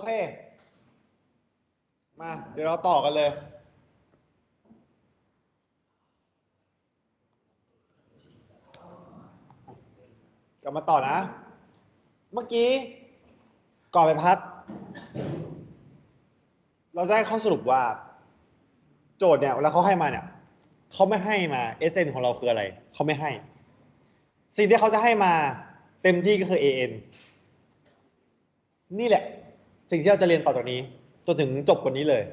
เค มาเดี๋ยวเราต่อกันเลยกลับมาต่อนะ เมื่อกี้ก่อนไปพัก เราได้ข้อสรุปว่า โจทย์เนี่ยเวลาเขาให้มาเนี่ยเขาไม่ให้มา SN ของเราคืออะไรเขาไม่ให้ สิ่งที่เขาจะให้มาเต็มที่ก็คือ AN นี่แหละ สิ่งที่เราจะเรียนต่อจากนี้จนถึงจบกว่านี้เลย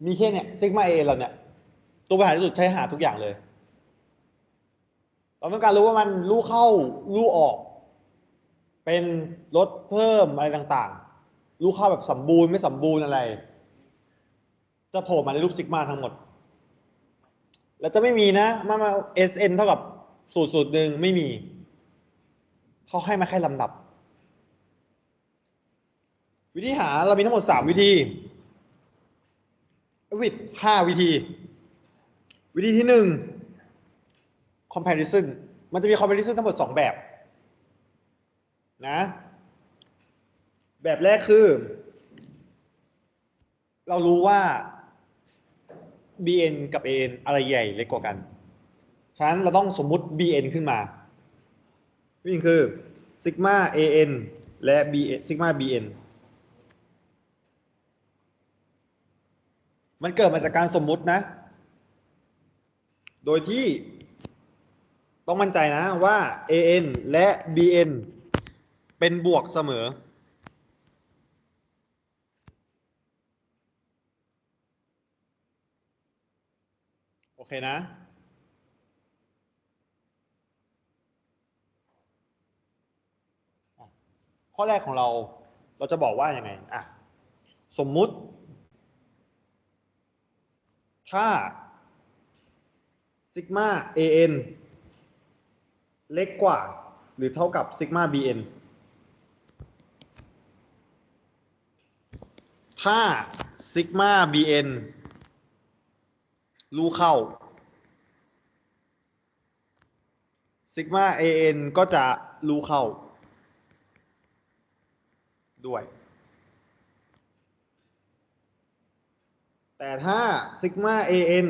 มีแค่เนี่ยซิกมา AN เราเนี่ยตัวปัญหาที่สุดใช้หาทุกอย่างเลย เราต้องการรู้ว่ามันลู่เข้าลู่ออก เป็นลดเพิ่มอะไรต่างๆลู่เข้าแบบสมบูรณ์ไม่สมบูรณ์อะไร จะโผล่มาในรูปซิกมาทั้งหมด แล้วจะไม่มีนะมา SN เท่ากับสูตรหนึ่งไม่มีเขาให้มาแค่ลำดับ วิธีหาเรามีทั้งหมด3วิธี5วิธี วิธีที่1 comparison มันจะมี comparison ทั้งหมด2แบบนะแบบแรกคือ เรารู้ว่า BN กับ AN อะไรใหญ่เล็กกว่ากันฉะนั้นเราต้องสมมุติ BN ขึ้นมานี่คือ sigma AN และ sigma BN มันเกิดมาจากการสมมุตินะโดยที่ต้องมั่นใจนะว่า AN และ BN เป็นบวกเสมอโอเคนะข้อแรกของเราจะบอกว่ายังไงสมมุติถ้า sigma AN เล็กกว่าหรือเท่ากับ sigma BN ถ้า sigma BN รู้เข้า sigma AN ก็จะรู้เข้าด้วยแต่ถ้า sigma AN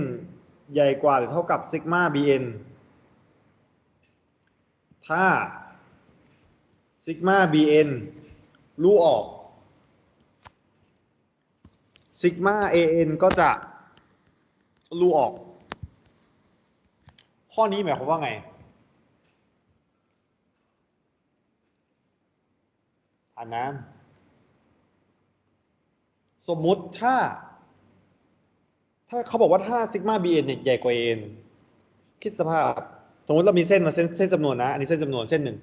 ใหญ่กว่าหรือเท่ากับ sigma BN ถ้า sigma BN รู้ออก sigma AN ก็จะรู้ออกข้อนี้หมายความว่าไงนะสมมุติถ้าเขาบอกว่าถ้า sigma BN เนี่ยใหญ่กว่า AN คิดสภาพสมมติเรามีเส้นมาเส้นจำนวนนะอันนี้เส้นจำนวนเส้นหนึ่ง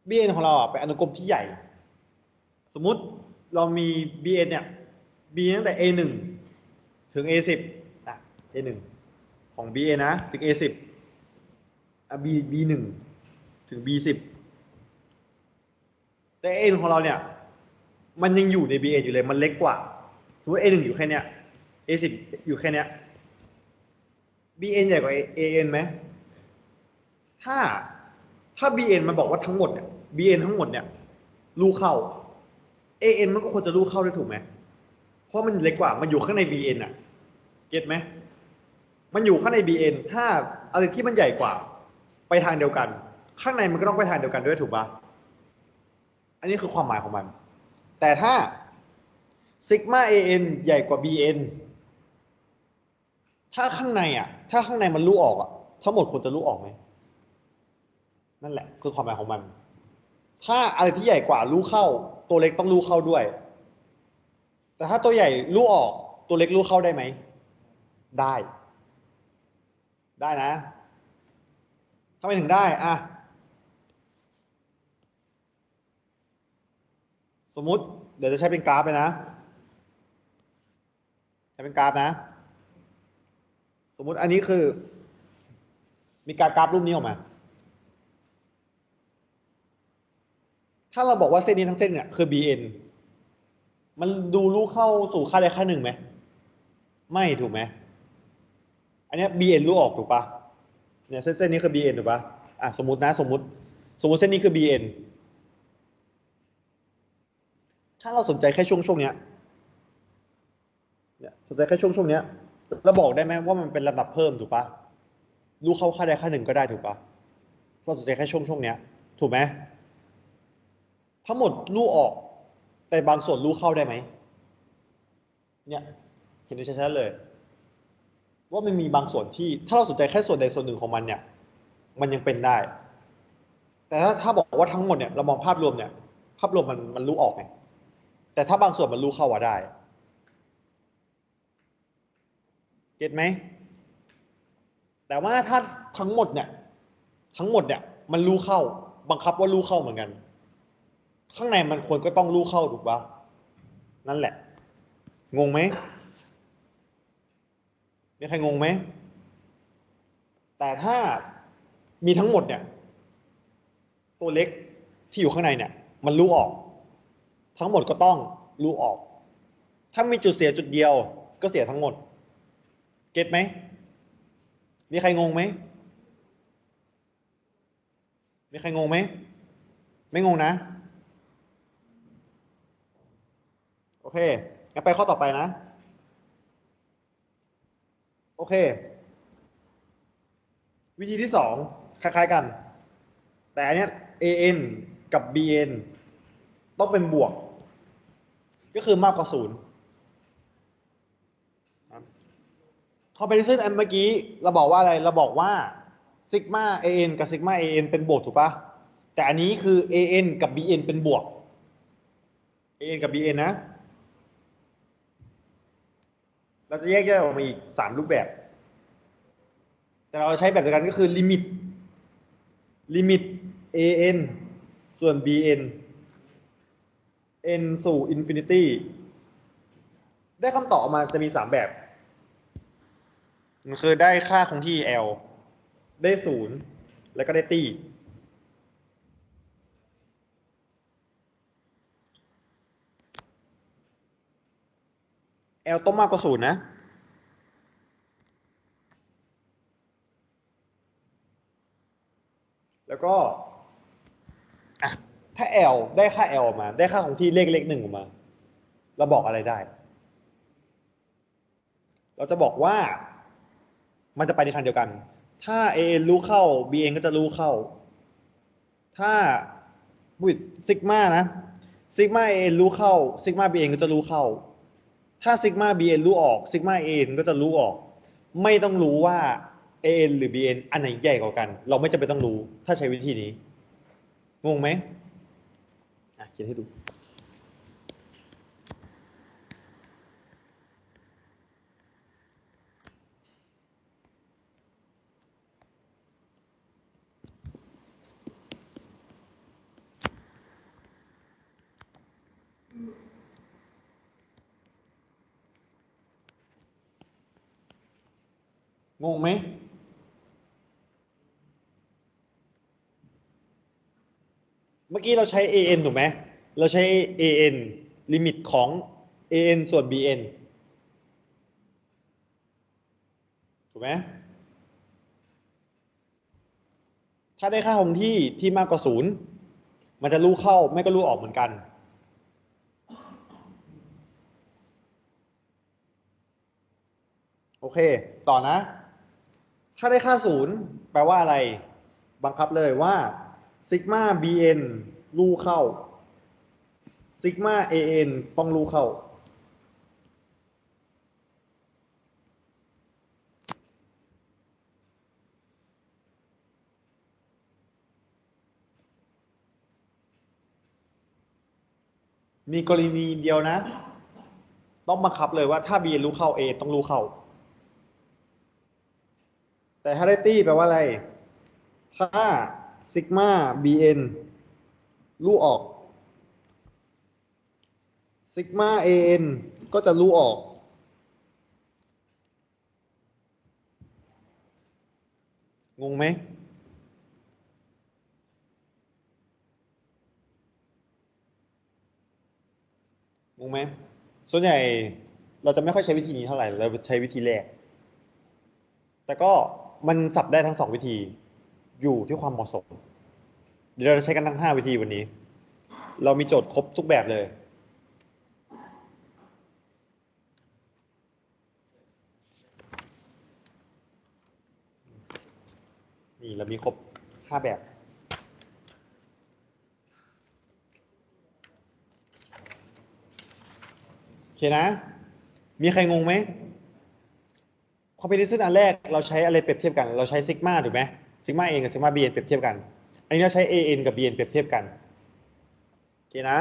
BN ของเราเป็นอนุกรมที่ใหญ่สมมุติเรามี BN เนี่ย B ตั้งแต่ A1 ถึง A10 A1 ของ BN นะถึง A10 B1 ถึง B10 แต่ AN ของเราเนี่ยมันยังอยู่ใน BN อยู่เลยมันเล็กกว่าสมมติ A1 อยู่แค่เนี้ย A10 อยู่แค่เนี้ย BN ใหญ่กว่า AN ไหมถ้า BN มันบอกว่าทั้งหมดเนี่ย BN ทั้งหมดเนี่ยรู้เข้า AN มันก็ควรจะรู้เข้าได้ถูกไหมเพราะมันเล็กกว่ามันอยู่ข้างใน BN เก็ตไหมมันอยู่ข้างใน BN ถ้าอะไรที่มันใหญ่กว่าไปทางเดียวกันข้างในมันก็ต้องไปทางเดียวกันด้วยถูกปะอันนี้คือความหมายของมันแต่ถ้า sigma AN ใหญ่กว่า BN ถ้าข้างในมันรู้ออกทั้งหมดควรจะรู้ออกไหมนั่นแหละคือความหมายของมันถ้าอะไรที่ใหญ่กว่ารู้เข้าตัวเล็กต้องรู้เข้าด้วยแต่ถ้าตัวใหญ่รู้ออกตัวเล็กรู้เข้าได้ไหมได้นะทำไมถึงได้สมมุติเดี๋ยวจะใช้เป็นกราฟเลยนะใช้เป็นกราฟนะสมมุติอันนี้คือมีการกราฟรูปนี้ออกมาถ้าเราบอกว่าเส้นนี้ทั้งเส้นเนี่ยคือ BN มันดูรู้เข้าสู่ค่าใดค่าหนึ่งไหมไม่ถูกไหมอันนี้ BN รู้ออกถูกปะเนี่ยเส้นนี้คือ BN ถูกปะสมมตินะสมมติเส้นนี้คือ BN ถ้าเราสนใจแค่ช่วงเนี้ยสนใจแค่ช่วงเนี้ยเราบอกได้ไหมว่ามันเป็นระดับเพิ่มถูกปะรู้เข้าค่าใดค่าหนึ่งก็ได้ถูกปะเราสนใจแค่ช่วงเนี้ยถูกไหมทั้งหมดรู้ออกแต่บางส่วนรู้เข้าได้ไหมเนี่ยเห็นได้ชัดๆเลยว่ามันมีบางส่วนที่ถ้าเราสนใจแค่ส่วนใดส่วนหนึ่งของมันเนี่ยมันยังเป็นได้แต่ถ้าบอกว่าทั้งหมดเนี่ยเรามองภาพรวมเนี่ยภาพรวมมันรู้ออกไงแต่ถ้าบางส่วนมันรู้เข้าอะได้เก็ตไหมแต่ว่าถ้าทั้งหมดเนี่ยมันรู้เข้าบังคับว่ารู้เข้าเหมือนกันข้างในมันควรก็ต้องรู้เข้าถูกปะนั่นแหละงงไหมมีใครงงไหมแต่ถ้ามีทั้งหมดเนี่ยตัวเล็กที่อยู่ข้างในเนี่ยมันรู้ออกทั้งหมดก็ต้องรู้ออกถ้ามีจุดเสียจุดเดียวก็เสียทั้งหมดเก็ตไหมมีใครงงไหมมีใครงงไหมไม่งงนะโอเคงั้นไปข้อต่อไปนะโอเควิธีที่สองคล้ายๆกันแต่อันเนี้ย an กับ bn ต้องเป็นบวกก็คือมากกว่าศูนย์ comparison อันเมื่อกี้เราบอกว่าอะไรเราบอกว่าซิกมา an กับซิกมา an เป็นบวกถูกปะแต่อันนี้คือ an กับ bn เป็นบวก an กับ bn นะเราจะแยกย่อยออกมาอีก3รูปแบบแต่เราใช้แบบเดียวกันก็คือลิมิต an ส่วน bn n สู่อินฟินิตี้ได้คำตอบออกมาจะมี3แบบมันคือได้ค่าคงที่ l ได้ศูนย์แล้วก็ได้ตี้ l ต้องมากกว่าศูนย์นะแล้วก็อ่ะถ้า l ได้ค่า l ออกมาได้ค่าคงที่เลขหนึ่งออกมาเราบอกอะไรได้เราจะบอกว่ามันจะไปในทางเดียวกันถ้า an รู้เข้า bn ก็จะรู้เข้าถ้าบุตซิกมานะซิกมา an รู้เข้าซิกมา bn ก็จะรู้เข้าถ้าซิกมา bn รู้ออกซิกมา an ก็จะรู้ออกไม่ต้องรู้ว่า an หรือ bn อันไหนใหญ่กว่ากันเราไม่จำเป็นต้องรู้ถ้าใช้วิธีนี้งงไหมเขียนให้ดูงงไหมเมื่อกี้เราใช้ an ถูกไหมเราใช้ an ลิมิตของ an ส่วน bn ถูกไหมถ้าได้ค่าคงที่มากกว่าศูนย์มันจะรู้เข้าไม่ก็รู้ออกเหมือนกันโอเคต่อนะถ้าได้ค่าศูนย์แปลว่าอะไรบังคับเลยว่าซิกมา bn รู้เข้าซิกมา an ต้องรู้เข้ามีกรณีเดียวนะต้องบังคับเลยว่าถ้า bn รู้เข้า a ต้องรู้เข้าแต่ถ้าได้ตี้แปลว่าอะไรถ้าซิกมา bn รู้ออกซิกมา an ก็จะรู้ออกงงไหมงงไหมส่วนใหญ่เราจะไม่ค่อยใช้วิธีนี้เท่าไหร่เราใช้วิธีแรกแต่ก็มันสับได้ทั้ง2 วิธีอยู่ที่ความเหมาะสมเดี๋ยวเราจะใช้กันทั้ง5 วิธีวันนี้เรามีโจทย์ครบทุกแบบเลย นี่เรามีครบ5แบบโอเคนะมีใครงงไหมcomparison อันแรกเราใช้อะไรเปรียบเทียบกันเราใช้ซิกมาถูกไหมซิกมาเองกับซิกมาบีเอ็นเปรียบเทียบกันอันนี้เราใช้ AN กับ BN เปรียบเทียบกันโอเคนะ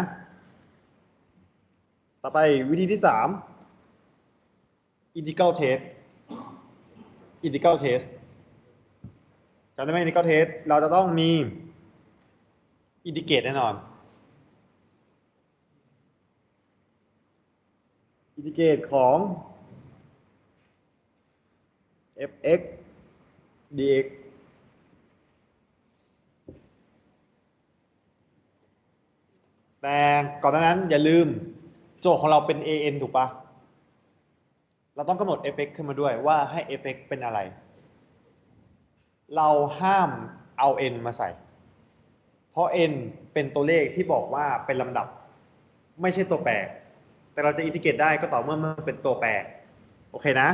ต่อไปวิธีที่3 integral test integral test จำได้ไหม integral test เราจะต้องมี integrate แน่นอน integrate ของ f(x) dx แต่ก่อนหน้านั้นอย่าลืมโจทย์ของเราเป็น an ถูกปะเราต้องกำหนด f(x) ขึ้นมาด้วยว่าให้ f(x) เป็นอะไร เราห้ามเอา n มาใส่ เพราะ n เป็นตัวเลขที่บอกว่าเป็นลำดับไม่ใช่ตัวแปรแต่เราจะอินทิเกรตได้ก็ต่อเมื่อมันเป็นตัวแปรโอเคนะ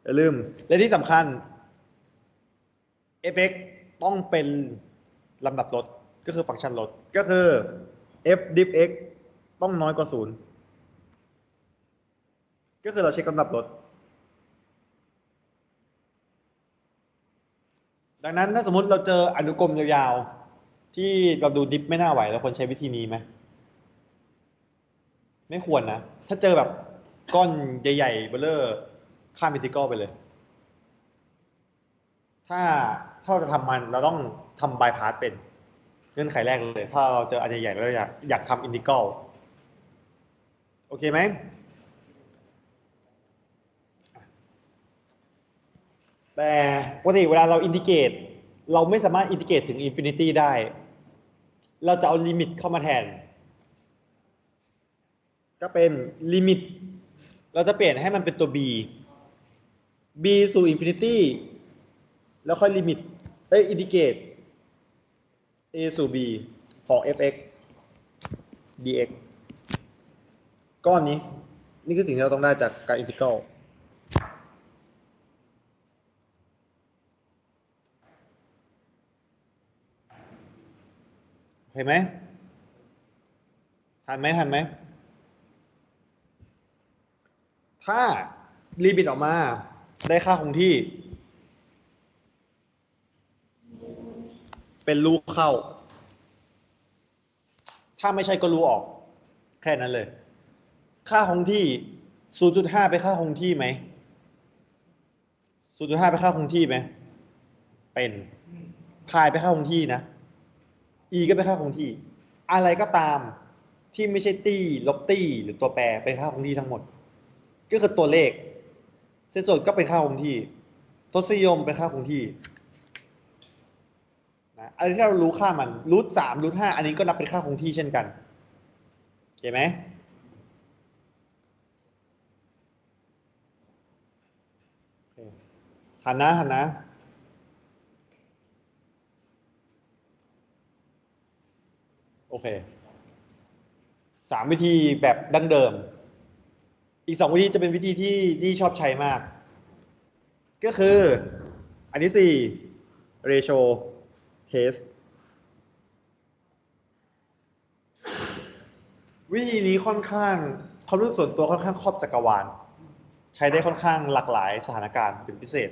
อย่าลืมและที่สำคัญ f(x) ต้องเป็นลำดับลดก็คือฟังก์ชันลดก็คือ f diff x ต้องน้อยกว่า0ก็คือเราเช็คลำดับลดดังนั้นถ้าสมมติเราเจออนุกรมยาวๆที่เราดูดิฟไม่น่าไหวเราควรใช้วิธีนี้ไหมไม่ควรนะถ้าเจอแบบก้อนใหญ่ๆเบลเลอร์ข้ามอินทิกรัลไปเลยถ้าเราจะทำมันเราต้องทำบายพาสเป็นเงื่อนไขแรกเลยถ้าเราเจออันใหญ่ๆแล้วอยากทำอินทิกรัลโอเคไหมแต่ปกติเวลาเราอินทิเกรตเราไม่สามารถอินทิเกรตถึงอินฟินิตี้ได้เราจะเอาลิมิตเข้ามาแทนก็เป็นลิมิตเราจะเปลี่ยนให้มันเป็นตัว b สู่อินฟินิตี้แล้วค่อยลิมิตอินทิเกรต a สู่ b ของ f(x) dx ก้อนนี้นี่คือสิ่งที่เราต้องได้จากการอินทิกรัลเห็นไหมทันไหมถ้าลิมิตออกมาได้ค่าคงที่เป็นรูเข้าถ้าไม่ใช่ก็รูออกแค่นั้นเลยค่าคงที่ 0.5 ไปค่าคงที่ไหม 0.5 ไปค่าคงที่ไหมเป็นพายไปค่าคงที่นะ e ก็เป็นค่าคงที่อะไรก็ตามที่ไม่ใช่ตี้ลบตี้หรือตัวแปรเป็นค่าคงที่ทั้งหมดก็คือตัวเลขเศษส่วนก็เป็นค่าคงที่ทศนิยมเป็นค่าคงที่นะอะไรที่เรารู้ค่ามันรูท 3รูท 5อันนี้ก็นับเป็นค่าคงที่เช่นกันเข้าใจไหมทันนะโอเค3วิธีแบบดั้งเดิมอีก2วิธีจะเป็นวิธีที่ชอบใช้มากก็คืออันที่4 ratio test วิธีนี้ค่อนข้างความรู้สึกส่วนตัวค่อนข้างครอบจักรวาลใช้ได้ค่อนข้างหลากหลายสถานการณ์เป็นพิเศษ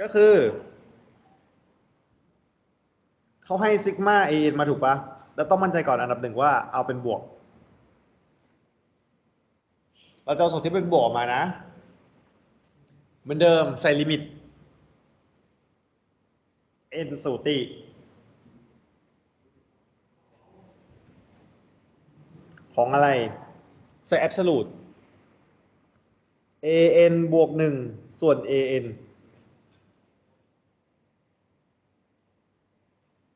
ก็คือเขาให้ซิกมาเอมาถูกปะแล้วต้องมั่นใจก่อนอันดับหนึ่งว่าเอาเป็นบวกเราจะเอาส่วนที่เป็นบวกมานะเหมือนเดิมใส่ลิมิต n สู่ตีของอะไรใส่ absolute an บวก1ส่วน an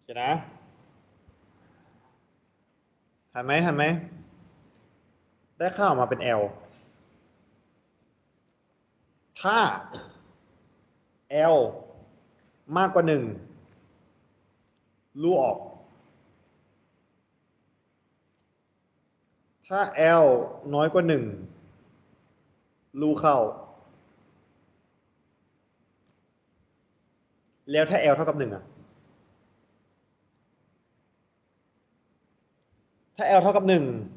เห็นนะทันไหมได้ค่าออกมาเป็น l ถ้า l มากกว่า1ลู่ออกถ้า l น้อยกว่า1ลู่เข้า แล้วถ้า L เท่ากับ1อ่ะถ้า L เท่ากับ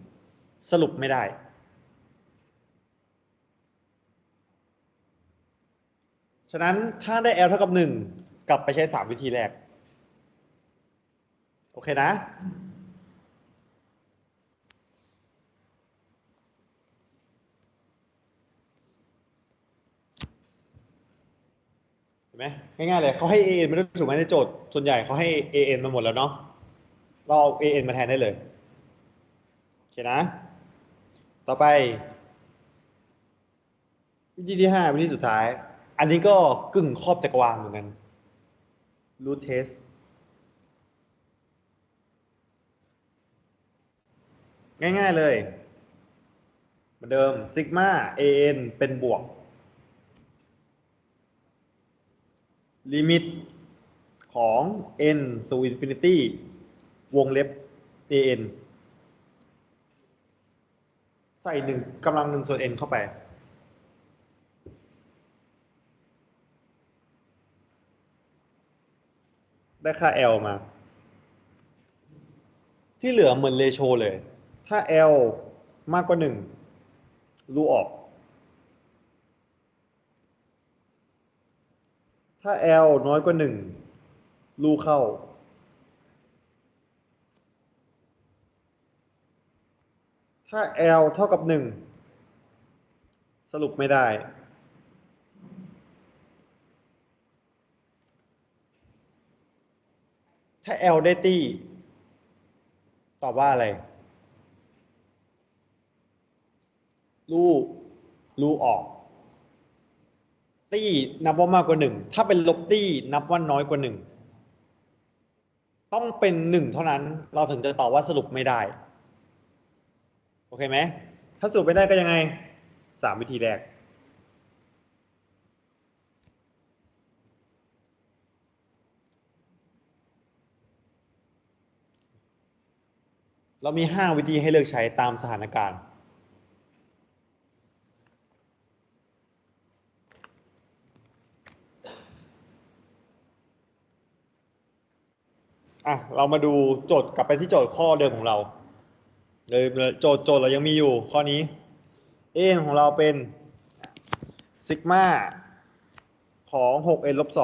1สรุปไม่ได้ฉะนั้นถ้าได้ L เท่ากับ1กลับไปใช้3วิธีแรกโอเคนะเห็นไหมง่ายๆเลยเขาให้ AN ไม่ได้ถูกไหมในโจทย์ส่วนใหญ่เขาให้ AN มาหมดแล้วเนาะเราเอา AN มาแทนได้เลยโอเคนะต่อไปวิธีที่5วิธีสุดท้ายอันนี้ก็กึ่งครอบจักรวาลเหมือนกัน root test ง่ายๆเลยเหมือนเดิมซิกมา AN เป็นบวกลิมิตของ n สู่ infinity วงเล็บ an ใส่1 กำลัง 1 ส่วน n เข้าไปได้ค่า l มาที่เหลือเหมือนเรโชเลย ถ้า l มากกว่า1รูออกถ้า l น้อยกว่า1รูเข้าถ้า l เท่ากับ1สรุปไม่ได้ถ้า l ได้ตี้ตอบว่าอะไรรูรูออกตี้นับว่ามากกว่า1ถ้าเป็นลบตี้นับว่าน้อยกว่า1ต้องเป็น1เท่านั้นเราถึงจะตอบว่าสรุปไม่ได้โอเคไหมถ้าสรุปไม่ได้ก็ยังไง3 วิธีแรกเรามี5 วิธีให้เลือกใช้ตามสถานการณ์เรามาดูโจทย์กลับไปที่โจทย์ข้อเดิมของเราเลยโจทย์เรายังมีอยู่ข้อนี้ a ของเราเป็นซิกมาของ 6n ลบ2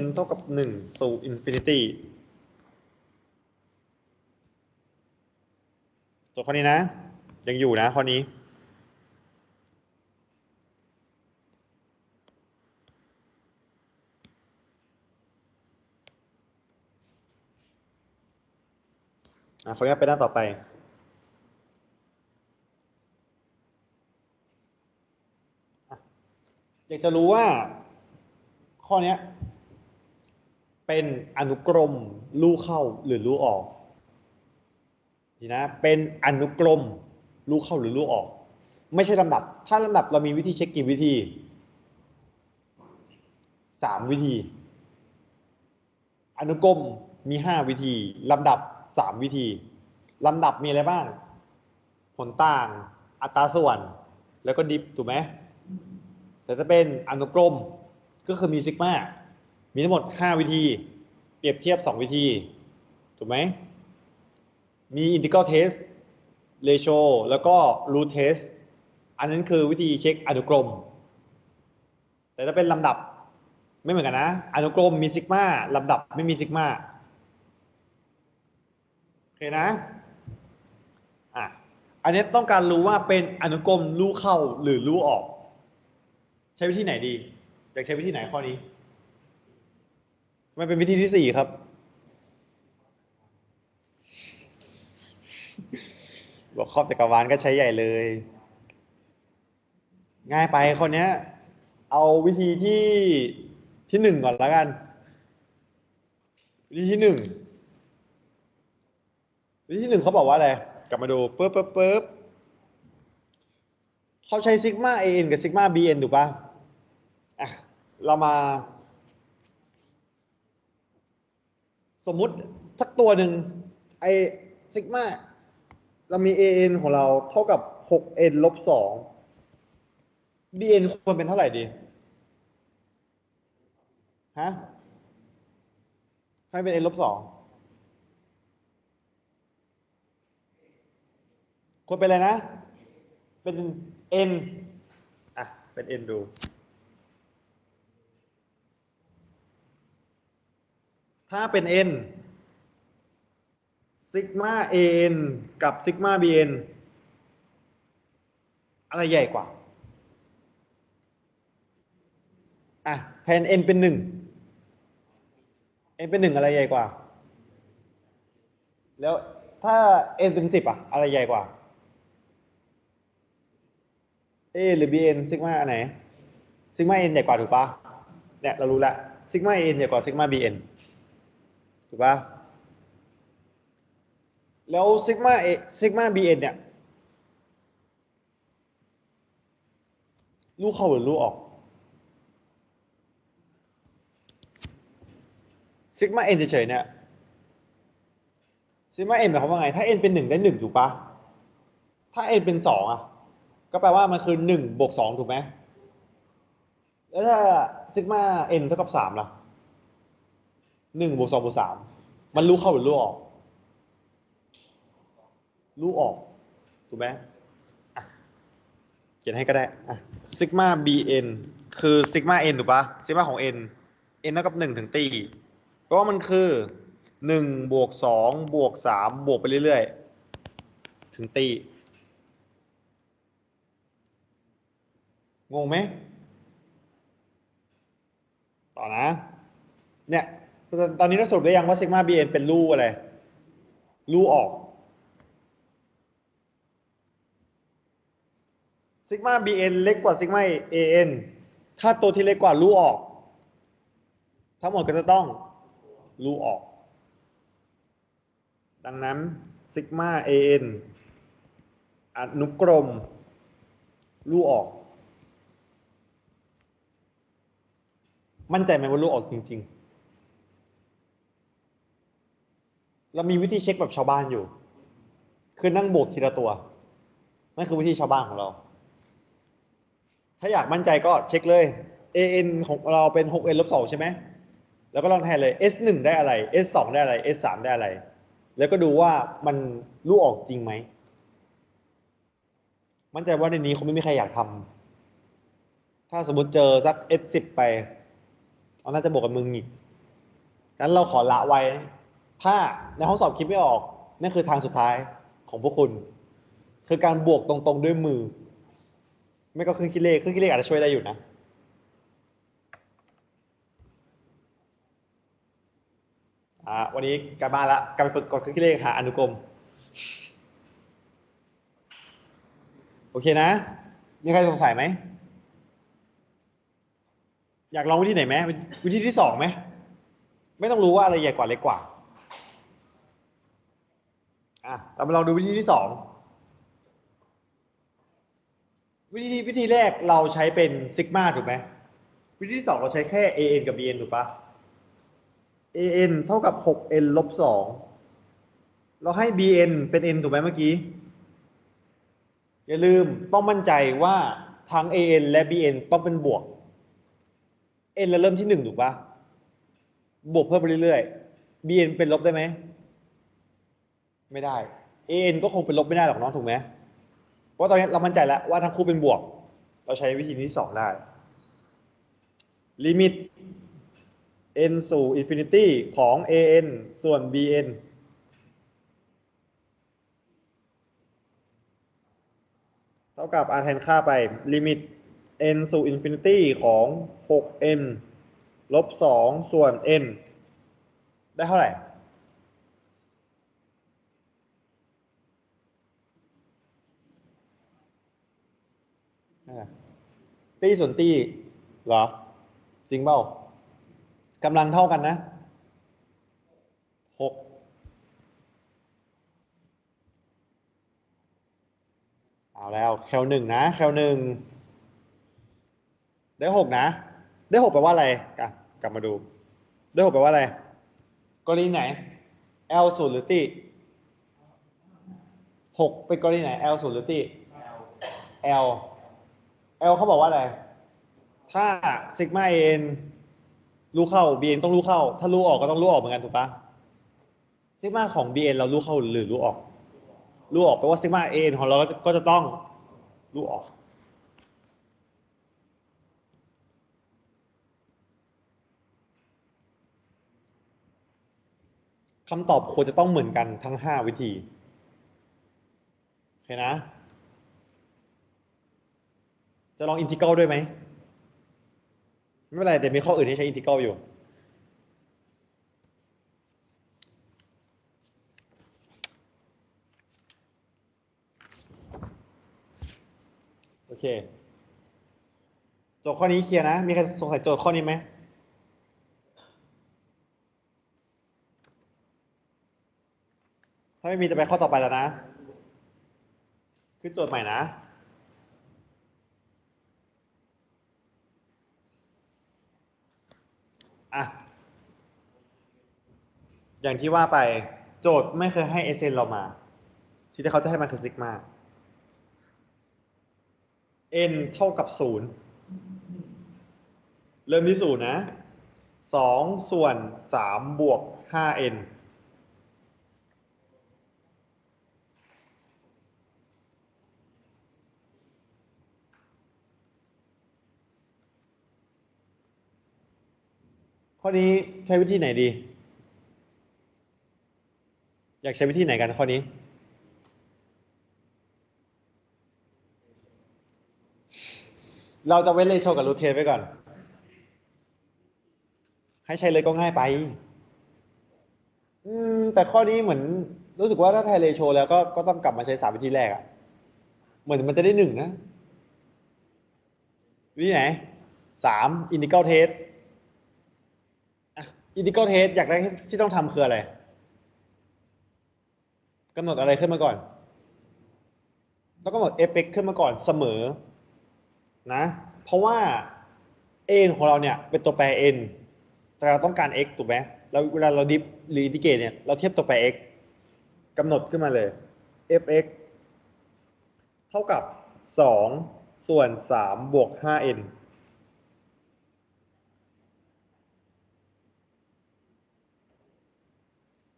n เท่ากับ1สู่ infinity โจทย์ข้อนี้นะยังอยู่นะข้อนี้ขออนุญาตไปหน้าต่อไปอยากจะรู้ว่าข้อนี้เป็นอนุกรมลู่เข้าหรือลู่ออกดีนะเป็นอนุกรมลู่เข้าหรือลู่ออกไม่ใช่ลำดับถ้าลำดับเรามีวิธีเช็คกี่วิธี3 วิธีอนุกรมมี5 วิธีลำดับ3 วิธีลำดับมีอะไรบ้างผลต่างอัตราส่วนแล้วก็ดิฟถูกไหมแต่ถ้าเป็นอนุกรมก็คือมีซิกมามีทั้งหมด5 วิธีเปรียบเทียบ2 วิธีถูกไหมมี integral test ratio แล้วก็ root test อันนั้นคือวิธีเช็คอนุกรมแต่ถ้าเป็นลำดับไม่เหมือนกันนะอนุกรมมีซิกมาลำดับไม่มีซิกมาโอเคนะอ่ะอันนี้ต้องการรู้ว่าเป็นอนุกรมลู่เข้าหรือลู่ออกใช้วิธีไหนดีอยากใช้วิธีไหนข้อนี้มันเป็นวิธีที่4ครับบอกครอบจักรวาลก็ใช้ใหญ่เลยง่ายไปข้อนี้เอาวิธีที่ 1ก่อนแล้วกันวิธีที่ 1วิธีที่ 1เขาบอกว่าอะไรกลับมาดูปึ๊บเขาใช้ซิกมา AN กับซิกมา BN ถูกปะอ่ะเรามาสมมุติสักตัวหนึ่งไอซิกมาเรามี AN ของเราเท่ากับ 6n ลบ2 bn ควรเป็นเท่าไหร่ดีฮะให้เป็น n ลบ2ควรเป็นอะไรนะเป็น n อ่ะเป็น n ดูถ้าเป็น n ซิกมา an กับซิกมา bn อะไรใหญ่กว่าอ่ะแทน n เป็น1 n เป็น1อะไรใหญ่กว่าแล้วถ้า n เป็น10อ่ะอะไรใหญ่กว่า a หรือ bn ซิกมาอันไหนซิกมา n ใหญ่กว่าถูกปะเนี่ยเรารู้แล้วซิกมา n ใหญ่กว่าซิกมา bn ถูกปะแล้วซิกมา ซิกมา bn เนี่ยลูกเข้าหรือลูกออกซิกมา n เฉยๆเนี่ยซิกมา n หมายความว่าไงถ้า n เป็น1ได้1ถูกปะถ้า n เป็น2อ่ะก็แปลว่ามันคือ1บวก2ถูกไหมแล้วถ้าซิกมา n เท่ากับ3ล่ะ1บวก2บวก3มันลูกเข้าหรือลูกออกลูกออกถูกไหมอ่ะเขียนให้ก็ได้อ่ะซิกมา bn คือซิกมา n ถูกปะซิกมาของ n n เท่ากับ1ถึงตีเพราะว่ามันคือ1บวก2บวก3บวกไปเรื่อยๆถึงตีงงไหมต่อนะเนี่ยตอนนี้เราสรุปได้ยังว่าซิกมา bn เป็นรูอะไรรูออกซิกมา bn เล็กกว่าซิกมา an ถ้าตัวที่เล็กกว่ารูออกทั้งหมดก็จะต้องรูออกดังนั้นซิกมา an อนุกรมรูออกมั่นใจไหมว่ารูออกจริงๆเรามีวิธีเช็คแบบชาวบ้านอยู่คือนั่งบวกทีละตัวนั่นคือวิธีชาวบ้านของเราถ้าอยากมั่นใจก็เช็คเลย an ของเราเป็น 6n ลบ2ใช่ไหมแล้วก็ลองแทนเลย s 1ได้อะไร s 2ได้อะไร s 3ได้อะไรแล้วก็ดูว่ามันรูออกจริงไหมมั่นใจว่าในนี้คงไม่มีใครอยากทำถ้าสมมติเจอสัก s 10ไปเอาน่าจะบวกกับมึงอีกงั้นเราขอละไว้ถ้าในห้องสอบคิดไม่ออกนั่นคือทางสุดท้ายของพวกคุณคือการบวกตรงๆด้วยมือไม่ก็เครื่องคิดเลขอาจจะช่วยได้อยู่นะวันนี้กลับมาละกลับไปฝึกกดเครื่องคิดเลขหาอนุกรมโอเคนะมีใครสงสัยไหมอยากลองวิธีไหนไหมวิธีที่2ไหมไม่ต้องรู้ว่าอะไรใหญ่กว่าเล็กกว่าเรามาลองดูวิธีที่2วิธีแรกเราใช้เป็นซิกมาถูกไหมวิธีที่2เราใช้แค่ an กับ bn ถูกปะ an เท่ากับ 6n ลบ2เราให้ bn เป็น n ถูกไหมเมื่อกี้อย่าลืมต้องมั่นใจว่าทั้ง an และ bn ต้องเป็นบวก n เราเริ่มที่1ถูกปะบวกเพิ่มไปเรื่อยๆ bn เป็นลบได้ไหมไม่ได้ an ก็คงเป็นลบไม่ได้หรอกน้องถูกไหมเพราะตอนนี้เรามั่นใจแล้วว่าทั้งคู่เป็นบวกเราใช้วิธีที่2ได้ลิมิต n สู่อินฟินิตี้ของ an ส่วน bn เท่ากับ r แทนค่าไปลิมิต n สู่อินฟินิตี้ของ 6n ลบ2ส่วน n ได้เท่าไหร่ตี้ส่วนตี้เหรอจริงเปล่ากำลังเท่ากันนะ6เอาแล้วแคลหนึ่งนะแคลหนึ่งได้6นะได้6แปลว่าอะไรกลับมาดูได้6แปลว่าอะไรกรณีไหน L ศูนย์หรือตี้6เป็นกรณีไหน L ศูนย์หรือตี้ L L เขาบอกว่าอะไรถ้าซิกมาเอ็นลูกเข้า BN ต้องลูกเข้าถ้าลูกออกก็ต้องลูกออกเหมือนกันถูกปะซิกมาของ BN เราลูกเข้าหรือลูกออกลูกออกแปลว่าซิกมาเอ็นของเราก็จะต้องลูกออกคำตอบควรจะต้องเหมือนกันทั้ง5วิธีโอเคนะจะลองอินทิกรัลด้วยไหมไม่เป็นไรแต่มีข้ออื่นที่ใช้อินทิกรัลอยู่โอเคโจทย์ข้อนี้เคลียร์นะมีใครสงสัยโจทย์ข้อนี้ไหมถ้าไม่มีจะไปข้อต่อไปแล้วนะคือโจทย์ใหม่นะอ่ะอย่างที่ว่าไปโจทย์ไม่เคยให้เอเซนเรามาสิ่งที่เขาจะให้มันคือซิกมา n เท่ากับ0เริ่มที่0นะ2ส่วน3บวก 5n ข้อนี้ใช้วิธีไหนดี อยากใช้วิธีไหนกันข้อนี้ เราจะเว้นเรโชกับรูทเทนไว้ก่อน ให้ใช้เลยก็ง่ายไปแต่ข้อนี้เหมือนรู้สึกว่าถ้าไทยเรโชแล้วก็ต้องกลับมาใช้3วิธีแรกอะเหมือนมันจะได้1นะวิธีไหน3 integral test อ่ะ integral test อยากได้ที่ต้องทำคืออะไรกำหนดอะไรขึ้นมาก่อนต้องกำหนด fx ขึ้นมาก่อนเสมอนะเพราะว่า n ของเราเนี่ยเป็นตัวแปร n แต่เราต้องการ x ถูกไหมแล้วเวลาเราดิฟหรืออินทิเกรตเนี่ยเราเทียบตัวแปร x กำหนดขึ้นมาเลย fx เท่ากับ2ส่วน3บวก 5n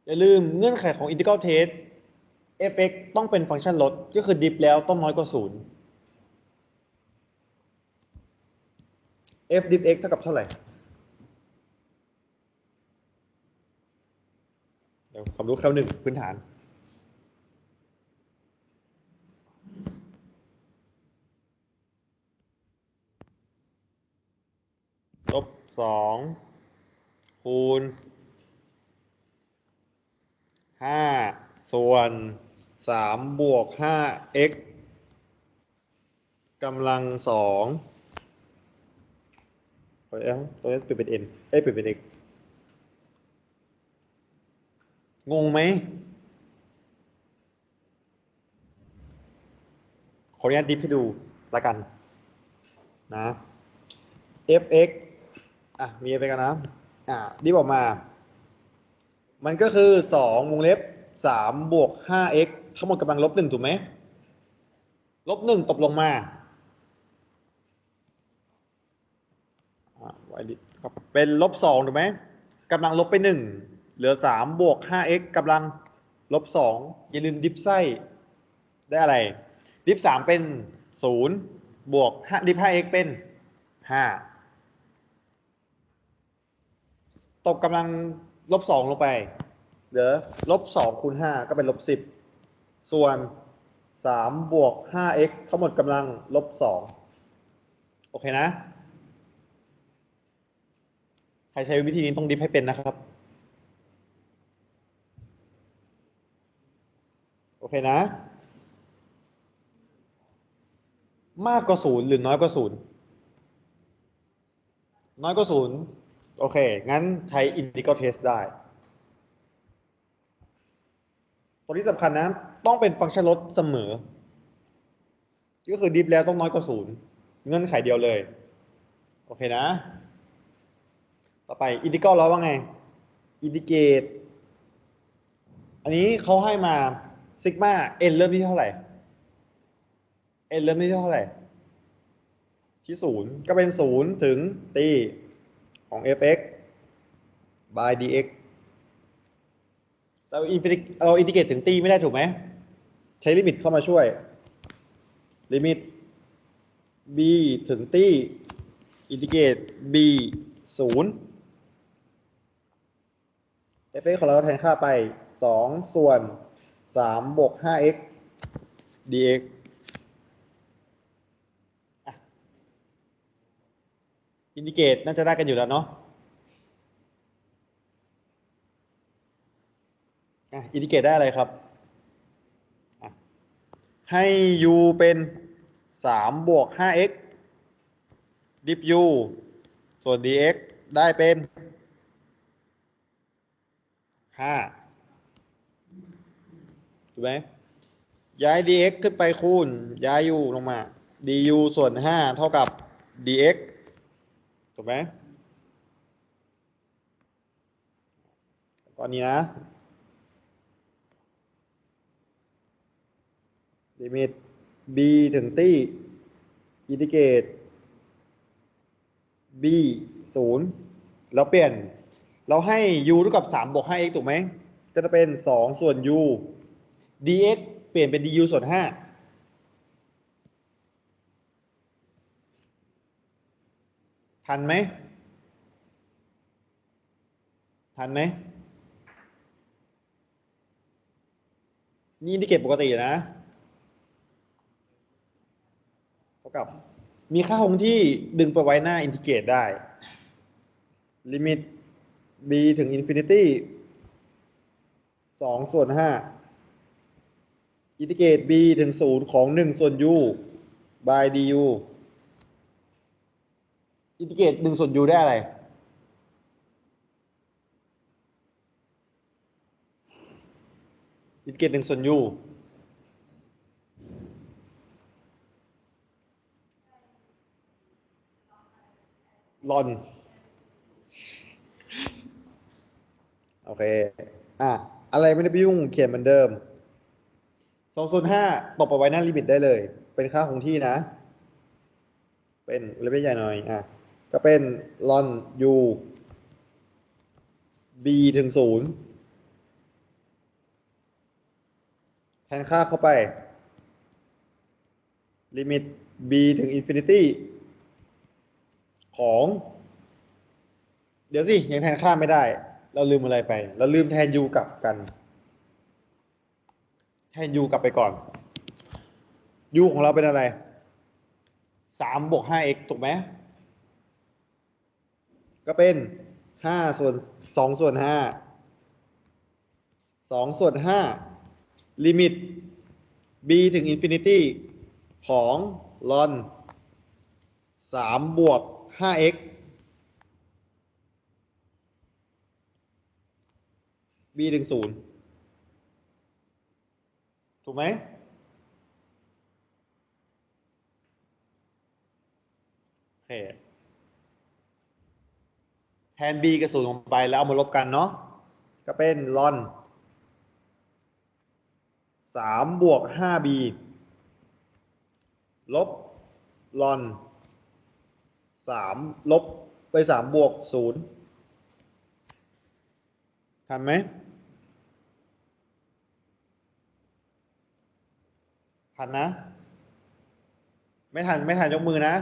อย่าลืมเงื่อนไขของ integral test fx ต้องเป็นฟังก์ชันลดก็คือดิฟแล้วต้องน้อยกว่า0 f diff x เท่ากับเท่าไหร่เดี๋ยวความรู้แค่หนึ่งพื้นฐาน-2คูณ5ส่วน3บวก 5x กำลัง2ตัวนี้เปลี่ยนเป็น n เปลี่ยนเป็น x งงไหมขออนุญาตดิฟให้ดูละกันนะ fx มีไปกันนะดิฟออกมามันก็คือ2วงเล็บ3บวก 5x ทั้งหมดกำลัง-1ถูกไหม-1ตกลงมาไว้ดิเป็น-2ถูกไหมกำลังลบไป1เหลือ3บวก 5x กำลัง-2อย่าลืมดิฟไส้ได้อะไรดิฟ3เป็น0บวก5ดิฟ 5x เป็น5ตกกำลัง-2ลงไปเหลือ-2คูณ5ก็เป็น-10ส่วน3บวก 5x ทั้งหมดกำลัง-2โอเคนะใครใช้วิธีนี้ต้องดิฟให้เป็นนะครับโอเคนะมากกว่า0หรือน้อยกว่า0น้อยกว่า0โอเคงั้นใช้ integral test ได้ตัวที่สำคัญนะต้องเป็นฟังก์ชันลดเสมอก็คือดิฟแล้วต้องน้อยกว่า0เงื่อนไขเดียวเลยโอเคนะต่อไป integral แล้วว่าไง integrate อันนี้เขาให้มาซิกมา n เริ่มที่เท่าไหร่ n เริ่มที่เท่าไหร่ ที่ศูนย์ก็เป็นศูนย์ถึงตีของ f(x) by dx เราอินทิเกรตถึงตีไม่ได้ถูกไหมใช้ลิมิตเข้ามาช่วยลิมิต b ถึงตีอินทิเกรต b ศูนย์ f(x) ของเราแทนค่าไป2ส่วน3บวก 5x dx อินทิเกรตน่าจะได้กันอยู่แล้วเนาะอินทิเกรตได้อะไรครับให้ u เป็น3บวก 5xดิฟ u ส่วน dx ได้เป็น5ถูกไหมย้าย dx ขึ้นไปคูณย้าย u ลงมา du ส่วน5เท่ากับ dx ถูกไหมตอนนี้นะลิมิต b ถึงตีอินทิเกรต b 0แล้วเปลี่ยนเราให้ u เท่ากับ3บวก 5x ถูกไหมจะเป็น2ส่วน u dx เปลี่ยนเป็น du ส่วน5ทันไหมทันไหมนี่อินทิเกรตปกตินะเท่ากับมีค่าคงที่ดึงไปไว้หน้าอินทิเกรตได้ลิมิต b ถึงอินฟินิตี้2ส่วน5อินทิเกรต b ถึง0ของ1ส่วน u by du อินทิเกรต1ส่วน u ได้อะไรอินทิเกรต1ส่วน u ลอนโอเคอะไรไม่ได้ไปยุ่งเขียนเหมือนเดิม2ส่วน5ตกไปไว้หน้าลิมิตได้เลยเป็นค่าคงที่นะเป็นเลเวลใหญ่หน่อยก็เป็นลอน u b ถึง0แทนค่าเข้าไปลิมิต b ถึงอินฟินิตี้ของเดี๋ยวสิยังแทนค่าไม่ได้เราลืมอะไรไปเราลืมแทน u กลับกันแทน u กลับไปก่อน u ของเราเป็นอะไร3บวก 5x ถูกไหมก็เป็น5ส่วน2ส่วน5 2ส่วน5ลิมิต b ถึงอินฟินิตี้ของลอน3บวก 5x b ถึง0ถูกไหมโอเคแทน b กับ0ลงไปแล้วเอามาลบกันเนาะก็เป็นลอน3บวก 5b ลบลอน3ลบไป3บวก0ทันไหมทันนะไม่ทันไม่ทันยกมือนะ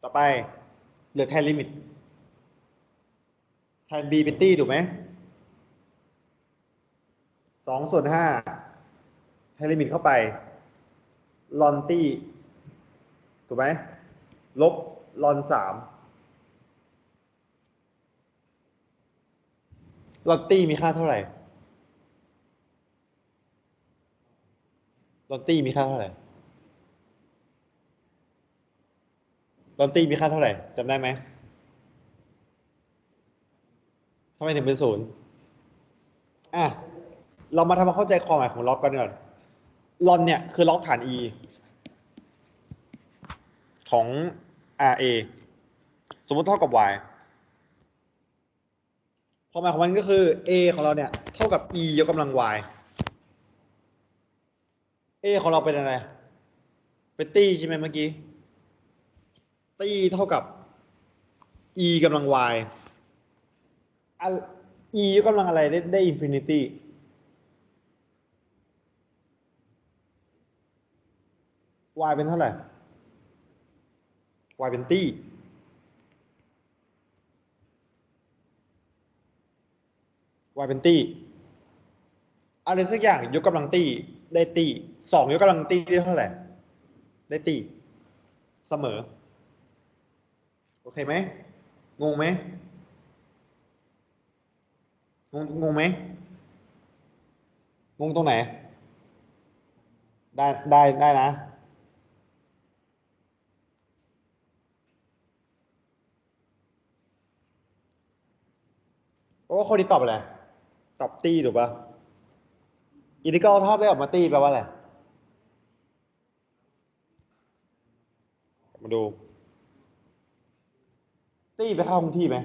ต่อไปเหลือแทนลิมิตแทน b เป็นตี้ถูกไหม2ส่วน5แทนลิมิตเข้าไปลอนตี้ถูกไหมลบลอน3ลอนตี้มีค่าเท่าไหร่ลอนตี้มีค่าเท่าไหร่ลอนตี้มีค่าเท่าไหร่จำได้ไหมทำไมถึงเป็น0เรามาทำความเข้าใจความหมายของล็อกกันก่อนลอนเนี่ยคือล็อกฐาน e ของ RA สมมติเท่ากับ y ความหมายของมันก็คือ a ของเราเนี่ยเท่ากับ e ยกกำลัง y a ของเราเป็นอะไร เป็นตี้ใช่ไหมเมื่อกี้ตี้เท่ากับ e กำลัง y อ่ะ e ยกกำลังอะไรได้อินฟินิตี้ y เป็นเท่าไหร่ y เป็นตี้ y เป็นตี้อะไรสักอย่างยกกำลังตี้ได้ตี้สองยกกำลังตี้ได้เท่าไหร่ได้ตี้เสมอโอเคไหมงงไหมงงไหมงงตรงไหนได้นะเพราะว่าคนที่ตอบอะไรตอบตี้ถูกป่ะอินทิกรัลถ้าได้ออกมาตี้แปลว่าอะไรมาดูตี้ไปเข้าคงที่ไหม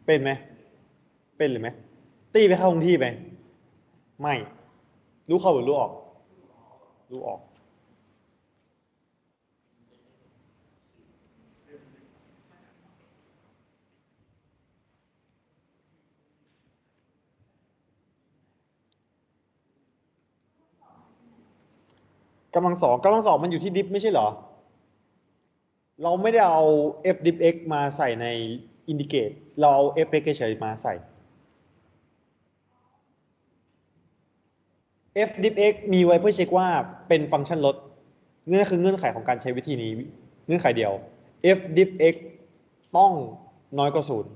เป็นไหมเป็นหรือไหมตี้ไปเข้าคงที่ไหมไม่รู้เข้าหรือรู้ออกรู้ออกกำลังสองมันอยู่ที่ดิฟไม่ใช่เหรอ เราไม่ได้เอา f diff x มาใส่ใน indicate เราเอา fx เฉยๆมาใส่ f diff x มีไว้เพื่อเช็คว่าเป็นฟังก์ชันลดเงื่อนคือเงื่อนไขของการใช้วิธีนี้เงื่อนไขเดียว f diff x ต้องน้อยกว่าศูนย์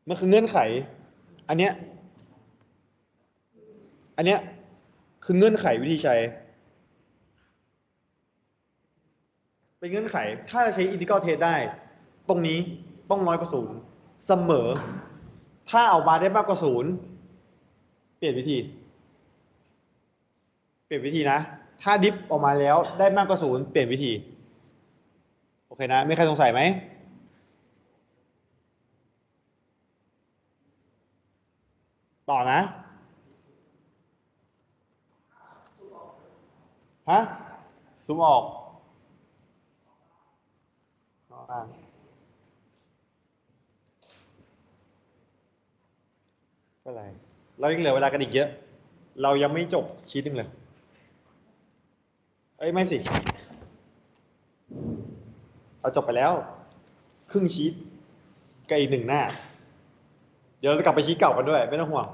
มันคือเงื่อนไขอันเนี้ยอันเนี้ยคือเงื่อนไขวิธีใช้เป็นเงื่อนไขถ้าจะใช้ integral test ได้ตรงนี้ต้องน้อยกว่าศูนย์เสมอถ้าเอามาได้มากกว่าศูนย์เปลี่ยนวิธี เปลี่ยนวิธีนะ ถ้าดิฟออกมาแล้วได้มากกว่าศูนย์เปลี่ยนวิธี โอเคนะ ไม่ใครสงสัยไหม ต่อนะ ฮะซูมออกอ่าไม่เป็นไร เรายังเหลือเวลากันอีกเยอะ เรายังไม่จบชีตหนึ่งเลย เอ้ย ไม่สิ เราจบไปแล้ว ครึ่งชีตกับอีกหนึ่งหน้า เดี๋ยวเราจะกลับไปชีตเก่ากันด้วย ไม่ต้องห่วง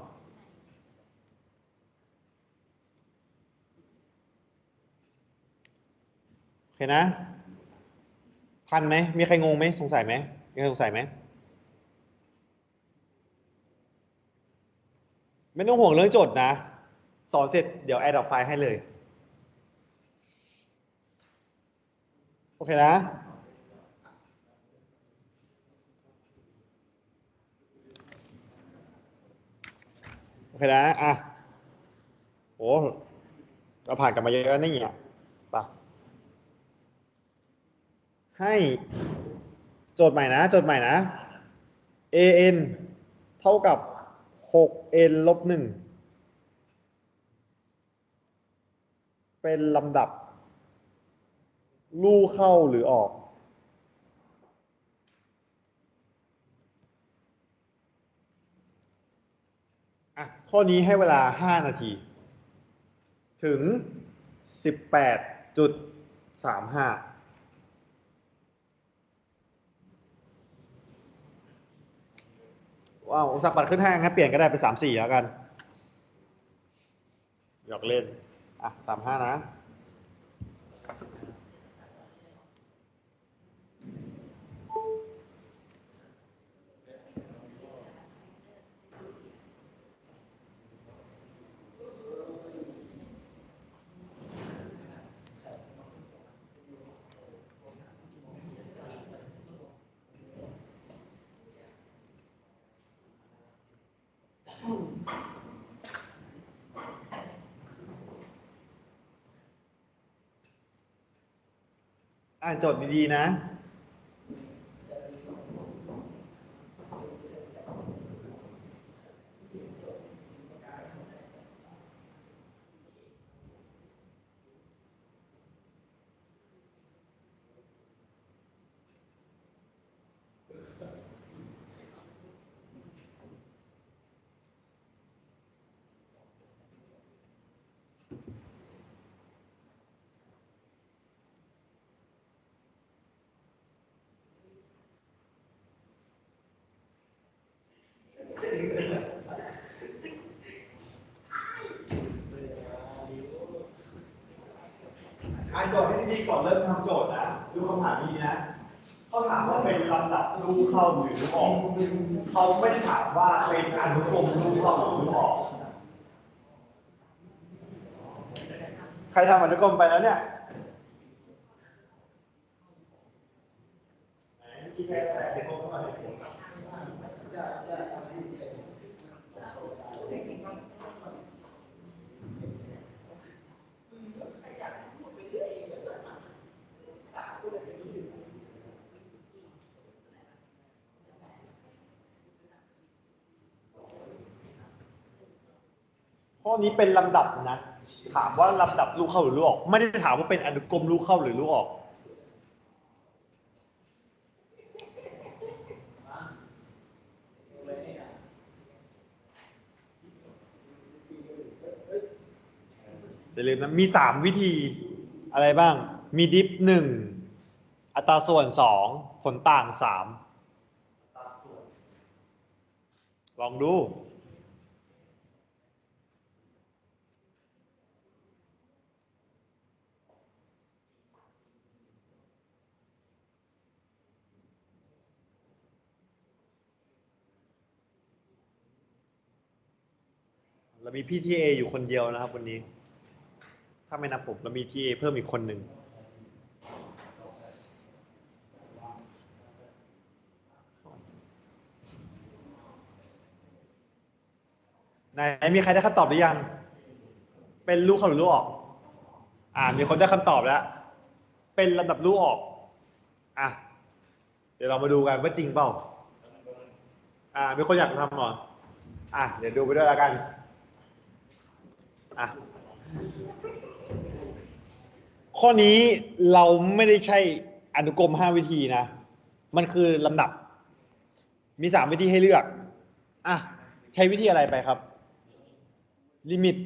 โอเคนะ ทันไหม มีใครงงไหม สงสัยไหม มีใครสงสัยไหม ไม่ต้องห่วงเรื่องโจทย์นะ สอนเสร็จเดี๋ยวแอดดอกไฟล์ให้เลย โอเคนะ โอเคนะ อ่ะโอ้เราผ่านกันมาเยอะนี่อ่ะป่ะให้โจทย์ใหม่นะโจทย์ใหม่นะ an เท่ากับ 6n ลบ1เป็นลำดับลู่เข้าหรือออกอ่ะข้อนี้ให้เวลา 5 นาที ถึง 18.35ว้าวสับปัดขึ้นห้างนะเปลี่ยนก็ได้เป็น34แล้วกันหยอกเล่น อ่ะ35นะอ่านโจทย์ดีๆนะ ทย์ให้ดีก่อนเริ่มทำโจทย์นะดูคำถามนี้นะเขาถามว่าเป็นลำดับลูกเข้าหรือลูกออกเขาไม่ได้ถามว่าเป็นอนุกรมลูกเข้าหรือลูกออกใครทำอนุกรมไปแล้วเนี่ยข้อนี้เป็นลำดับนะถามว่าลำดับลูกเข้าหรือลูกออกไม่ได้ถามว่าเป็นอนุกรมลูกเข้าหรือลูกออกอย่าลืมนะมี3วิธีอะไรบ้างมีดิฟ1อัตราส่วน2ผลต่าง3ลองดูเรามีพี่ทีเออยู่คนเดียวนะครับวันนี้ถ้าไม่นับผมเรามีทีเอเพิ่มอีกคนหนึ่งไหนมีใครได้คำตอบหรือยังเป็นลูกเข้าหรือลูกออกมีคนได้คำตอบแล้วเป็นลำดับลูกออกเดี๋ยวเรามาดูกันว่าจริงเปล่ามีคนอยากทำหรอเดี๋ยวดูไปด้วยแล้วกันข้อนี้เราไม่ได้ใช้อนุกรม5วิธีนะมันคือลำดับมี3วิธีให้เลือกใช้วิธีอะไรไปครับลิมิต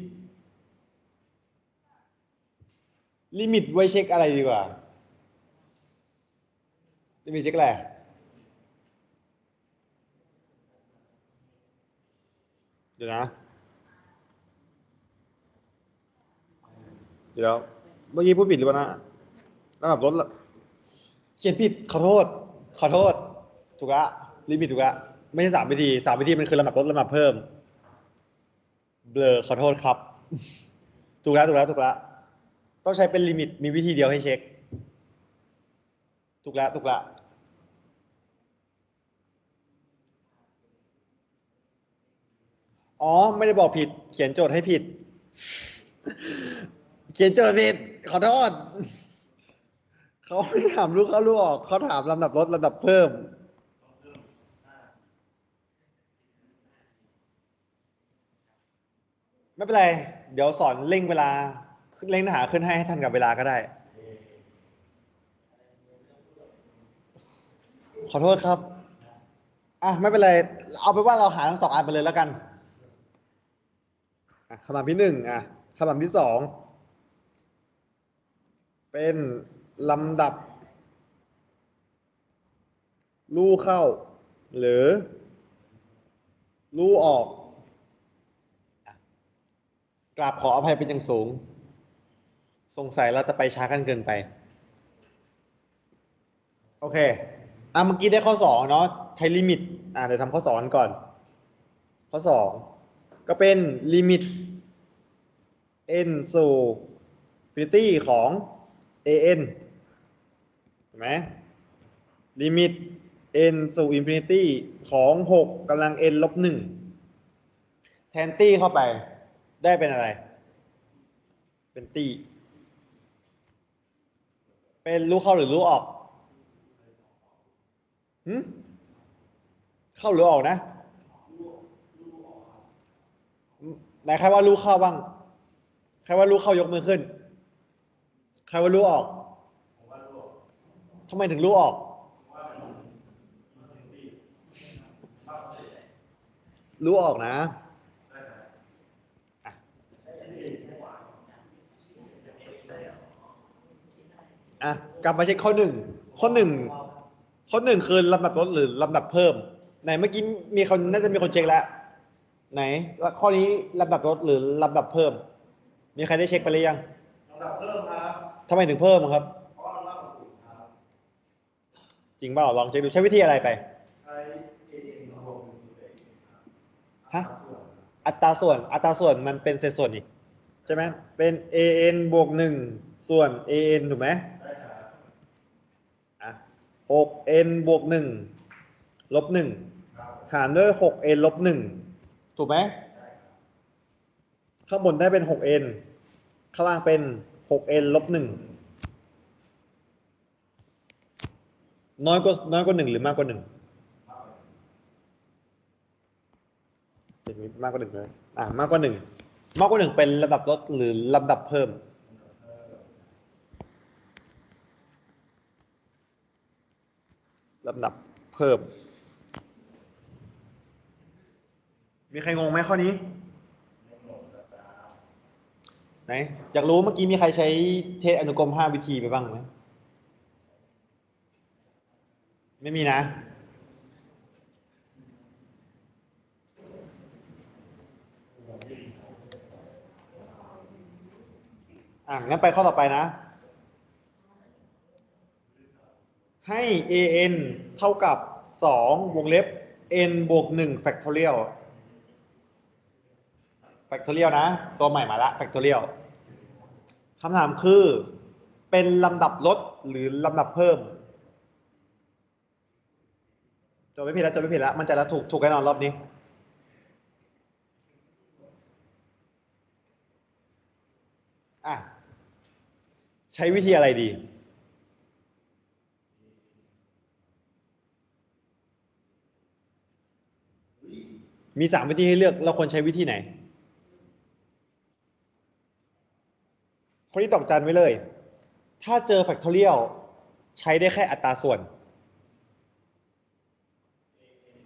ไว้เช็คอะไรดีกว่าลิมิตเช็คอะไรเดี๋ยวนะเดี๋ยวเมื่อกี้พูดผิดหรือเปล่านะระดับรถเขียนผิดขอโทษถูกละลิมิตถูกละไม่ใช่3วิธี3วิธีมันคือลำดับลดลำดับเพิ่มเบลอขอโทษครับถูกละต้องใช้เป็นลิมิตมีวิธีเดียวให้เช็คถูกละไม่ได้บอกผิดเขียนโจทย์ให้ผิดเขียนโจทย์ผิดขอโทษเขาไม่ถามลูกเข้าลูกออกเขาถามลำดับลดลำดับเพิ่มไม่เป็นไรเดี๋ยวสอนเร่งเวลาเร่งเนื้อหาขึ้นให้ทันกับเวลาก็ได้ขอโทษครับไม่เป็นไรเอาไปนว่าเราหาทั้ง2อันไปเลยแล้วกันคำถามที่1คำถามที่2เป็นลำดับลู่เข้าหรือลู่ออกกราบขออภัยเป็นอย่างสูงสงสัยเราจะไปช้ากันเกินไปโอเคเมื่อกี้ได้ข้อ2เนาะใช้ลิมิตเดี๋ยวทำข้อ2ก่อนข้อ2ก็เป็นลิมิต n สู่ infinity ของ an เห็นไหมลิมิต n สู่ infinity ของ6กำลัง n ลบ1แทนตี้เข้าไปได้เป็นอะไรเป็นตี้เป็นลูกเข้าหรือลูกออกเข้าหรือออกนะไหนใครว่าลูกเข้าบ้างใครว่าลูกเข้ายกมือขึ้นใครว่าลูกออกทำไมถึงลูกออกลูกออกนะกลับมาเช็คข้อ1คือลำดับลดหรือลำดับเพิ่มไหนเมื่อกี้มีคนน่าจะมีคนเช็คแล้วไหนข้อนี้ลำดับลดหรือลำดับเพิ่มมีใครได้เช็คไปหรือยังลำดับเพิ่มครับ ทำไมถึงเพิ่มครับจริงเปล่าลองเช็คดูใช้วิธีอะไรไปฮะอัตราส่วนมันเป็นเศษส่วนนี่ใช่ไหมเป็น an บวก1ส่วน an ถูกไหมอ่ะ 6n บวก1ลบ1หารด้วย 6n ลบ1ถูกไหมข้างบนได้เป็น 6n ข้างล่างเป็น 6n ลบ1น้อยกว่า1หรือมากกว่า1เป็นมากกว่า1เลยมากกว่า1มากกว่า1เป็นลำดับลดหรือลำดับเพิ่มลำดับเพิ่มมีใครงงไหมข้อนี้ไหนอยากรู้เมื่อกี้มีใครใช้เทสอนุกรม5วิธีไปบ้างไหมไม่มีนะงั้นไปข้อต่อไปนะให้ an เท่ากับ2วงเล็บ n บวก1 factorial นะตัวใหม่มาละ factorial คำถามคือเป็นลำดับลดหรือลำดับเพิ่มจดไม่ผิดแล้วมันจะถูกแน่นอนรอบนี้ใช้วิธีอะไรดีมี3วิธีให้เลือกเราควรใช้วิธีไหนคนที่ตอกจันไว้เลยถ้าเจอ factorial ใช้ได้แค่อัตราส่วน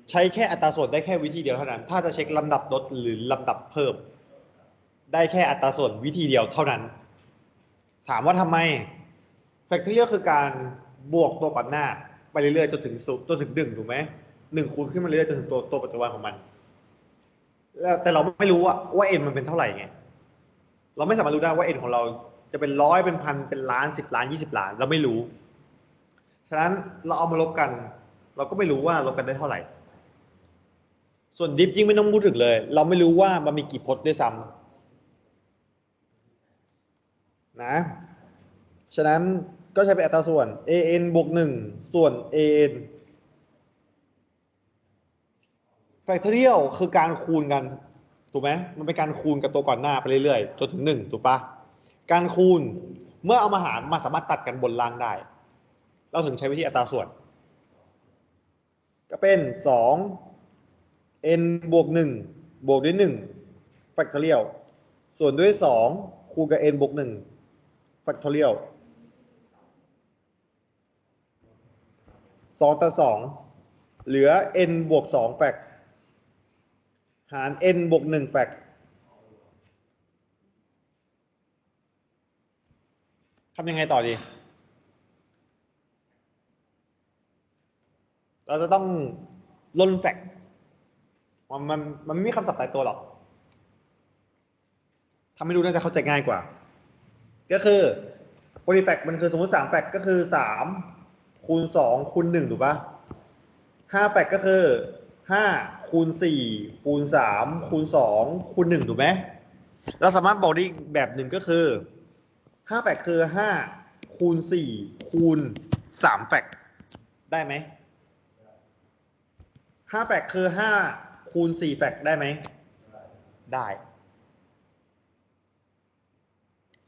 ใช้แค่อัตราส่วนได้แค่วิธีเดียวเท่านั้นถ้าจะเช็คลำดับลดหรือลำดับเพิ่มได้แค่อัตราส่วนวิธีเดียวเท่านั้นถามว่าทำไม factorial คือการบวกตัวก่อนหน้าไปเรื่อยๆจนถึง1ถูกไหม1คูณขึ้นมาเรื่อยๆจนถึงตัวปัจจุบันของมันแต่เราไม่รู้ว่า n มันเป็นเท่าไหร่ไงเราไม่สามารถรู้ได้ว่า n ของเราจะเป็น100เป็นพันเป็นล้าน10 ล้าน20 ล้านเราไม่รู้ฉะนั้นเราเอามาลบกันเราก็ไม่รู้ว่าลบกันได้เท่าไหร่ส่วนดิฟยิ่งไม่ต้องพูดถึงเลยเราไม่รู้ว่ามันมีกี่พจน์ด้วยซ้ำนะฉะนั้นก็ใช้เป็นอัตราส่วน an บวก1ส่วน an factorial คือการคูณกันถูกไหมมันเป็นการคูณกับตัวก่อนหน้าไปเรื่อยๆจนถึง1ถูกปะการคูณเมื่อเอามาหารมาสามารถตัดกันบนล่างได้เราถึงใช้วิธีอัตราส่วนก็เป็น2 n บวก1บวกด้วย1 factorial ส่วนด้วย2คูณกับ n บวก1 factorial 2ต่อ2เหลือ n บวก2 fact หาร n บวก1 fact ทำยังไงต่อดีเราจะต้องลนแฟกต์มันไม่มีคำศัพท์ตายตัวหรอกทำให้ดูน่าจะเข้าใจง่ายกว่าก็คือโพลีแฟกต์มันคือสมมติ3แฟกต์ก็คือ3คูณ2คูณ1ถูกปะ5แฟกต์ก็คือ5คูณ4คูณ3คูณ2คูณ1ถูกไหมเราสามารถบอกได้อีกแบบหนึ่งก็คือ5แฟกต์คือ5คูณ4คูณ3แฟกต์ได้ไหม5แฟกต์คือ5คูณ4แฟกต์ได้ไหมได้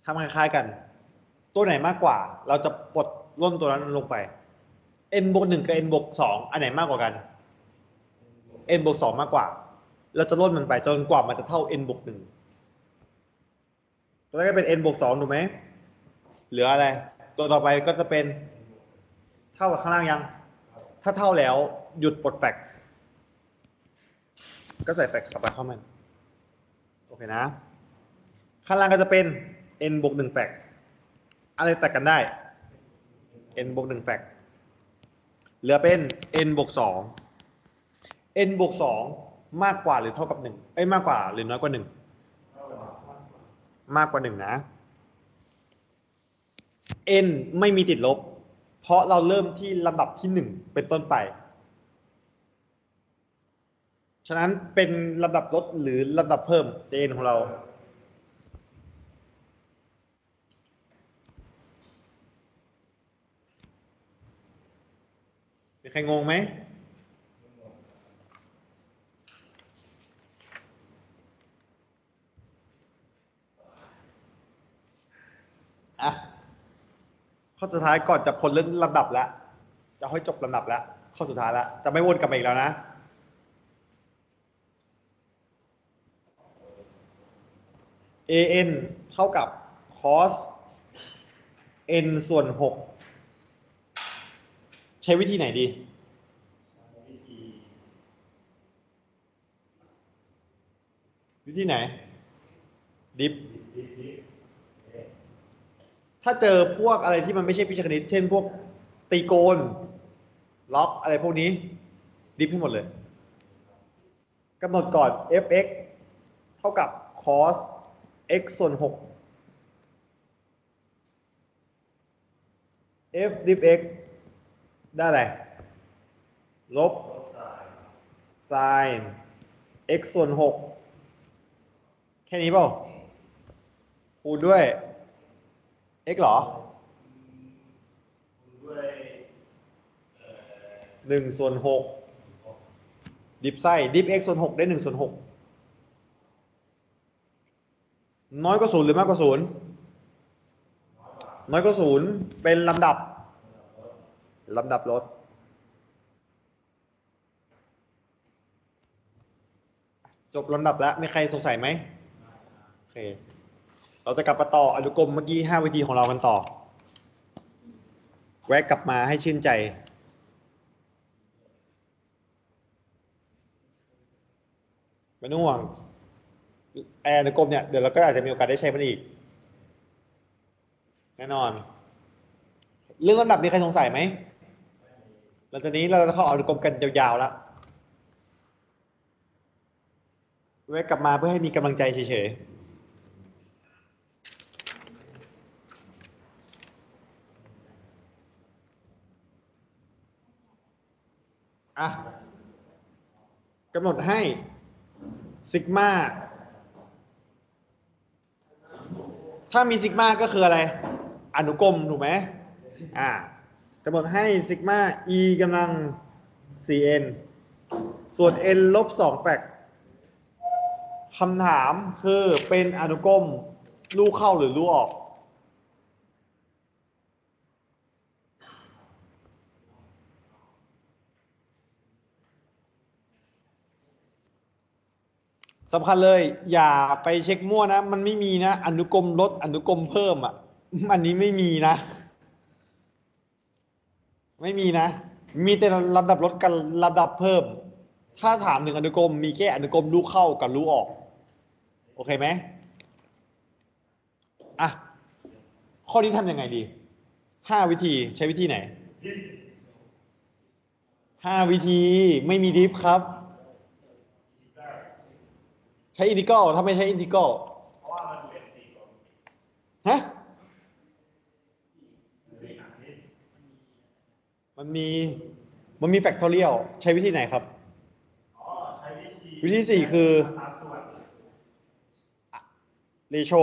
ทำคล้ายๆกันตัวไหนมากกว่าเราจะปลดร่นตัวนั้นลงไป n บวก1กับ n บวก2อันไหนมากกว่ากัน n บวก2มากกว่าเราจะร่นมันไปจนกว่ามันจะเท่า n บวก1ตัวแรกก็เป็น n บวก2ถูกไหมเหลืออะไรตัวต่อไปก็จะเป็นเท่ากับข้างล่างยังถ้าเท่าแล้วหยุดปลดแฟกต์ก็ใส่แฟกต์กลับไปเข้ามันโอเคนะข้างล่างก็จะเป็น n บวก1แฟกต์อะไรแตกกันได้ n บวก1แฟกต์เหลือเป็น n บวก2 n บวก2มากกว่าหรือเท่ากับ1มากกว่าหรือน้อยกว่า1มากกว่า1นะ n ไม่มีติดลบเพราะเราเริ่มที่ลำดับที่1เป็นต้นไปฉะนั้นเป็นลำดับลดหรือลำดับเพิ่ม n ของเรามีใครงงไหมอ่ะข้อสุดท้ายก่อนจะพ้นเรื่องลำดับแล้วจะให้จบลำดับแล้วข้อสุดท้ายแล้วจะไม่วนกลับมาอีกแล้วนะ an เท่ากับ cos n ส่วน6ใช้วิธีไหนดีวิธีไหนดิฟถ้าเจอพวกอะไรที่มันไม่ใช่วิชาคณิตเช่นพวกตรีโกณล็อกอะไรพวกนี้ดิฟให้หมดเลยกำหนดก่อน fx เท่ากับ cos x ส่วน6 f diff x ได้อะไรลบ sin x ส่วน6แค่นี้เปล่าคูณด้วย x เหรอ1ส่วน6ดิฟไส้ดิฟ x ส่วน6ได้1ส่วน6น้อยกว่า0หรือมากกว่า0น้อยกว่า0เป็นลำดับลดจบลำดับแล้วมีใครสงสัยไหมโอเคเราจะกลับมาต่ออนุกรมเมื่อกี้5 วิธีของเรากันต่อแวะกลับมาให้ชื่นใจไม่ต้องห่วงอนุกรมเนี่ยเดี๋ยวเราก็อาจจะมีโอกาสได้ใช้มันอีกแน่นอนเรื่องลำดับมีใครสงสัยไหมหลังจากนี้เราจะเข้าอนุกรมกันยาวๆแล้วแวะกลับมาเพื่อให้มีกำลังใจเฉยๆอ่ะกำหนดให้ซิกมาถ้ามีซิกมาก็คืออะไรอนุกรมถูกไหมอ่ากำหนดให้ซิกมา e กำลัง cn ส่วน n ลบ2แฟกคำถามคือเป็นอนุกรมลูกเข้าหรือลูกออกสำคัญเลยอย่าไปเช็คมั่วนะมันไม่มีนะอนุกรมลดอนุกรมเพิ่มอ่ะอันนี้ไม่มีนะไม่มีนะมีแต่ลำดับลดกับลำดับเพิ่มถ้าถามถึงอนุกรมมีแค่อนุกรมลูกเข้ากับลูกออกโอเคไหมอ่ะข้อนี้ทำยังไงดี5 วิธีใช้วิธีไหน5 วิธีไม่มีดิฟครับใช้อินทิกรัลถ้าไม่ใช้อินทิกรัลฮะมันมีแฟกทอเรียลใช้วิธีไหนครับวิธี4คือเรโช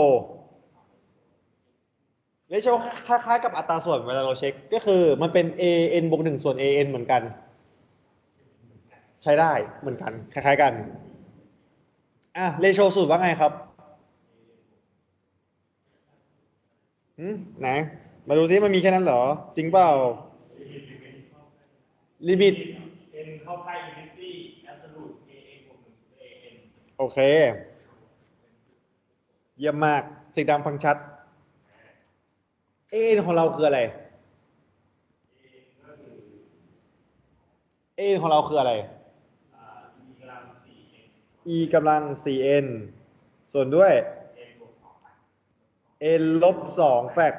คล้ายๆกับอัตราส่วนเวลาเราเช็คก็คือมันเป็น an บวก1ส่วน an เหมือนกันใช้ได้เหมือนกันคล้ายๆกันอ่ะเรโชสูตรว่าไงครับไหนมาดูซิมันมีแค่นั้นเหรอจริงเปล่าลิมิต n เข้าใกล้ infinity absolute an บวก1 an โอเคเยี่ยมมากสีดำฟังชัด an ของเราคืออะไร an ของเราคืออะไร e กำลัง cn ส่วนด้วย n ลบ2แฟก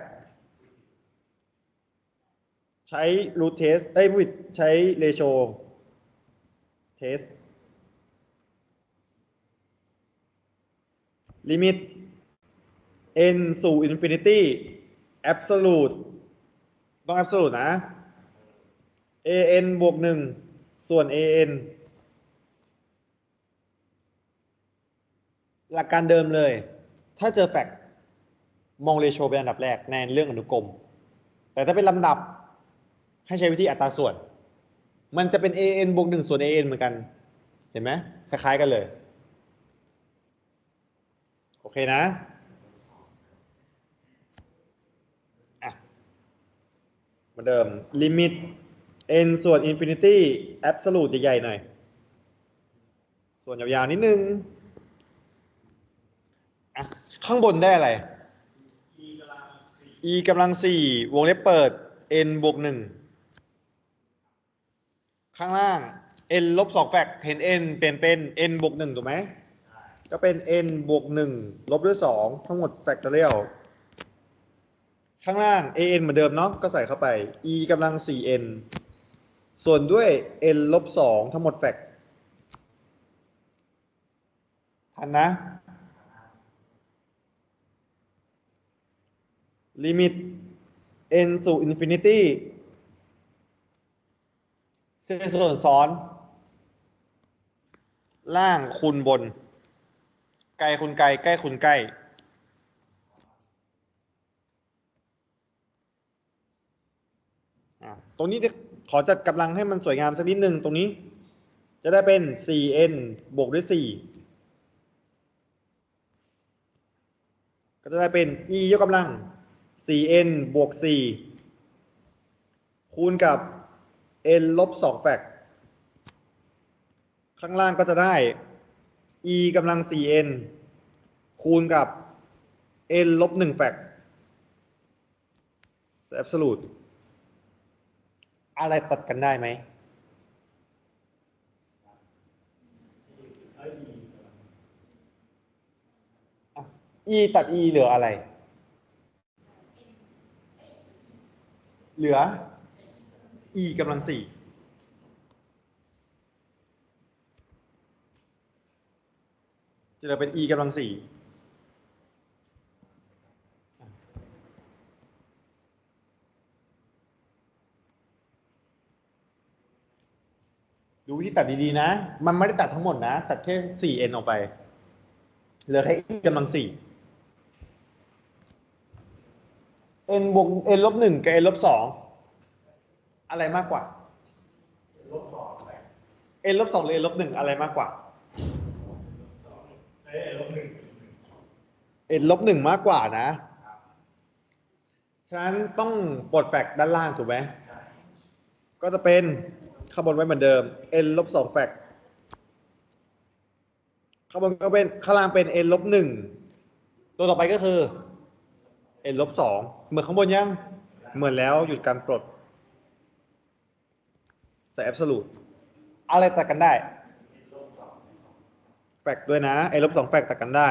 ใช้ root test ไม่ผิดใช้ ratio test ลิมิต n สู่ infinity absolute ต้อง absolute นะ an บวก1ส่วน an หลักการเดิมเลย ถ้าเจอแฟกต์มองเรโชเป็นอันดับแรกในเรื่องอนุกรม แต่ถ้าเป็นลำดับให้ใช้วิธีอัตราส่วน มันจะเป็น an บวก1ส่วน an เหมือนกัน เห็นไหมคล้ายๆกันเลย โอเคนะอ่ะเหมือนเดิม ลิมิต n ส่วน infinity absolute ใหญ่ๆหน่อย ส่วนยาวๆนิดนึงอ่ะข้างบนได้อะไร e กำลัง4วงเล็บเปิด n บวก1ข้างล่าง n ลบ2แฟกเห็น n เปลี่ยนเป็น n บวก1ถูกไหมก็เป็น n บวก1ลบด้วย2ทั้งหมดแฟกตอเรียลข้างล่าง an เหมือนเดิมเนาะก็ใส่เข้าไป e กำลัง 4n ส่วนด้วย n ลบ2ทั้งหมดแฟกทันนะลิมิต n สู่ infinity เศษส่วนซ้อนล่างคูณบนไกลคูณไกลใกล้คูณใกล้ตรงนี้ขอจัดกำลังให้มันสวยงามสักนิดนึงตรงนี้จะได้เป็น 4n บวกด้วย4ก็จะได้เป็น e ยกกำลัง 4n บวก4คูณกับ n ลบ2แฟกข้างล่างก็จะได้ e กำลัง 4n คูณกับ n ลบ1แฟก absolute อะไรตัดกันได้ไหม e ตัด e เหลืออะไร เหลือ e กำลัง4จะเหลือเป็น e กำลัง4ดูที่ตัดดีๆนะ มันไม่ได้ตัดทั้งหมดนะ ตัดแค่ 4n ออกไป เหลือแค่ e กำลัง4 n บวก n ลบ1กับ n ลบ2อะไรมากกว่า n ลบ2หรือ n ลบ1อะไรมากกว่า n ลบ1มากกว่านะ ฉะนั้นต้องปลดแฟกด้านล่างถูกไหม ก็จะเป็นข้างบนไว้เหมือนเดิม n ลบ2แฟกข้างบนก็เป็นข้างล่างเป็น n ลบ1ตัวต่อไปก็คือ n ลบ2เหมือนข้างบนยังเหมือนแล้วหยุดการปลดใส่ absolute อะไรตัดกันได้แฟกด้วยนะ n ลบ2แฟกตัดกันได้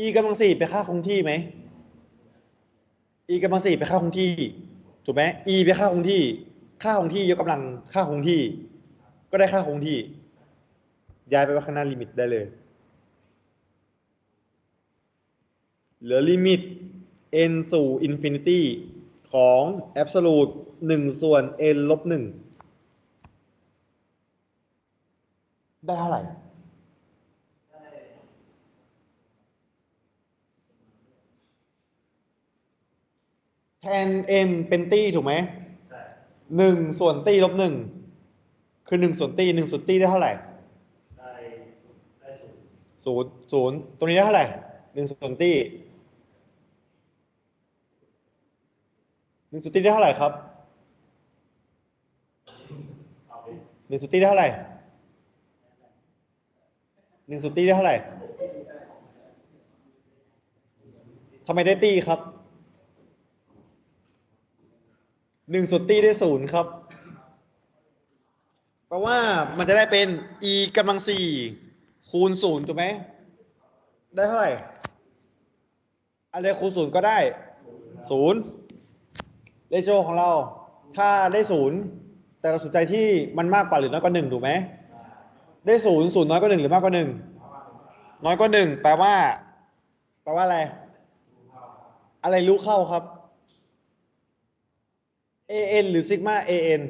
e กำลัง4เป็นค่าคงที่ไหม e กำลัง4เป็นค่าคงที่ถูกไหม e เป็นค่าคงที่ค่าคงที่ยกกำลังค่าคงที่ก็ได้ค่าคงที่ย้ายไปไว้ข้างหน้าลิมิตได้เลยเหลือลิมิต n สู่ infinity ของ absolute 1ส่วน n ลบ1ได้เท่าไหร่แทน n เป็นตี้ถูกไหม1ส่วนตี้ลบ1คือ1ส่วนตี้1ส่วนตี้ได้เท่าไหร่0ตรงนี้ได้เท่าไหร่1ส่วนตี้1ส่วนตี้ได้เท่าไหร่ครับ1ส่วนตี้ได้เท่าไหร่1ส่วนตี้ได้เท่าไหร่ทำไมได้ตี้ครับ1ส่วนตี้ได้0ครับแปลว่ามันจะได้เป็น e กำลัง4คูณ0ถูกไหมได้เท่าไหร่อะไรคูณ0ก็ได้0เรโชของเราถ้าได้0แต่เราสนใจที่มันมากกว่าหรือน้อยกว่า1ถูกไหมได้0น้อยกว่า1หรือมากกว่า1น้อยกว่า1แปลว่าอะไร อะไรรู้เข้าครับ AN หรือซิกมา AN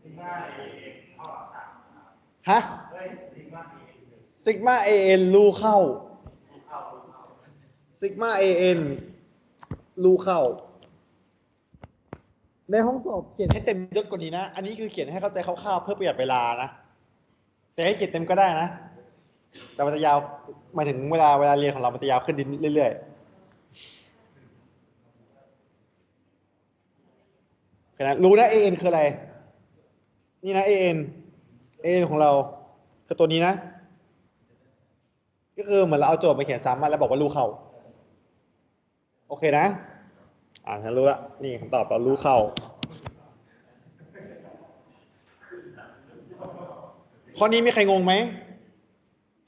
ซิกมาเอเอ็นเท่ากับสามครับ ฮะ เฮ้ยซิกมาเอเอ็นหนึ่ง ซิกมา AN รู้เข้า รู้เข้ารู้เข้า ซิกมา AN รู้เข้า ในห้องสอบเขียนให้เต็มยศกว่านี้นะ อันนี้คือเขียนให้เข้าใจคร่าวๆเพื่อประหยัดเวลานะ แต่ให้เขียนเต็มก็ได้นะ แต่มันจะยาวหมายถึงเวลาเรียนของเรามันจะยาวขึ้นเรื่อยๆแค่นั้นรู้นะ AN คืออะไร นี่นะ AN ของเราคือตัวนี้นะ ก็คือเหมือนเราเอาโจทย์มาเขียนซ้ำมาแล้วบอกว่ารู้เข้า โอเคนะ ฉันรู้ละ นี่คำตอบเรารู้เข้า ข้อนี้มีใครงงไหม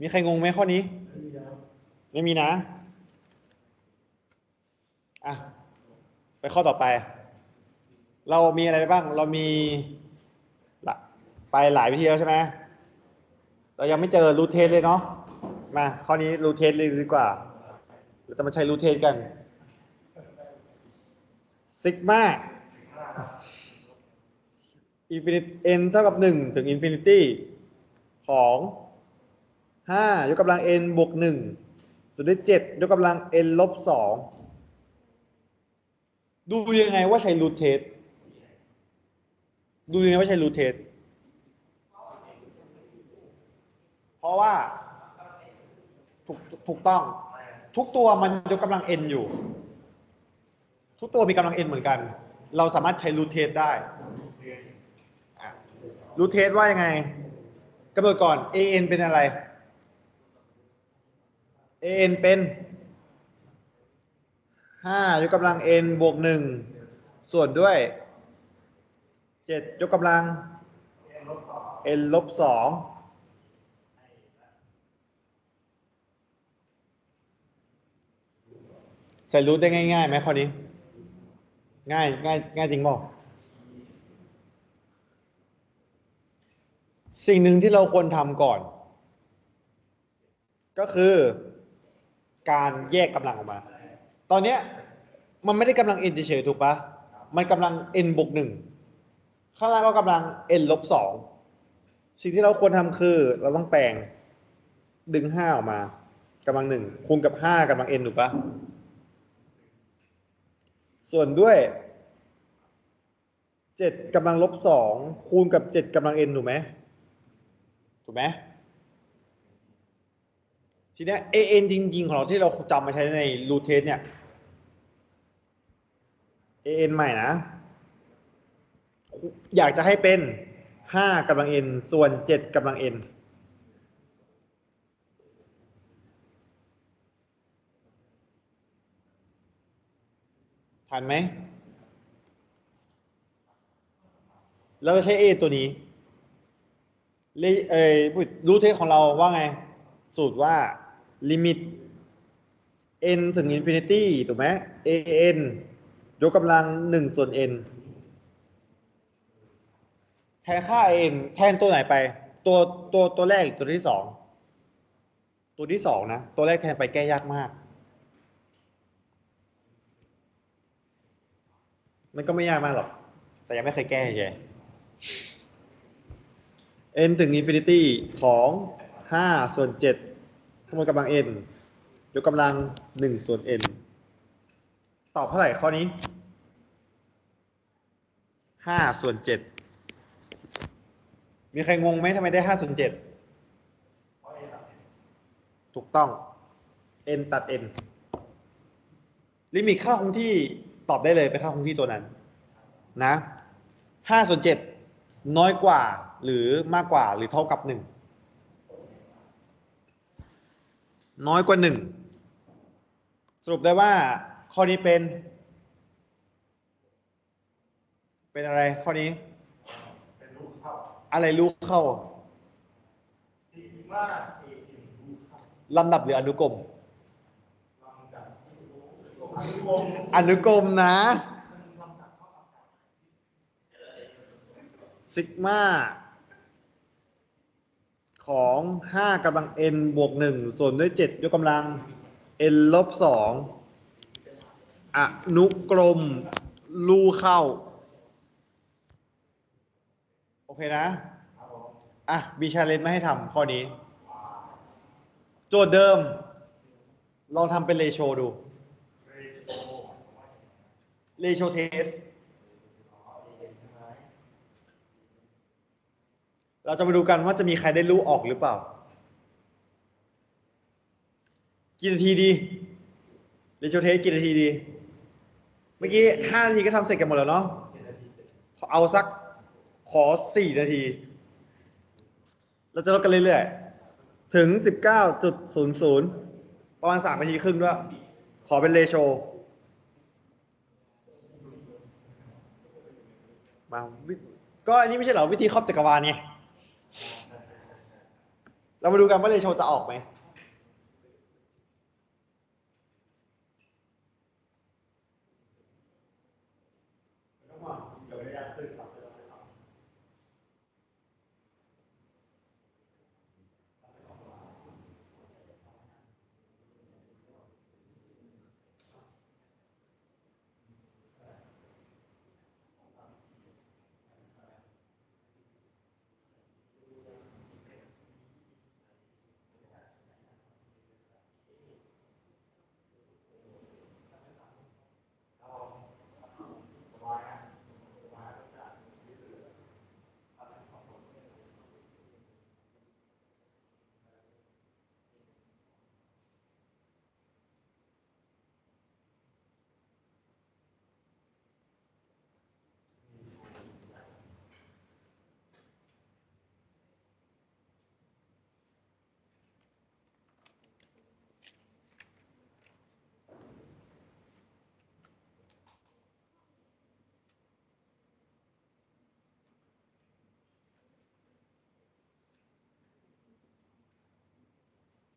มีใครงงไหมข้อนี้ ไม่มีนะ ไปข้อต่อไป เรามีอะไรบ้าง เรามีไปหลายวิธีแล้วใช่ไหม เรายังไม่เจอรูทเทสเลยเนาะ มาข้อนี้รูทเทสเลยดีกว่า เราจะมาใช้รูทเทสกัน ซิกมาอินฟินิต n เท่ากับ1ถึงอินฟินิตี้ของ5ยกกำลัง n บวก1ส่วนด้วย7ยกกำลัง n ลบ2ดูยังไงว่าใช้รูทเทสดูยังไงว่าใช้รูทเทสเพราะว่าถูกต้องทุกตัวมันยกกำลัง n อยู่ทุกตัวมีกำลัง n เหมือนกันเราสามารถใช้รูทเทสได้รูทเทสว่ายังไงกำหนดก่อน an เป็นอะไร an เป็น5ยกกำลัง n บวก1ส่วนด้วย7ยกกำลัง n ลบ2ใส่รูทได้ง่ายๆไหมข้อนี้ง่ายจริงเปล่าสิ่งหนึ่งที่เราควรทำก่อนก็คือการแยกกำลังออกมาตอนเนี้ยมันไม่ได้กำลัง n เฉยๆถูกปะมันกำลัง n บวก1ข้างล่างก็กำลัง n ลบ2สิ่งที่เราควรทำคือเราต้องแปลงดึง5ออกมากำลัง1คูณกับ5กำลัง n ถูกปะส่วนด้วย7กำลังลบ2คูณกับ7กำลัง n ถูกไหมทีเนี้ย an จริงๆของเราที่เราจำมาใช้ในรูทเทสเนี่ย an ใหม่นะอยากจะให้เป็น5กำลัง n ส่วน7กำลัง n ทันไหมเราจะใช้ a ตัวนี้รูทเทสของเราว่าไงสูตรว่าลิมิต n ถึงอินฟินิตี้ถูกไหม an ยกกำลัง1ส่วน n แทนค่า n แทนตัวไหนไปตัวแรกตัวที่2นะตัวแรกแทนไปแก้ยากมากมันก็ไม่ยากมากหรอกแต่ยังไม่เคยแก้เฉย n ถึงอินฟินิตี้ของ5ส่วน7คำนวณกำลัง n ยกกำลัง1ส่วน n ตอบเท่าไหร่ข้อนี้5ส่วน7มีใครงงไหมทำไมได้5ส่วน7ถูกต้อง n ตัด n ลิมิตค่าคงที่ตอบได้เลยไปค่าคงที่ตัวนั้นนะ5ส่วน7น้อยกว่าหรือมากกว่าหรือเท่ากับ1น้อยกว่า1สรุปได้ว่าข้อนี้เป็นอะไรข้อนี้เป็นรูปเข้า อะไรรู้เข้า ซิกมาเอเอ็นรูปเข้า ลำดับหรืออนุกรม ลำดับอนุกรม อนุกรมนะซิกมาของ5กำลัง n บวก1ส่วนด้วย7ยกกำลัง n ลบ2 อนุกรมรูเข้าโอเคนะมีชาเลนจ์มาให้ทำข้อนี้โจทย์เดิมลองทำเป็นเรโชดูเรโชเทสเราจะมาดูกันว่าจะมีใครได้รูออกหรือเปล่ากี่นาทีดีเรโชเทสกี่นาทีดีเมื่อกี้5 นาทีก็ทำเสร็จกันหมดแล้วเนาะเอาสักขอ4 นาทีเราจะลดกันเรื่อยๆถึง 19.00ประมาณ3 นาทีครึ่งด้วยขอเป็นเรโชมาก็อันนี้ไม่ใช่เหรอวิธีครอบจักรวาลไงเรามาดูกันว่าเรโชจะออกไหม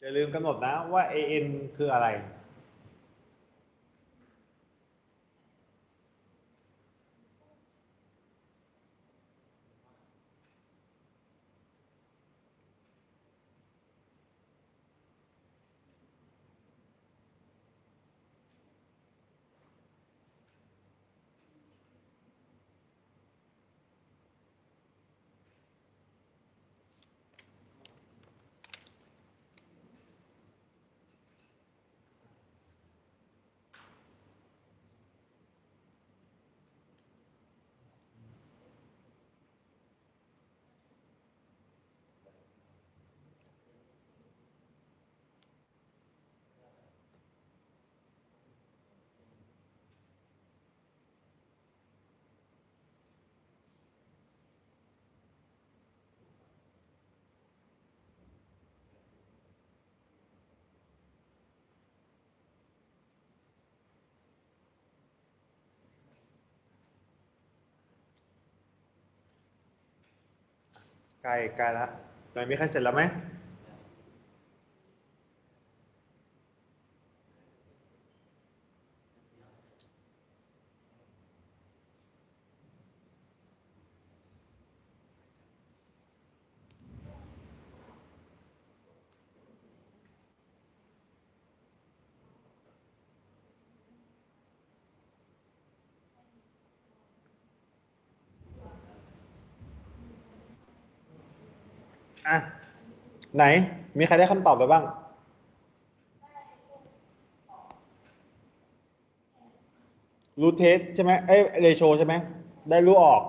อย่าลืมกำหนดนะว่า AN คืออะไรใกล้แล้วไหนมีใครเสร็จแล้วไหมอ่ะไหนมีใครได้คำตอบไปบ้างรูเทสใช่ไหมเรโชใช่ไหมได้รูออก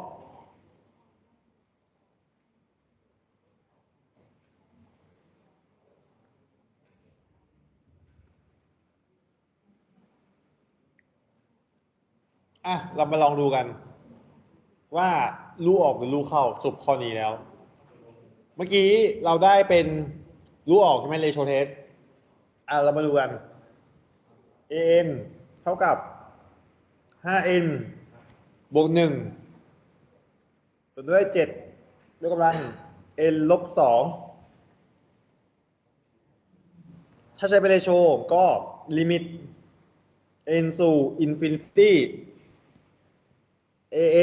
เรามาลองดูกันว่ารูออกหรือรูเข้าสรุปข้อนี้แล้วเมื่อกี้เราได้เป็นรูออกใช่ไหมเรโชเทสเรามาดูกัน AN เท่ากับ 5n บวก1ส่วนด้วย7ยกกำลัง n ลบ2ถ้าใช้เป็นเรโชก็ลิมิต n สู่อินฟินิตี้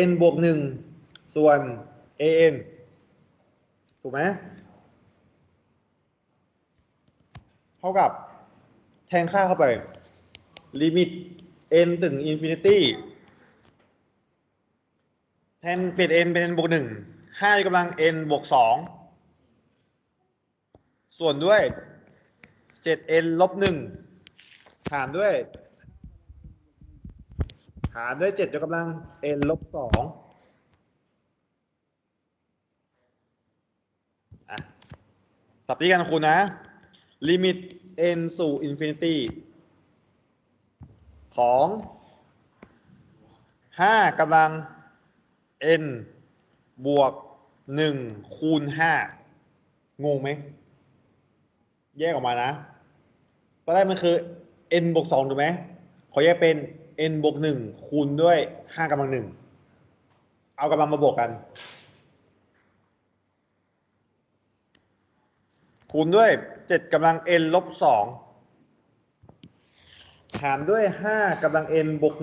an บวก1ส่วน an ถูกไหมเท่ากับแทงค่าเข้าไปลิมิต n ถึง infinity แทนเปลี่ยน n เป็น n บวก1 5 ยกกำลัง n บวก2ส่วนด้วย 7n ลบ1หารด้วย7ยกกำลัง n ลบ2สับที่กันคุณนะ ลิมิต n สู่ infinity ของ5กำลัง n บวก1คูณ5งงไหมแยกออกมานะตอนแรกมันคือ n บวก2ถูกไหมขอแยกเป็น n บวก1คูณด้วย5กำลัง1เอากำลังมาบวกกันคูณด้วย7กำลัง n ลบ2หารด้วย5กำลัง n บวก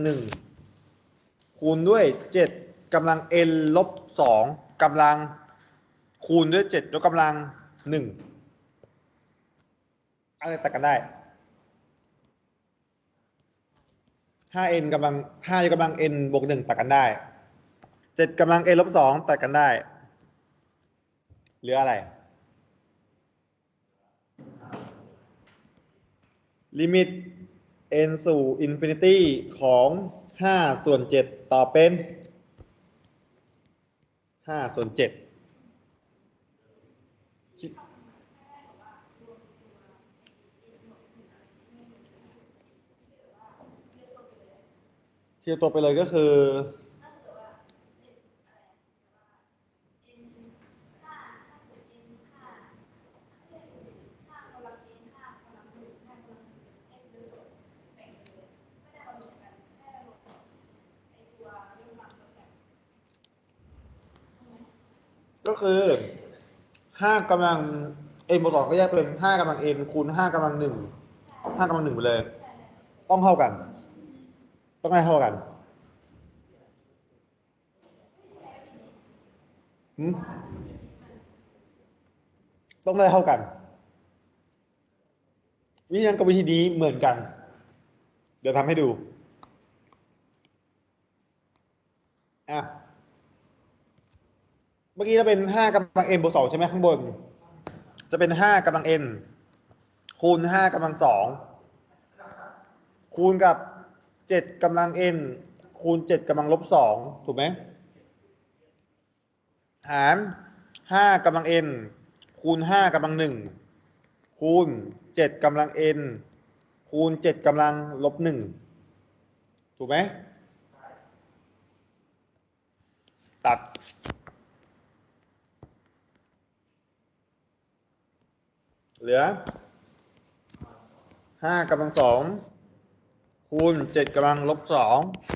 1คูณด้วย7กำลัง n ลบ2กำลังคูณด้วย7ยกกำลัง1อะไรตัดกันได้ 5n กำลัง5ยกกำลัง n บวก1ตัดกันได้7กำลัง n ลบ2ตัดกันได้เหลืออะไรลิมิต n สู่ infinity ของ5ส่วน7ต่อเป็น5ส่วน7เทียบตัวไปเลยก็คือ5กำลัง n บวก2ก็แยกเป็น5กำลัง n คูณ5กำลัง1 5กำลัง1ไปเลยต้องเท่ากันต้องให้เท่ากันต้องได้เท่ากันวิธีนั้นกับวิธีนี้เหมือนกันเดี๋ยวทำให้ดูเมื่อกี้เราเป็น5กำลัง n บวก2ใช่ไหมข้างบนจะเป็น5กำลัง n คูณ5กำลัง2คูณกับ7กำลัง n คูณ7กำลังลบ2ถูกไหมหาร5กำลัง n คูณ5กำลัง1คูณ7กำลัง n คูณ7กำลังลบ1ถูกไหมตัดเหลือ5กำลัง2คูณ7กำลังลบ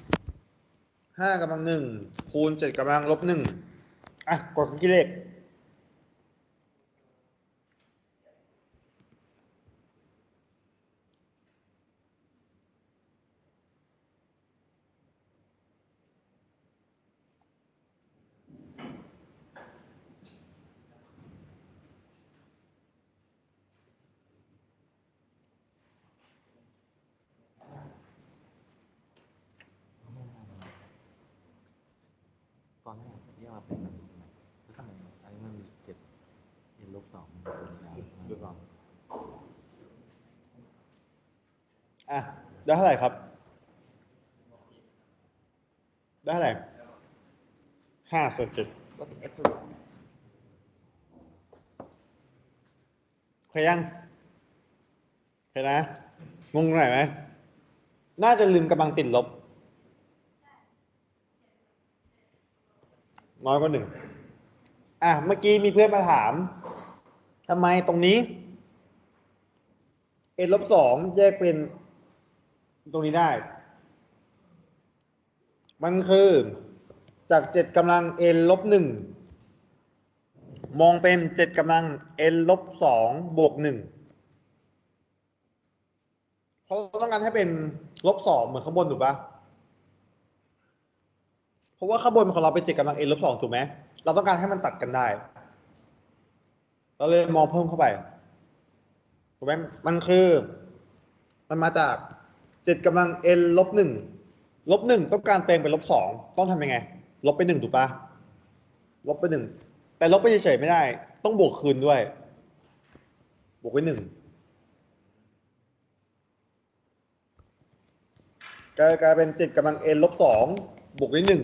2 5กำลัง1คูณ7กำลังลบ1กดเครื่องคิดเลขตอนแรกแยกมาเป็นแบบนี้แล้วทำไมอันนี้มันมี7 n ลบ2มันเป็นยังไงดูก่อน ได้เท่าไหร่ครับได้เท่าไหร่5ส่วน7ก็เป็น f เคยยังเคยนะงงหน่อยไหมน่าจะลืมกำลังติดลบน้อยกว่า1เมื่อกี้มีเพื่อนมาถามทำไมตรงนี้ n ลบ2แยกเป็นตรงนี้ได้ มันคือจาก7กำลัง n ลบ1มองเป็น7กำลัง n ลบ2บวก1เพราะต้องการให้เป็นลบ2เหมือนข้างบนถูกปะเพราะว่าข้างบนของเราเป็น7กำลัง n ลบ2ถูกไหมเราต้องการให้มันตัดกันได้เราเลยมองเพิ่มเข้าไปถูกไหมมันมาจาก 7 กำลัง n ลบ 1 ลบ 1ต้องการแปลงเป็นลบ 2ต้องทำยังไงลบไป 1ถูกปะลบไป 1แต่ลบไปเฉยๆไม่ได้ต้องบวกคืนด้วยบวกไว้ 1กลายเป็น7 กำลัง n ลบ 2บวกด้วย 1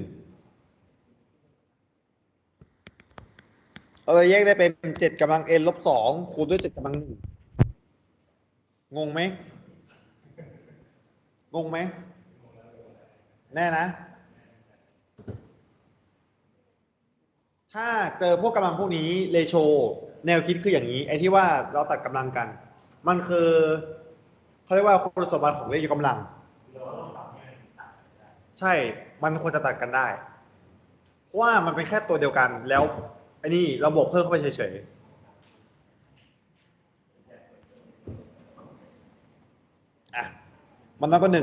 เราจะแยกได้เป็น7 กำลัง n ลบ 2คูณด้วย7 กำลัง 1งงไหมงงไหมแน่นะ ถ้าเจอพวกกำลังพวกนี้เรโชแนวคิดคืออย่างนี้ไอ้ที่ว่าเราตัดกำลังกัน มันคือเขาเรียกว่าคุณสมบัติของเลขยกกำลัง ใช่ มันควรจะตัดกันได้ เพราะว่ามันเป็นแค่ตัวเดียวกันแล้วไอ้นี่เราบวกเพิ่มเข้าไปเฉยๆอ่ะมันน้อยกว่า1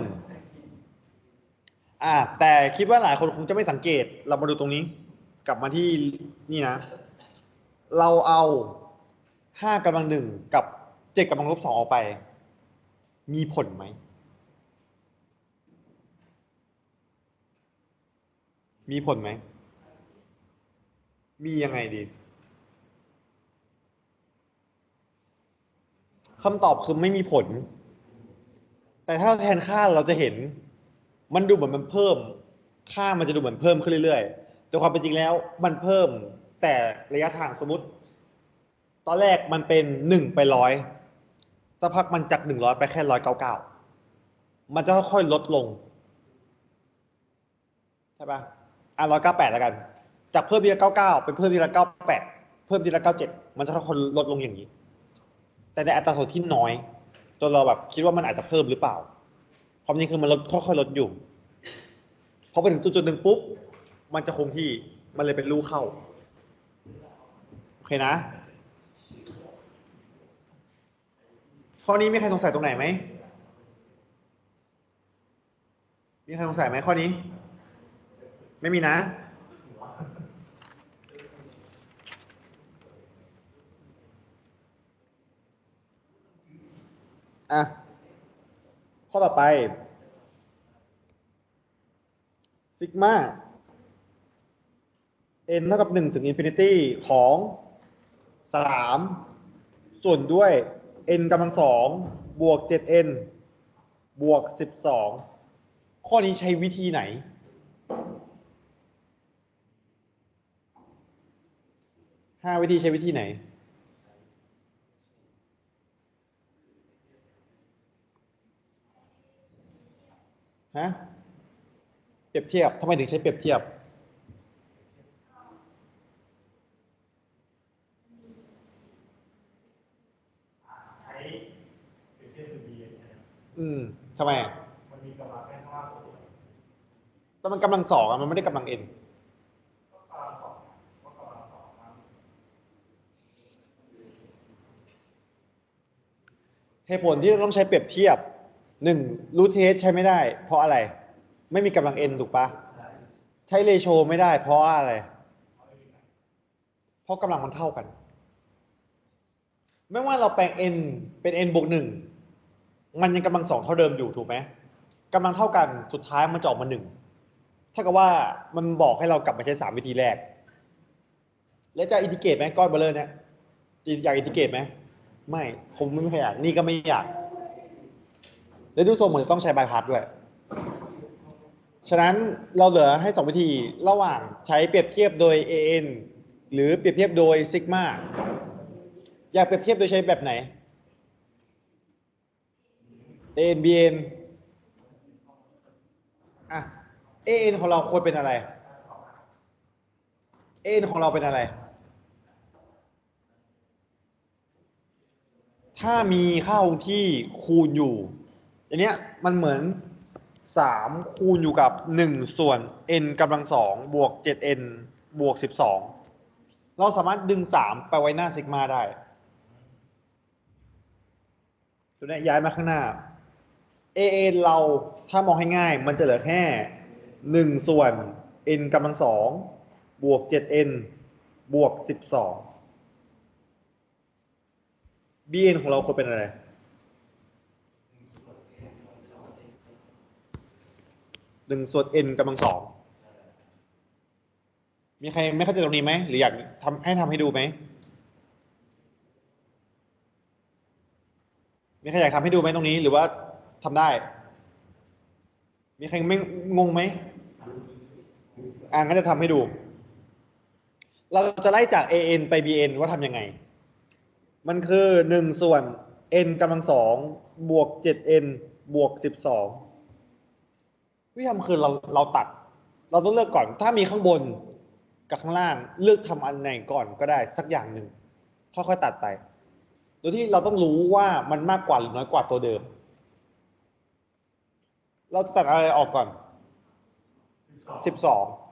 แต่คิดว่าหลายคนคงจะไม่สังเกตเรามาดูตรงนี้ กลับมาที่นี่นะ เราเอา5 กำลัง 1กับ7 กำลังลบ 2ออกไป มีผลไหมมีผลไหมมียังไงดีคำตอบคือไม่มีผล แต่ถ้าแทนค่าเราจะเห็นมันดูเหมือนมันเพิ่มค่ามันจะดูเหมือนเพิ่มขึ้นเรื่อยๆแต่ความเป็นจริงแล้วมันเพิ่มแต่ระยะทางสมมติ ตอนแรกมันเป็น1ไป100สักพักมันจาก100ไปแค่199มันจะค่อยๆลดลงใช่ปะ198แล้วกันจากเพิ่มทีละ99เป็นเพิ่มทีละ98เพิ่มทีละ97มันจะค่อยๆลดลงอย่างนี้ แต่ในอัตราส่วนที่น้อยจนเราแบบคิดว่ามันอาจจะเพิ่มหรือเปล่าความจริงคือมันลดค่อยๆลดอยู่พอไปถึงจุดๆหนึ่งปุ๊บมันจะคงที่มันเลยเป็นรูเข้าโอเคนะข้อนี้มีใครสงสัยตรงไหนไหมมีใครสงสัยไหมข้อนี้ ไม่มีนะอ่ะข้อต่อไปซิกมาn เท่ากับ1ถึงอินฟินิตี้ของ3ส่วนด้วย n กำลัง2บวก 7n บวก12ข้อนี้ใช้วิธีไหน5 วิธีใช้วิธีไหนฮะเปรียบเทียบทำไมถึงใช้เปรียบเทียบใช้เป็นเทียบกับ B ทำไมอ่ะมันมีกำลังแค่ข้างล่างตัวเดียวแต่มันกำลัง2อ่ะมันไม่ได้กำลัง n ก็กำลังสองก็กำลังสองครับ เหตุผลที่ต้องใช้เปรียบเทียบ1รูทเทสใช้ไม่ได้ เพราะอะไร ไม่มีกำลัง n ถูกปะใช้เรโชไม่ได้ เพราะอะไร เพราะกำลังมันเท่ากัน ไม่ว่าเราแปลง n เป็น n บวก1มันยังกำลัง2เท่าเดิมอยู่ถูกไหมกำลังเท่ากันสุดท้ายมันจะออกมา1ถ้ากับว่ามันบอกให้เรากลับมาใช้3วิธีแรก แล้วจะอินทิเกรตไหมก้อนเบลเลอร์เนี่ยอยากอินทิเกรตไหมไม่ผมไม่อยากนี่ก็ไม่อยากแล้วดูทรงเหมือนต้องใช้บายพาสด้วยฉะนั้นเราเหลือให้2วิธีระหว่างใช้เปรียบเทียบโดย an หรือเปรียบเทียบโดยซิกมาอยากเปรียบเทียบโดยใช้แบบไหน an bn อ่ะ an ของเราควรเป็นอะไร an ของเราเป็นอะไรถ้ามีค่าคงที่คูณอยู่อย่างเนี้ยมันเหมือน3คูณอยู่กับ1ส่วน n กำลัง2บวก 7n บวก12เราสามารถดึง3ไปไว้หน้าซิกมาได้ตัวนี้ย้ายมาข้างหน้า an เราถ้ามองให้ง่ายมันจะเหลือแค่1ส่วน n กำลัง2บวก 7n บวก12 bn ของเราควรเป็นอะไร 1 ส่วน n กำลัง 2มีใครไม่เข้าใจตรงนี้ไหมหรืออยากทำให้ดูไหมมีใครอยากทำให้ดูไหมตรงนี้หรือว่าทำได้ มีใครไม่งงไหมงั้นจะทำให้ดู เราจะไล่จาก an ไป bn ว่าทำยังไง มันคือ1 ส่วน n กำลัง 2บวก 7n บวก 12วิธีทำคือเราตัด เราต้องเลือกก่อน ถ้ามีข้างบนกับข้างล่างเลือกทำอันไหนก่อนก็ได้สักอย่างหนึ่งค่อยๆตัดไป โดยที่เราต้องรู้ว่ามันมากกว่าหรือน้อยกว่าตัวเดิม เราจะตัดอะไรออกก่อน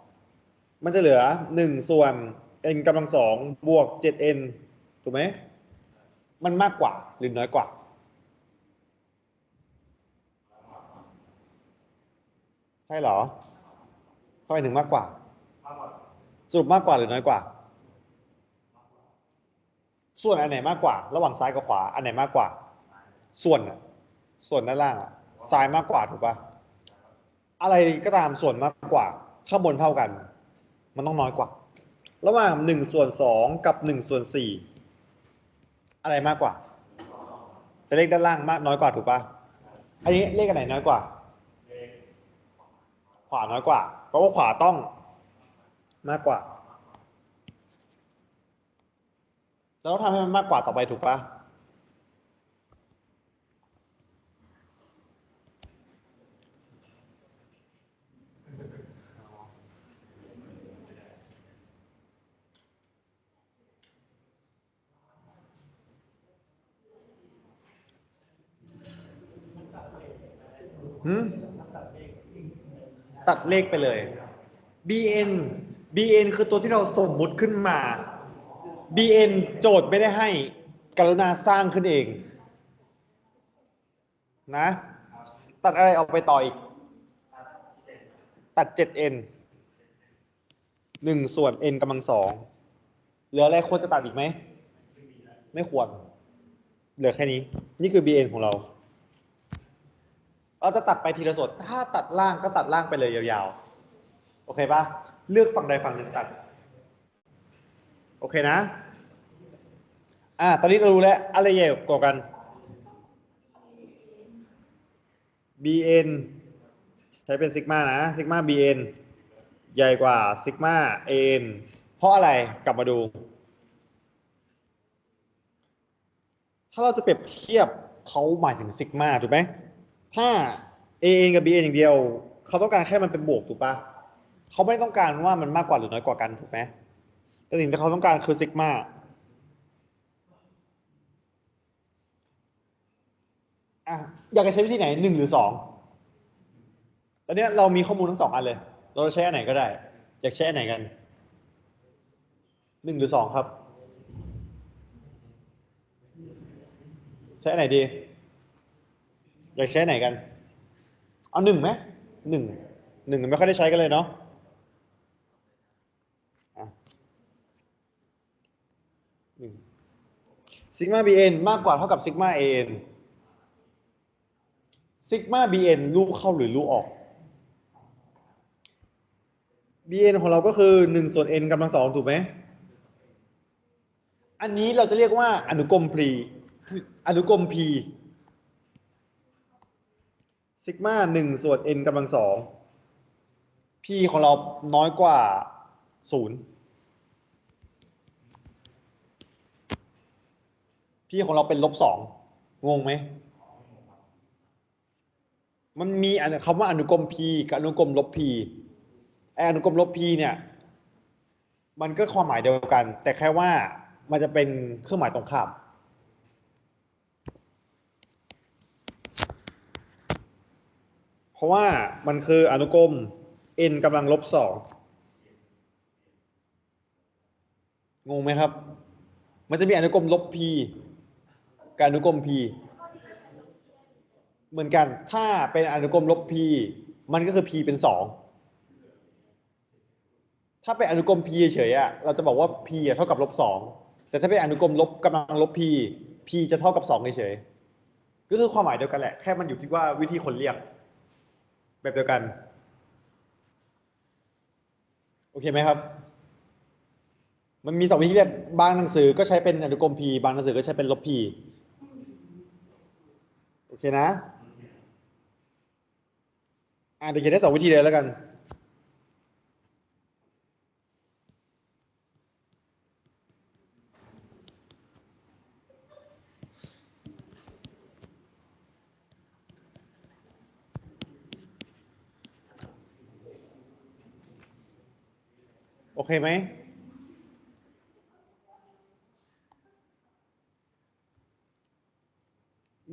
12มันจะเหลือ1 ส่วน n กำลัง 2บวก 7n ถูกไหม มันมากกว่าหรือน้อยกว่า ใช่เหรอทำไมถึงมากกว่า สรุปมากกว่าหรือน้อยกว่า ส่วนอันไหนมากกว่า ระหว่างซ้ายกับขวา อันไหนมากกว่า ส่วนด้านล่างซ้ายมากกว่าถูกปะอะไรก็ตามส่วนมากกว่า ข้างบนเท่ากัน มันต้องน้อยกว่า ระหว่าง1 ส่วน 2กับ1 ส่วน 4อะไรมากกว่า แต่เลขด้านล่างมากน้อยกว่าถูกปะอันนี้เลขอันไหนน้อยกว่า ขวาน้อยกว่า เพราะว่าขวาต้องมากกว่า แล้วทำให้มันมากกว่าต่อไปถูกปะตัดเลขไปเลย bn คือตัวที่เราสมมุติขึ้นมา bn โจทย์ไม่ได้ให้กรุณาสร้างขึ้นเองนะตัดอะไรออกไปต่ออีกตัด 7n 1 ส่วน n กำลัง 2เหลืออะไรควรจะตัดอีกไหมไม่ควรเหลือแค่นี้นี่คือ bn ของเราจะตัดไปทีละส่วนถ้าตัดล่างก็ตัดล่างไปเลยยาวๆโอเคปะเลือกฝั่งใดฝั่งหนึ่งตัดโอเคนะตอนนี้เรารู้แล้วอะไรใหญ่กว่ากัน bn ใช้เป็นซิกมานะซิกมา bn ใหญ่กว่าซิกมา an เพราะอะไรกลับมาดู ถ้าเราจะเปรียบเทียบเขาหมายถึงซิกมาถูกไหมถ้า an กับ bn อย่างเดียวเขาต้องการแค่มันเป็นบวกถูกปะเขาไม่ต้องการว่ามันมากกว่าหรือน้อยกว่ากันถูกไหมแต่สิ่งที่เขาต้องการคือซิกมาอยากจะใช้วิธีไหน1 หรือ 2ตอนนี้เรามีข้อมูลทั้ง 2อันเลยเราจะใช้อันไหนก็ได้อยากใช้อันไหนกัน1 หรือ 2ครับใช้อันไหนดีอยากใช้อันไหนกันเอา1ไหม1ไม่ค่อยได้ใช้กันเลยเนาะซิกมา bn มากกว่าเท่ากับซิกมา an ซิกมา bn ลูกเข้าหรือลูกออก bn ของเราก็คือ1 ส่วน n กำลัง 2ถูกไหมอันนี้เราจะเรียกว่าอนุกรม p ซิกมา1 ส่วน n กำลัง 2 p ของเราน้อยกว่า0 p ของเราเป็น-2งงไหมมันมีคำว่าอนุกรม p กับอนุกรม-p อนุกรม-pเนี่ยมันก็ความหมายเดียวกันแต่แค่ว่ามันจะเป็นเครื่องหมายตรงข้ามเพราะว่ามันคืออนุกรม n กำลัง-2งงไหมครับมันจะมีอนุกรม-p กับอนุกรม p เหมือนกันถ้าเป็นอนุกรม-p มันก็คือ p เป็น2ถ้าเป็นอนุกรม p เฉยๆเราจะบอกว่า p เท่ากับ-2แต่ถ้าเป็นอนุกรมกำลัง-p p จะเท่ากับ2เฉยๆก็คือความหมายเดียวกันแหละแค่มันอยู่ที่ว่าวิธีคนเรียกแบบเดียวกัน อเคไหมครับ มันมีสองวิธีเรียกบางหนังสือก็ใช้เป็นอนุกรม p บางหนังสือก็ใช้เป็นลบ p โอเคนะเดี๋ยวเขียนได้สองวิธีเลยแล้วกันโอเคไหม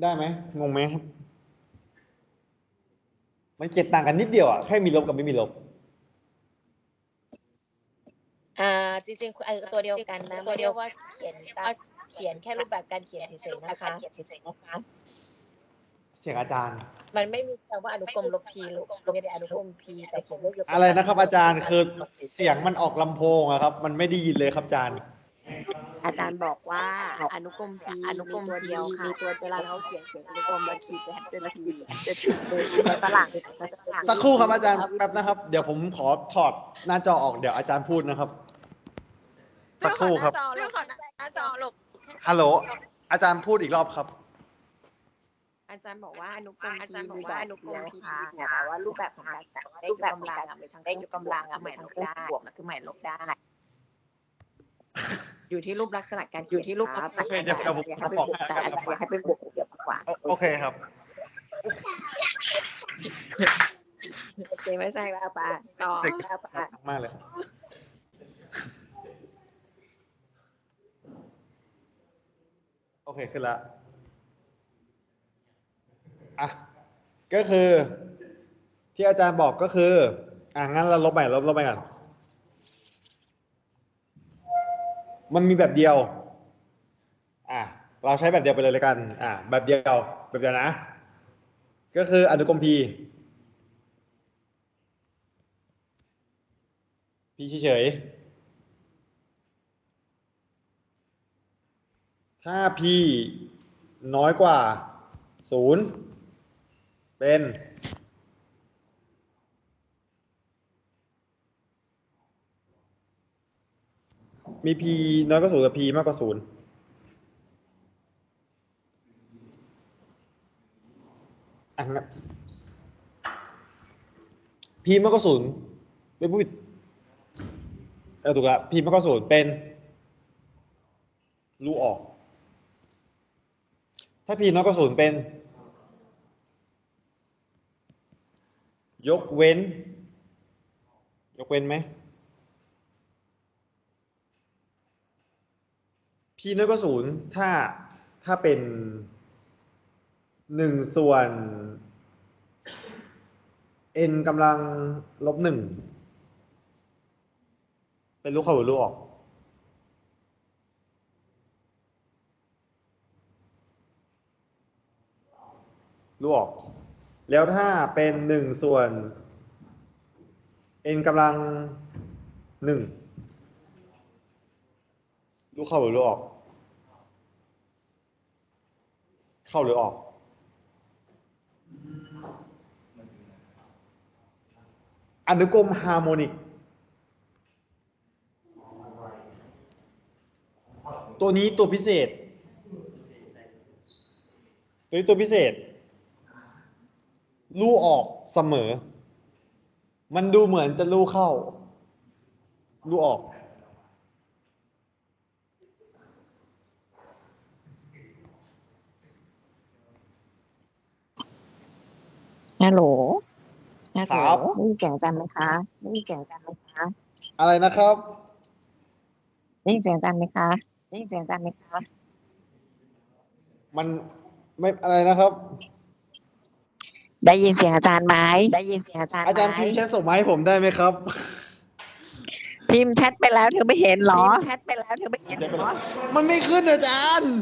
ได้ไหมงงไหมครับมันเขียนต่างกันนิดเดียวอ่ะแค่มีลบกับไม่มีลบ จริงๆตัวเดียวกันนะไม่เรียกว่าเขียนแค่รูปแบบการเขียนเฉยๆนะคะ เสียงอาจารย์ มันไม่มีคำว่าอนุกรมลบพีไม่ได้อนุกรมพีแต่เขียนรูปเดียวกั อะไรนะครับ อาจารย์คือเสียงมันออกลำโพงอะครับ มันไม่ได้ยินเลยครับอาจารย์ อาจารย์บอกว่าอนุกรมพีมีตัวเดียวค่ะมีตัวเวลาเขาเขียนอนุกรมแล้วขีดเป็นพีจะขีดในฝรั่ง สักครู่ครับอาจารย์แป๊บนะครับ เดี๋ยวผมขอถอดหน้าจอออกเดี๋ยวอาจารย์พูดนะครับ สักครู่ครับ เรื่องของหน้าจอหลบ ฮัลโหลอาจารย์พูดอีกรอบครับ อาจารย์บอกว่าอนุกรมพีมีแบบเดียวค่ะแต่ว่ารูปแบบของการได้ยกกำลังหรือทางได้ยกกำลังหมายลบได้บวกนะคือหมายลบได้ อยู่ที่รูปลักษณะการอยู่ที่รูปลักษณะ โอเคเดี๋ยวผม อยากให้เป็นบวก บอกให้ แต่อาจารย์อยากให้เป็นบวกเดียวมากกว่า โอเคครับ โอเคไม่ใช่แล้วป่ะต่อ เสร็จ แล้วป่ะ มากเลยโอเคขึ้นละอ่ะก็คือที่อาจารย์บอกก็คืองั้นเราลบใหม่ลบไปก่อนมันมีแบบเดียวเราใช้แบบเดียวไปเลยแล้วกันแบบเดียวนะก็คืออนุกรม p เฉยๆถ้า p น้อยกว่า0เป็นมี p น้อยกว่า0กับ p มากกว่า0งั้น p มากกว่า0เป็นผู้ผิดถูกละ p มากกว่า0เป็นรูออกถ้า p น้อยกว่า0เป็นยกเว้นไหม p น้อยกว่า0ถ้าเป็น1ส่วน n กำลังลบ1เป็นรูเข้าหรือรูออกรูออกแล้วถ้าเป็น1ส่วน n กำลัง1รูเข้าหรือรูออกเข้าหรือออกอนุกรมฮาร์โมนิกตัวนี้ตัวพิเศษลู่ออกเสมอมันดูเหมือนจะลู่เข้าลู่ออกฮัลโหล ครับ ได้ยินเสียงอาจารย์ไหมคะ อะไรนะครับ ได้ยินเสียงอาจารย์ไหมคะ มันไม่อะไรนะครับ ได้ยินเสียงอาจารย์ไหม อาจารย์พิมพ์แชทส่งมาให้ผมได้ไหมครับ พิมพ์แชทไปแล้วเธอไม่เห็นเหรอ มันไม่ขึ้นอาจารย์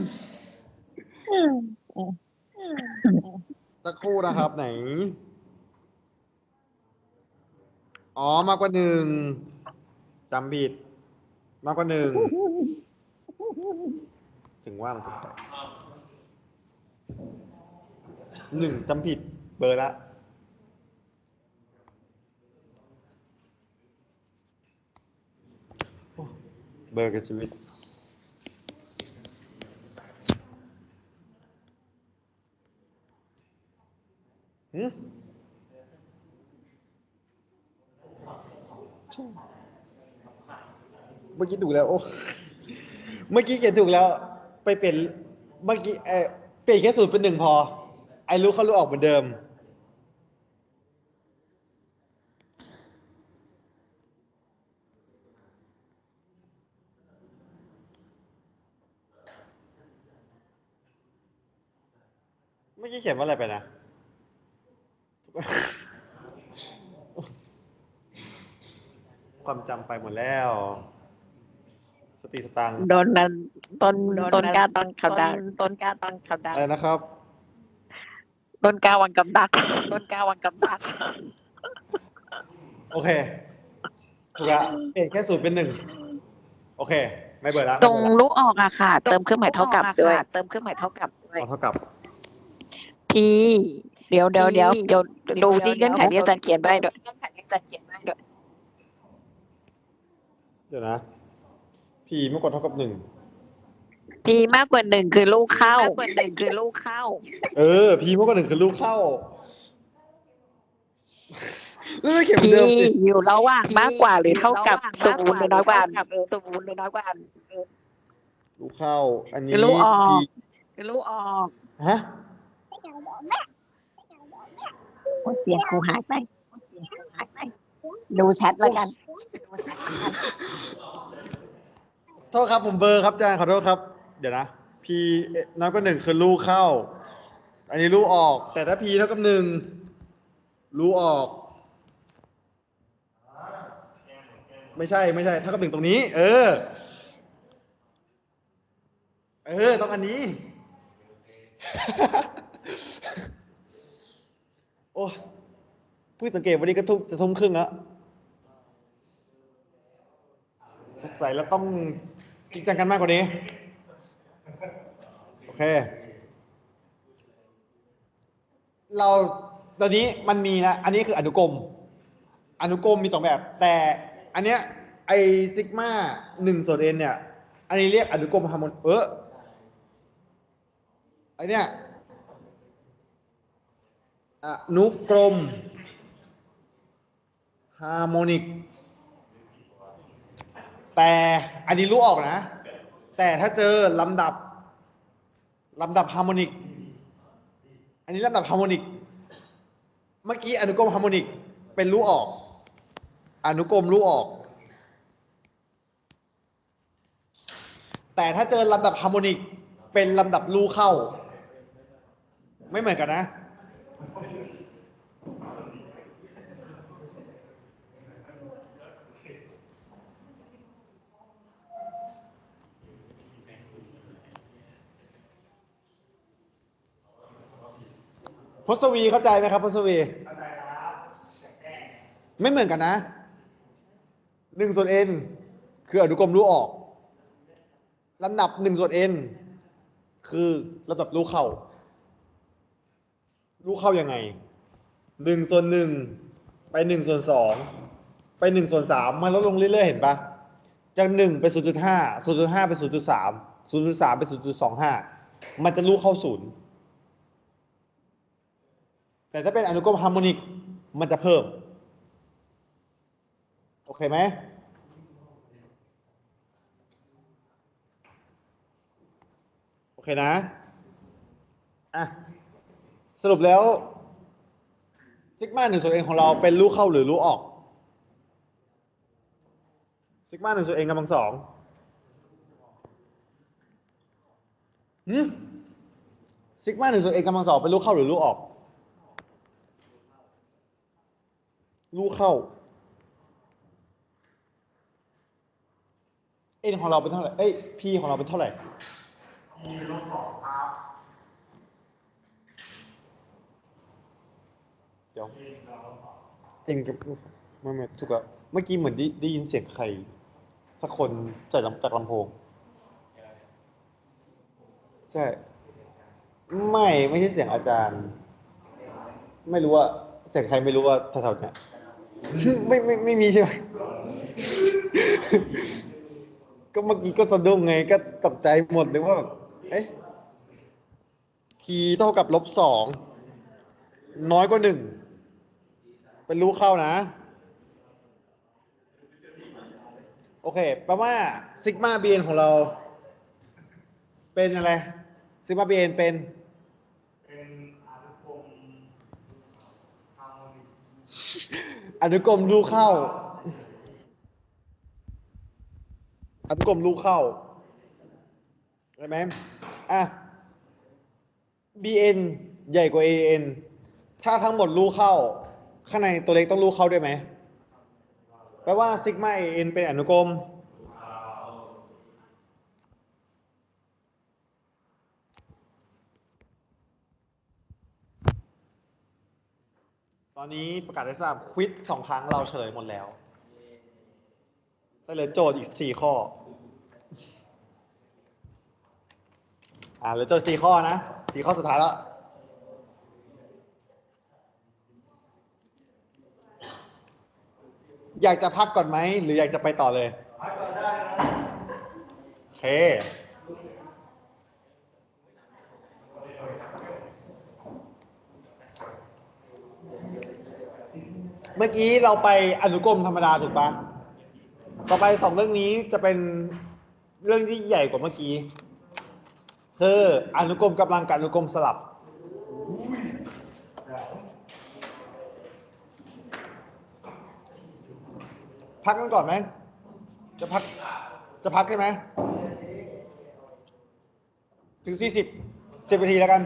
สักครู่นะครับไหนมากกว่า1จำผิดมากกว่า1ถึงว่ามันถูกใจ1จำผิดเบอร์ละ เบอร์กับชีวิตหืมใช่เมื่อกี้ถูกแล้วโอ้เมื่อกี้เขียนถูกแล้ว ไปเปลี่ยนเมื่อกี้เปลี่ยนแค่0 เป็น 1พอ ไอ้รู้เข้ารู้ออกเหมือนเดิม เมื่อกี้เขียนว่าอะไรไปนะ ความจำไปหมดแล้ว สติสตังค์ โดนนั้นต้นกล้าตอนเขาดังต้นกล้าตอนเขาดัง อะไรนะครับ ต้นกล้าวันกับดักต้นกล้าวันกับดัก โอเค ถูกละเปลี่ยนแค่0 เป็น 1โอเค ไม่เบิดละ ตรงลูกออกอะค่ะ เติมเครื่องหมายเท่ากับด้วยเติมเครื่องหมายเท่ากับด้วย เอาเท่ากับ พี่เดี๋ยวดูที่เงื่อนไขที่อาจารย์เขียนไว้ด้วย เดี๋ยวนะ p มากกว่าเท่ากับ พี่มากกว่า1คือลูกเข้า1p มากกว่า1คือลูกเข้า แล้วไม่เขียนเหมือน พี่ เดิมสิ อยู่ระหว่างมากกว่าหรือเท่ากับ0หรือน้อยกว่า ลูกเข้า อันนี้ ลูกออก p ลูกออก ฮะ เสียงกูหายไปดูแชทแล้วกัน โทษครับผมเบอร์ครับอาจารย์ขอโทษครับ เดี๋ยวนะ p น้อยกว่า1คือลูกเข้า อันนี้ลูกออก แต่ถ้า p เท่ากับ1ลูกออก ไม่ใช่เท่ากับ1ตรงนี้ ต้องอันนี้ โอ้เพิ่งสังเกตวันนี้ก็จะทุ่มครึ่งแล้วสงสัยแล้วต้องจริงจังกันมากกว่านี้ โอเค ตอนนี้มันมีนะ อันนี้คืออนุกรม อนุกรมมี2แบบ แต่อันเนี้ยไอซิกมา1/nเนี่ย อันนี้เรียกอนุกรมฮาร์โมนิกไอเนี้ยอนุกรมฮาร์โมนิก แต่อันนี้รู้ออกนะ แต่ถ้าเจอลำดับฮาร์โมนิก อันนี้ลำดับฮาร์โมนิก เมื่อกี้อนุกรมฮาร์โมนิกเป็นรู้ออก อนุกรมรู้ออก แต่ถ้าเจอลำดับฮาร์โมนิกเป็นลำดับรู้เข้า ไม่เหมือนกันนะ พศวีเข้าใจไหมครับพศวีไม่เหมือนกันนะ1/n คืออนุกรมรู้ออกลำดับ1/n คือลำดับรู้เข้ายังไง1/1ไป1/2ไป1/3มันลดลงเรื่อยๆเห็นปะจาก1ไป0.5 0.5ไป0.3 0.3ไป0.25มันจะรู้เข้า0แต่ถ้าเป็นอนุกรมฮาร์โมนิกมันจะเพิ่ม โอเคไหม โอเคนะ อ่ะ สรุปแล้วซิกมา1/nของเราเป็นรู้เข้าหรือรู้ออกซิกมา1/nกำลัง2ซิกมา1/nกำลัง2เป็นรู้เข้าหรือรู้ออกรู้เข้า n ของเราเป็นเท่าไหร่p ของเราเป็นเท่าไหร่ เดี๋ยวเองกับไม่ถูกอะเมื่อกี้เหมือนได้ยินเสียงใครสักคนจากลำโพง ใช่ ไม่ใช่เสียงอาจารย์ ไม่รู้ว่าเสียงใครไม่รู้ว่าแถวๆเนี้ย ไม่มีใช่ไหม ก็เมื่อกี้ก็สะดุ้งไงก็ตกใจหมดเลยว่าแบบเอ๊ะคีย์เท่ากับ-2น้อยกว่า1เป็นรู้เข้านะ โอเคแปลว่าซิกมาบีเอ็นของเรา เป็นอะไรซิกมาบีเอ็นเป็น เป็นอนุกรมฮาร์โมนิก อนุกรมรู้เข้า อนุกรมรู้เข้าใช่ไหมอ่ะ BN ใหญ่กว่า AN ถ้าทั้งหมดรู้เข้า ข้างในตัวเล็กต้องรู้เข้าด้วยไหม แปลว่าซิกมา AN เป็นอนุกรม ตอนนี้ประกาศให้ทราบควิด2 ครั้งเราเฉลยหมดแล้วเหลือโจทย์อีก4 ข้อเหลือโจทย์4 ข้อนะ4 ข้อสุดท้ายแล้วอยากจะพักก่อนไหมหรืออยากจะไปต่อเลยพักก่อนได้นะโอเคเมื่อกี้เราไปอนุกรมธรรมดาถูกปะต่อไป2 เรื่องนี้จะเป็นเรื่องที่ใหญ่กว่าเมื่อกี้คืออนุกรมกำลังกับอนุกรมสลับพักกันก่อนไหมจะพักใช่ไหมถึง10 นาทีแล้วกัน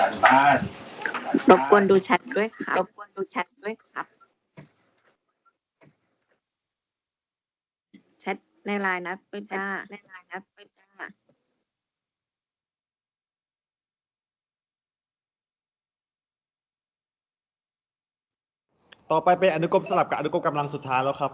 การบ้าน รบกวนดูแชทด้วยครับแชทในไลน์นะด้วยจ้าต่อไปเป็นอนุกรมสลับกับอนุกรมกำลังสุดท้ายแล้วครับ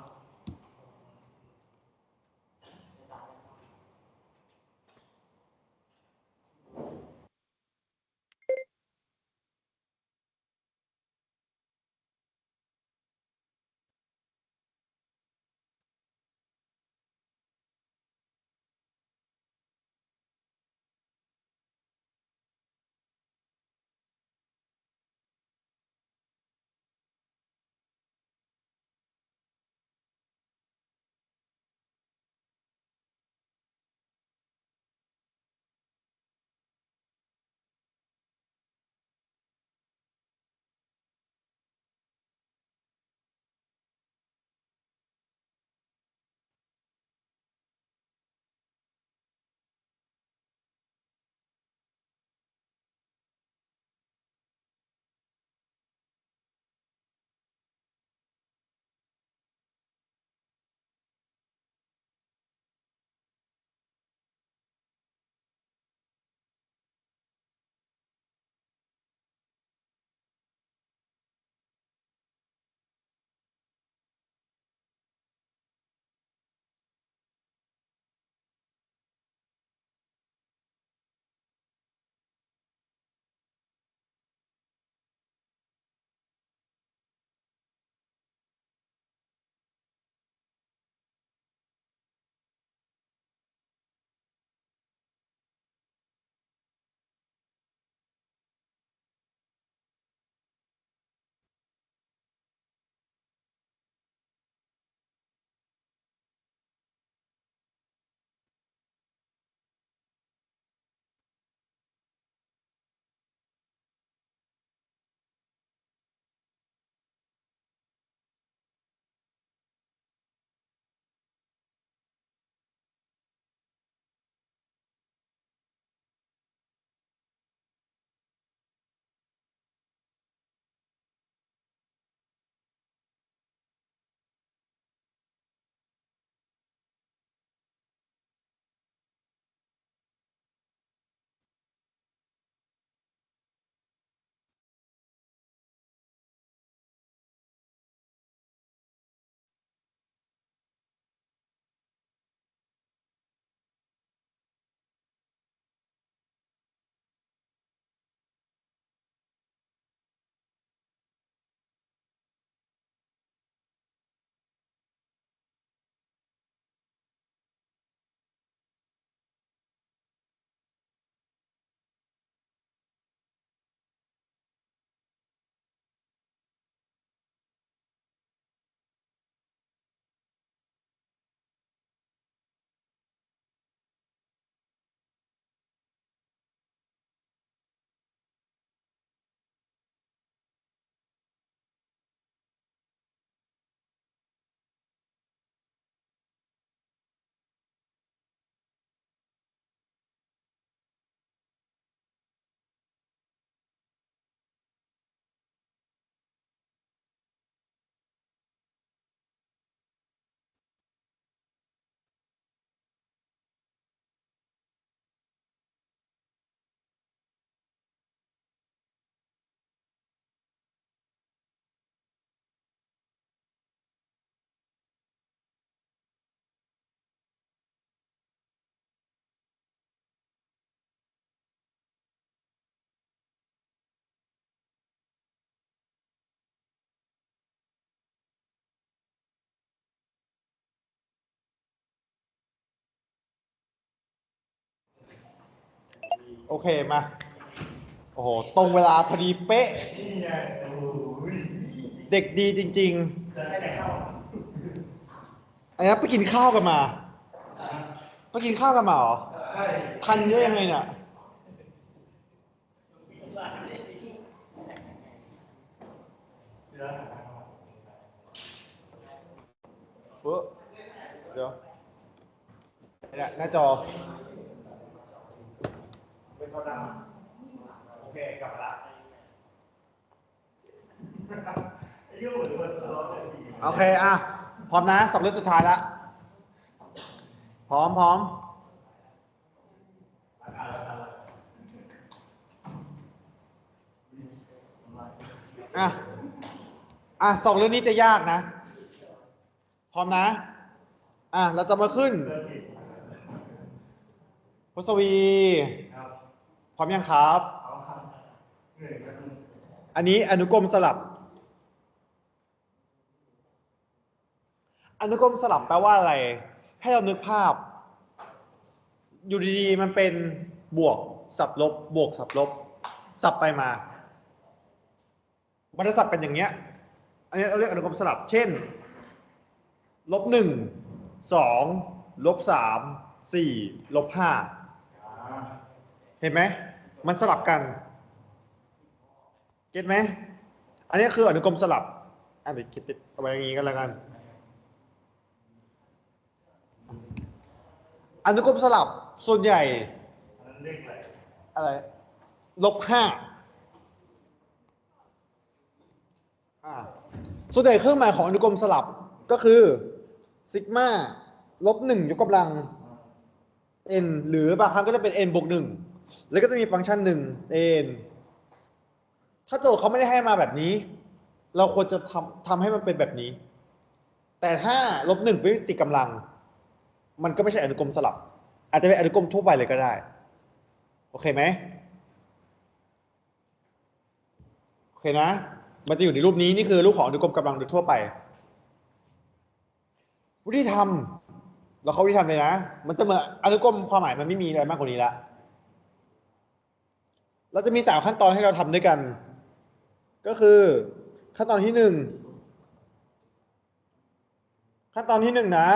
โอเคมาโอ้โหตรงเวลาพอดีเป๊ะเด็กดีจริงๆไอ้นัทไปกินข้าวกันมาไปกินข้าวกันมาเหรอทันเยอะยังไงเนี่ยเดี๋ยวเนี่ยหน้าจอ เคกลับมาละ ไอ้ยุ่งเหมือนคนทะเลาะกันที โอเคอ่ะพร้อมนะ2 เรื่องสุดท้ายละพร้อม2 เรื่องนี้จะยากนะ พร้อมนะเราจะมาขึ้นพศวีพร้อมยังครับ อันนี้อนุกรมสลับ อนุกรมสลับแปลว่าอะไร ให้เรานึกภาพ อยู่ดีๆมันเป็นบวกสับลบบวกสับลบสับไปมา มันจะสับเป็นอย่างเงี้ย อันนี้เราเรียกอนุกรมสลับ เช่น-1 2 -3 4 -5 เห็นไหม มันสลับกัน เก็ตไหม อันนี้คืออนุกรมสลับเดี๋ยวคิดติดเอาไว้อย่างนี้กันแล้วกัน อนุกรมสลับส่วนใหญ่อะไร-5ส่วนใหญ่เครื่องหมายของอนุกรมสลับก็คือซิกมา-1 ยกกำลัง n หรือบางครั้งก็จะเป็น n บวก 1แล้วก็จะมีฟังก์ชัน1 n ถ้าโจทย์เขาไม่ได้ให้มาแบบนี้เราควรจะทำให้มันเป็นแบบนี้แต่ถ้า-1ไม่ติดกำลังมันก็ไม่ใช่อนุกรมสลับอาจจะเป็นอนุกรมทั่วไปเลยก็ได้โอเคไหมโอเคนะมันจะอยู่ในรูปนี้นี่คือรูปของอนุกรมกำลังโดยทั่วไปวิธีทำเราเข้าวิธีทำเลยนะมันจะเหมือนอนุกรมความหมายมันไม่มีอะไรมากกว่านี้ละเราจะมี3 ขั้นตอนให้เราทำด้วยกันก็คือขั้นตอนที่1ขั้นตอนที่1นะ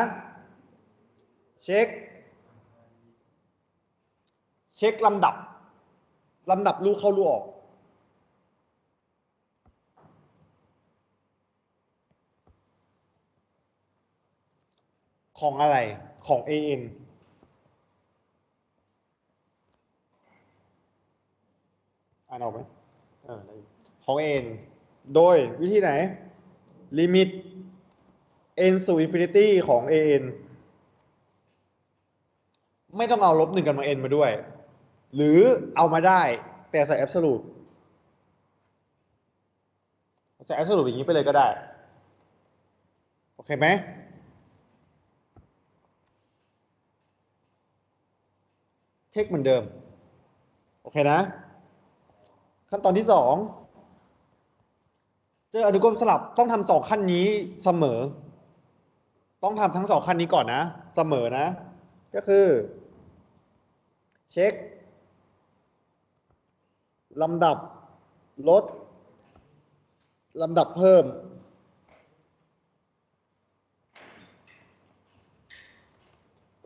เช็คลำดับลูกเข้าลูกออกของอะไรของ AN อ่านออกไหมของ AN โดยวิธีไหนลิมิต n สู่ infinity ของ AN ไม่ต้องเอา-1 กำลัง n มาด้วยหรือเอามาได้แต่ใส่ absolute ใส่ absolute อย่างนี้ไปเลยก็ได้โอเคไหมเช็คเหมือนเดิมโอเคนะขั้นตอนที่2เจออนุกรมสลับต้องทำ2 ขั้นนี้เสมอต้องทำทั้ง2 ขั้นนี้ก่อนนะเสมอนะก็คือเช็คลำดับลดลำดับเพิ่ม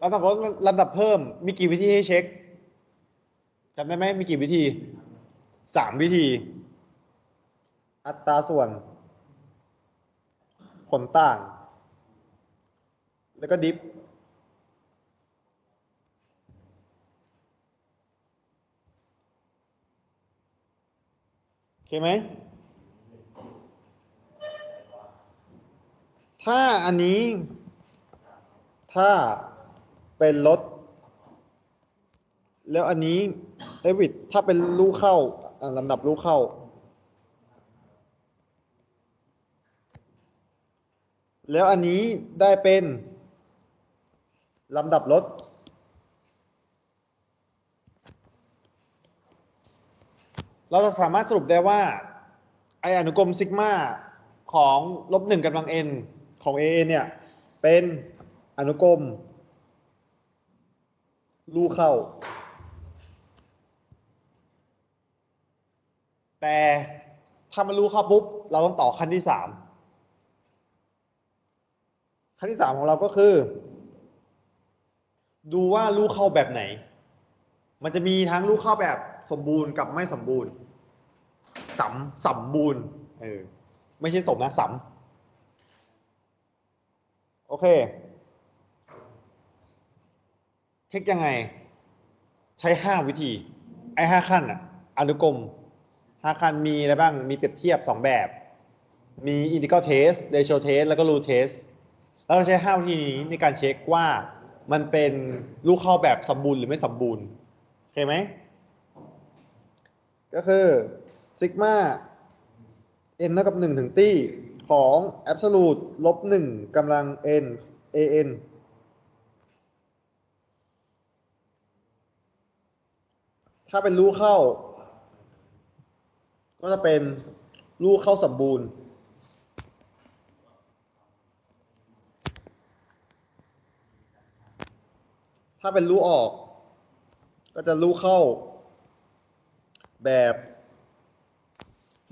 ลำดับลดลำดับเพิ่มมีกี่วิธีให้เช็คจำได้ไหมมีกี่วิธี3 วิธีอัตราส่วนผลต่างแล้วก็ดิฟโอเคไหมถ้าอันนี้ถ้าเป็นลดแล้วอันนี้วิดถ้าเป็นลูกเข้าลำดับลูกเข้าแล้วอันนี้ได้เป็นลำดับลดเราจะสามารถสรุปได้ว่าไออนุกรมซิกมาของ-1 กำลัง n ของ AN เนี่ยเป็นอนุกรมลูกเข้าแต่ถ้ามันลูกเข้าปุ๊บเราต้องต่อขั้นที่3ขั้นที่3ของเราก็คือดูว่าลูกเข้าแบบไหนมันจะมีทั้งลูกเข้าแบบสมบูรณ์กับไม่สมบูรณ์สมบูรณ์ไม่ใช่สมนะโอเคเช็คยังไงใช้5 วิธีไอ้5 ขั้นอนุกรม ฮาคันมีอะไรบ้างมีเปรียบเทียบ2แบบมี integral test ratio test แล้วก็ rule test แล้วเราใช้5วิธีนี้ในการเช็คว่ามันเป็นลูกเข้าแบบสมบูรณ์หรือไม่สมบูรณ์โอเคไหมก็คือซิกมา n เท่ากับ1ถึงตี้ของ absolute ลบ1กำลัง n an ถ้าเป็นลูกเข้าก็จะเป็นลูกเข้าสมบูรณ์ถ้าเป็นลูกออกก็จะลูกเข้าแบบ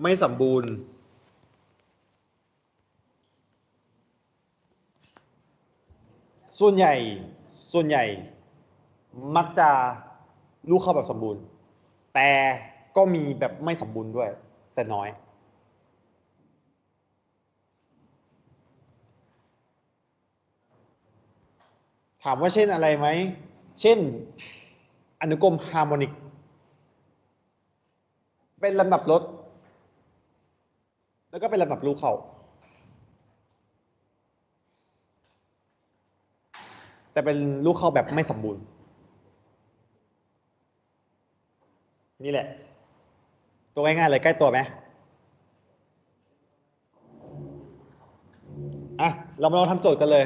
ไม่สมบูรณ์ส่วนใหญ่มักจะลูกเข้าแบบสมบูรณ์แต่ก็มีแบบไม่สมบูรณ์ด้วยแต่น้อยถามว่าเช่นอะไรไหมเช่นอนุกรมฮาร์โมนิกเป็นลำดับลดแล้วก็เป็นลำดับลูกเข้าแต่เป็นลูกเข้าแบบไม่สมบูรณ์นี่แหละตัวง่ายๆเลยใกล้ตัวไหมอ่ะเรามาลองทำโจทย์กันเลย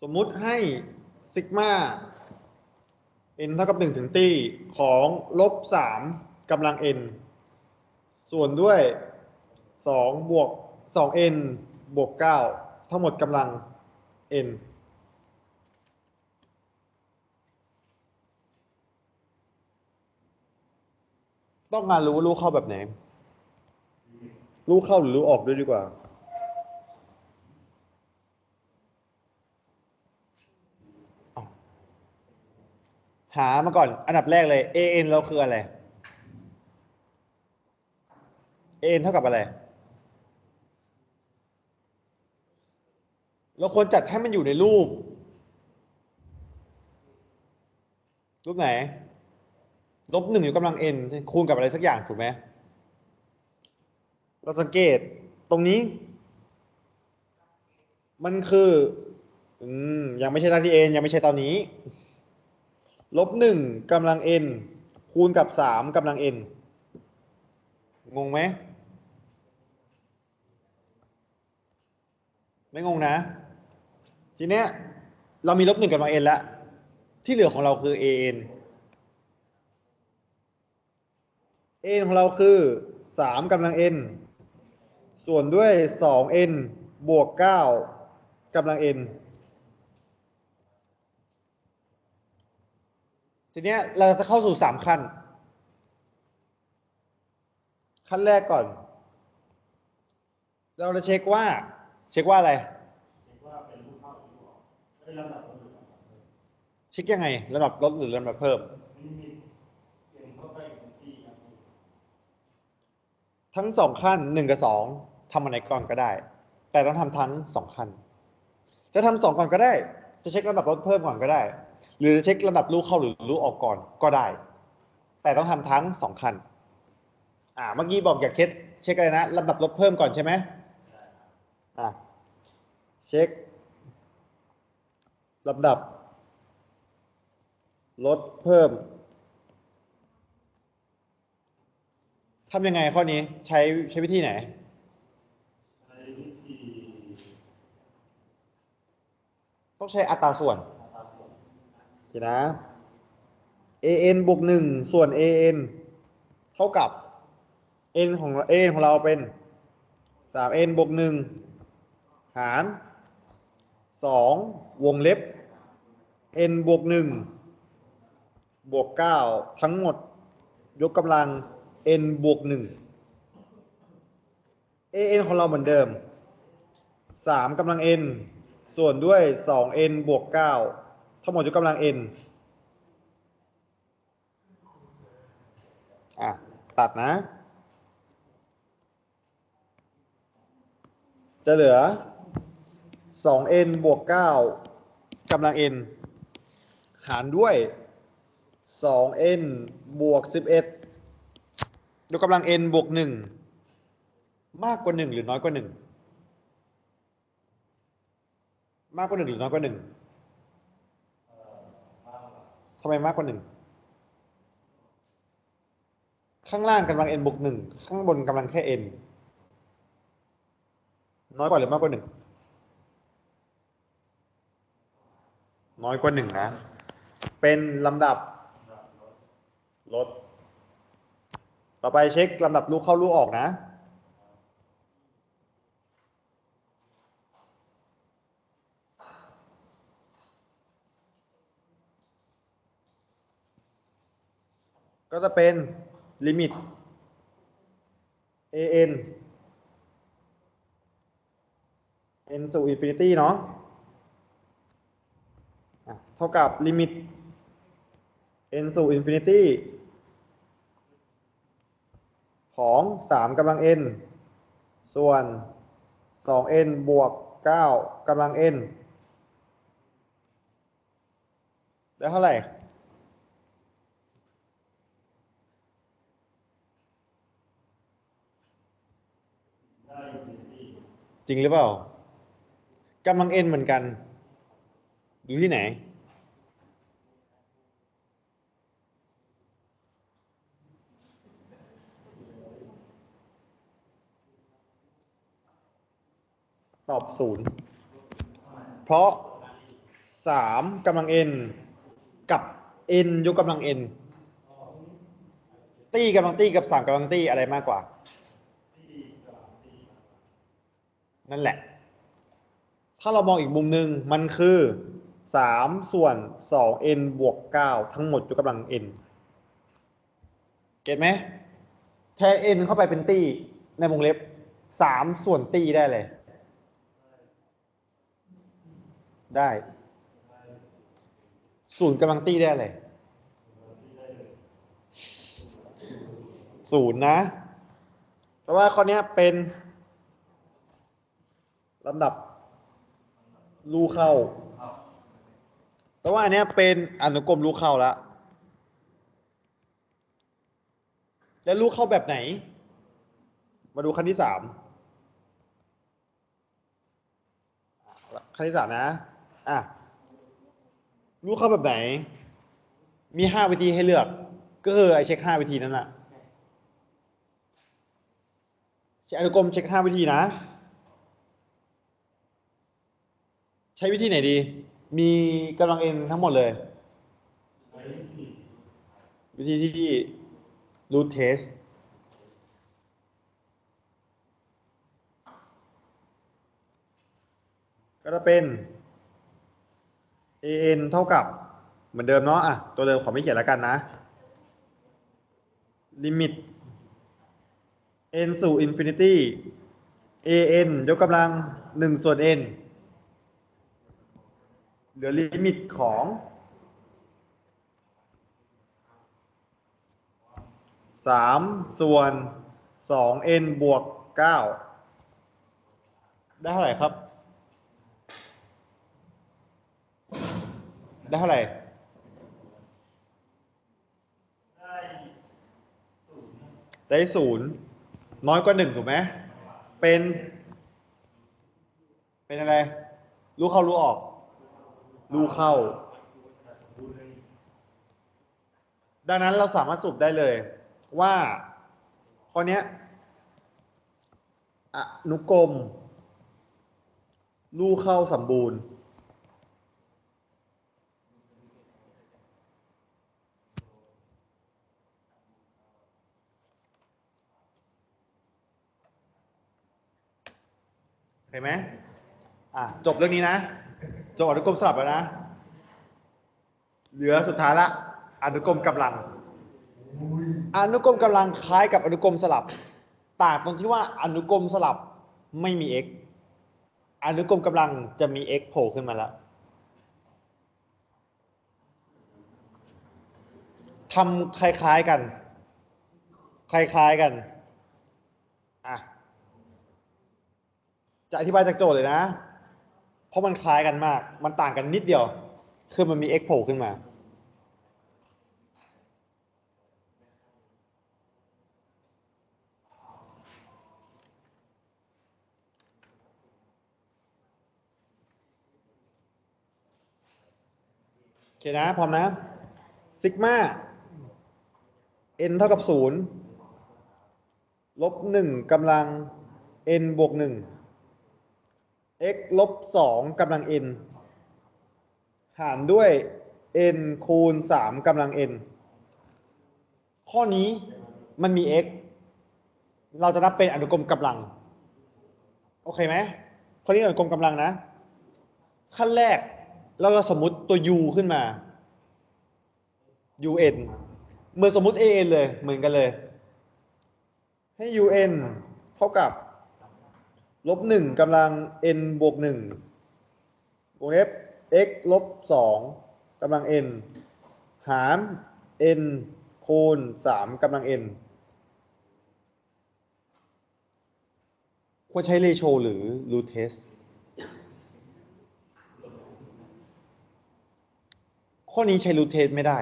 สมมุติให้ซิกมา n เท่ากับ1ถึงตี้ของลบ3กำลัง n ส่วนด้วย2บวก 2n บวก9ทั้งหมดกำลัง n ต้องการรู้ว่าลูกเข้าแบบไหนลูกเข้าหรือลูกออกด้วยดีกว่าหามาก่อนอันดับแรกเลย an เราคืออะไร an เท่ากับอะไรเราควรจัดให้มันอยู่ในรูปไหนลบ1อยู่กำลัง n คูณกับอะไรสักอย่างถูกไหมเราสังเกตตรงนี้มันคือยังไม่ใช่ตอนที่ n ยังไม่ใช่ตอนนี้ลบ1กำลัง n คูณกับ3กำลัง n งงไหมไม่งงนะทีเนี้ยเรามีลบ1กำลัง n แล้วที่เหลือของเราคือ an n ของเราคือ3กำลัง n ส่วนด้วย 2n บวก9กำลัง n ทีเนี้ยเราจะเข้าสู่3ขั้นขั้นแรกก่อน เราจะเช็คว่าอะไรเช็คยังไงระดับลดหรือระดับเพิ่มทั้ง2ขั้น1กับ2ทำอะไรก่อนก็ได้แต่ต้องทำทั้ง2ขั้นจะทำ2ก่อนก็ได้จะเช็คระดับลดเพิ่มก่อนก็ได้หรือจะเช็คระดับลูกเข้าหรือลูกออกก่อนก็ได้แต่ต้องทำทั้ง2ขั้นเมื่อกี้บอกอยากเช็คอะไรนะระดับลดเพิ่มก่อนใช่ไหมเช็คลำดับลดเพิ่มทำยังไงข้อนี้ใช้วิธีไหนต้องใช้อัตราส่วนทีนะ an บวก1ส่วน an เท่ากับ n ของเราเป็น 3n บวก1หาร2วงเล็บ n บวก1บวก9ทั้งหมดยกกำลัง n บวก1 an ของเราเหมือนเดิม3กำลัง n ส่วนด้วย 2n บวก9ทั้งหมดยกกำลัง n ตัดนะจะเหลือ 2n บวก9กำลัง n หารด้วย 2n บวก 11 ยกกำลัง n บวก 1 มากกว่า 1 หรือน้อยกว่า 1 มากกว่า 1 หรือน้อยกว่า 1ทำไมมากกว่า 1 ข้างล่างกำลัง n บวก 1 ข้างบนกำลังแค่ n น้อยกว่าหรือมากกว่า 1 น้อยกว่า 1 นะ เป็นลำดับลด ต่อไปเช็คลำดับลูกเข้าลูกออกนะ ก็จะเป็นลิมิต an n สู่ infinity เนาะเท่ากับลิมิต n สู่ infinity ของ3กำลัง n ส่วน 2n บวก 9กำลัง n ได้เท่าไหร่ จริงหรือเปล่ากำลัง n เหมือนกัน อยู่ที่ไหน ตอบ 0 เพราะ 3กำลัง n กับ n ยกกำลัง n ตี้กำลังตี้กับ3กำลังตี้อะไรมากกว่า นั่นแหละ ถ้าเรามองอีกมุมหนึ่งมันคือ3ส่วน 2n บวก 9 ทั้งหมดยกกำลัง n เก็ตไหมแทน n เข้าไปเป็นตี้ในวงเล็บ3ส่วนตี้ได้เลย ได้0กำลังตี้ได้เลย0นะเพราะว่าข้อนี้เป็นลำดับลูกเข้าแต่ว่าอันนี้เป็นอนุกรมลูกเข้าแล้วแล้วลูกเข้าแบบไหน มาดูขั้นที่ 3ขั้นที่ 3นะลูกเข้าแบบไหน มี5วิธีให้เลือกก็คือไอเช็ค5วิธีนั้นแหละใช้อนุกรมเช็ค5วิธีนะใช้วิธีไหนดี มีกำลัง n ทั้งหมดเลย วิธีที่ root test ก็จะเป็น an เท่ากับเหมือนเดิมเนาะตัวเดิมขอไม่เขียนแล้วกันนะ ลิมิต n สู่ infinity an ยกกำลัง1ส่วน n เหลือลิมิตของ3ส่วน 2n บวก 9 ได้เท่าไหร่ครับ ได้เท่าไหร่ ได้0น้อยกว่า 1ถูกไหมเป็นอะไรรู้เข้ารู้ออกรู้เข้าดังนั้นเราสามารถสรุปได้เลยว่าข้อนี้อนุกรมรู้เข้าสมบูรณ์เห็นไหมจบเรื่องนี้นะจบอนุกรมสลับแล้วนะเหลือสุดท้ายละอนุกรมกำลังอนุกรมกำลังคล้ายกับอนุกรมสลับต่างตรงที่ว่าอนุกรมสลับไม่มี x อนุกรมกำลังจะมี x โผล่ขึ้นมาแล้วทำคล้ายๆกันจะอธิบายจากโจทย์เลยนะเพราะมันคล้ายกันมากมันต่างกันนิดเดียวคือมันมี x โผล่ขึ้นมา เคนะพร้อมนะซิกมาn เท่ากับ0ลบ1กำลัง n บวก1 x ลบ2กำลัง n หารด้วย n คูณ3กำลัง n ข้อนี้มันมี x เราจะนับเป็นอนุกรมกำลังโอเคไหมข้อนี้อนุกรมกำลังนะขั้นแรกเราจะสมมุติตัว u ขึ้นมา un เหมือนสมมุติ an เลยเหมือนกันเลยให้ un เท่ากับลบ1กำลัง n บวก1วงเล็บ x ลบ2กำลัง n หาร n คูณ3กำลัง n ควรใช้เรโชหรือรูทเทสข้อนี้ใช้รูทเทสไม่ได้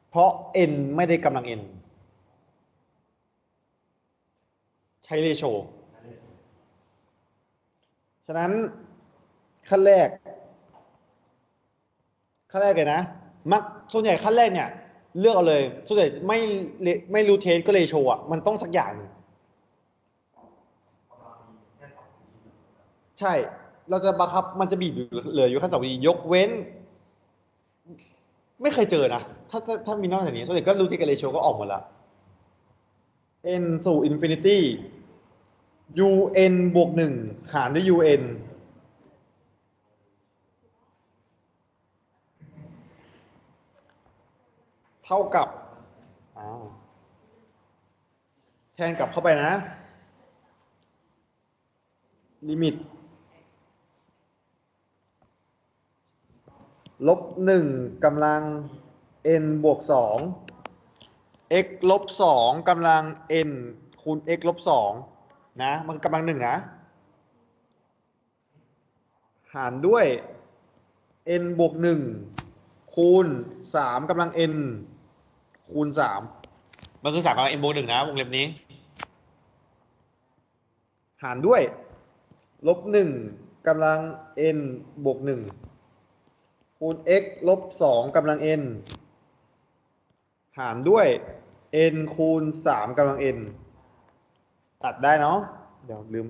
เพราะ n ไม่ได้กำลัง n ใช้เรโชฉะนั้นขั้นแรกเลยนะมักส่วนใหญ่ขั้นแรกเนี่ยเลือกเอาเลยส่วนใหญ่ไม่รูทเทสก็เรโชอ่ะมันต้องสักอย่างหนึ่งใช่เราจะบังคับมันจะบีบเหลืออยู่ขั้น2 ยกเว้นไม่เคยเจอนะถ้ามีนอกจากนี้ส่วนใหญ่ก็รูทเทสกับเรโชก็ออกหมดละ n สู่อินฟินิตี้ un บวก1หารด้วย un เท่ากับแทนกลับเข้าไปนะลิมิตลบ1กำลัง n บวก2 x ลบ2กำลัง n คูณ x ลบ2นะมันกำลัง1นะหารด้วย n บวก1คูณ3กำลัง n คูณ3มันคือ3กำลัง n บวก1นะวงเล็บนี้หารด้วยลบ1กำลัง n บวก1คูณ x ลบ2กำลัง n หารด้วย n คูณ3กำลัง n ตัดได้เนาะเดี๋ยวลืม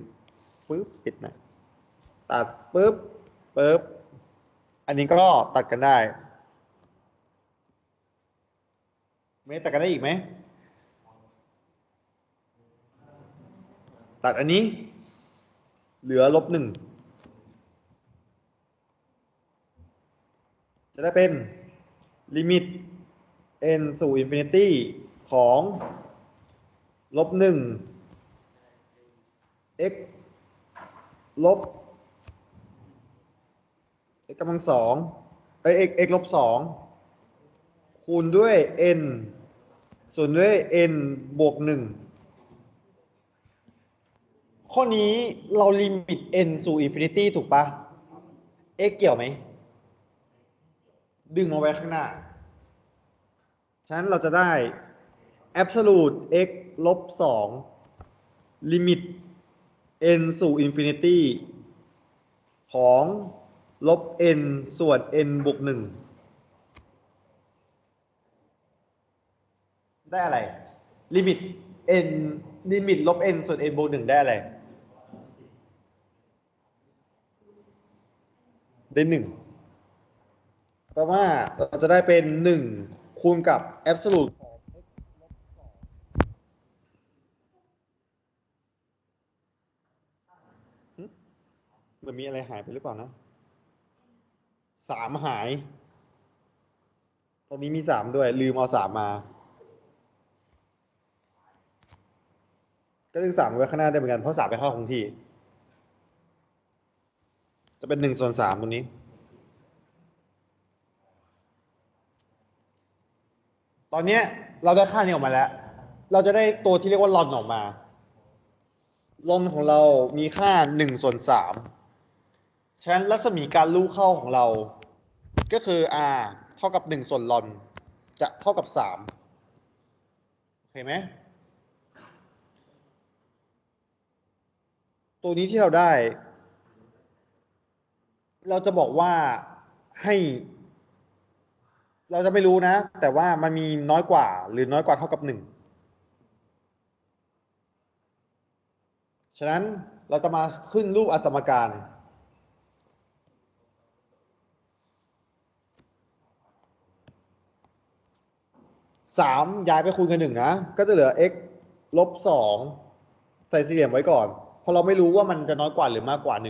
ปึ๊บปิดนะตัดปึ๊บอันนี้ก็ตัดกันได้ไม่ตัดกันได้อีกไหมตัดอันนี้เหลือลบ1จะได้เป็นลิมิต n สู่อินฟินิตี้ของลบ1 x ลบ x กำลังx ลบ2คูณด้วย n ส่วนด้วย n บวก1ข้อนี้เราลิมิต n สู่อินฟินิตี้ถูกปะ x เกี่ยวไหมดึงเอาไว้ข้างหน้าฉะนั้นเราจะได้ absolute x ลบ2ลิมิต n สู่อินฟินิตี้ของลบ n ส่วน n บวก1ได้อะไรลิมิต n ลิมิตลบ n ส่วน n บวก1ได้อะไรได้1แปลว่าเราจะได้เป็น1คูณกับ absolute มันมีอะไรหายไปหรือเปล่านะ3หายตอนนี้มี3ด้วยลืมเอา3มาก็ดึง3ไว้ข้างหน้าได้เหมือนกันเพราะ3ไปเข้าคงที่จะเป็น1 ส่วน 3ตรงนี้ตอนนี้เราได้ค่านี้ออกมาแล้วเราจะได้ตัวที่เรียกว่าลอนออกมาลอนของเรามีค่า1 ส่วน 3ฉะนั้นรัศมีการลู่เข้าของเราก็คือ r เท่ากับ1 ส่วนลอนจะเท่ากับ3โอเคไหมตัวนี้ที่เราได้เราจะบอกว่าให้ เราจะไม่รู้นะ แต่ว่ามันมีน้อยกว่า หรือน้อยกว่าเท่ากับ 1ฉะนั้นเราจะมาขึ้นรูปอสมการ3ย้ายไปคูณกับ1นะก็จะเหลือ x ลบ2ใส่สี่เหลี่ยมไว้ก่อนเพราะเราไม่รู้ว่ามันจะน้อยกว่าหรือมากกว่า1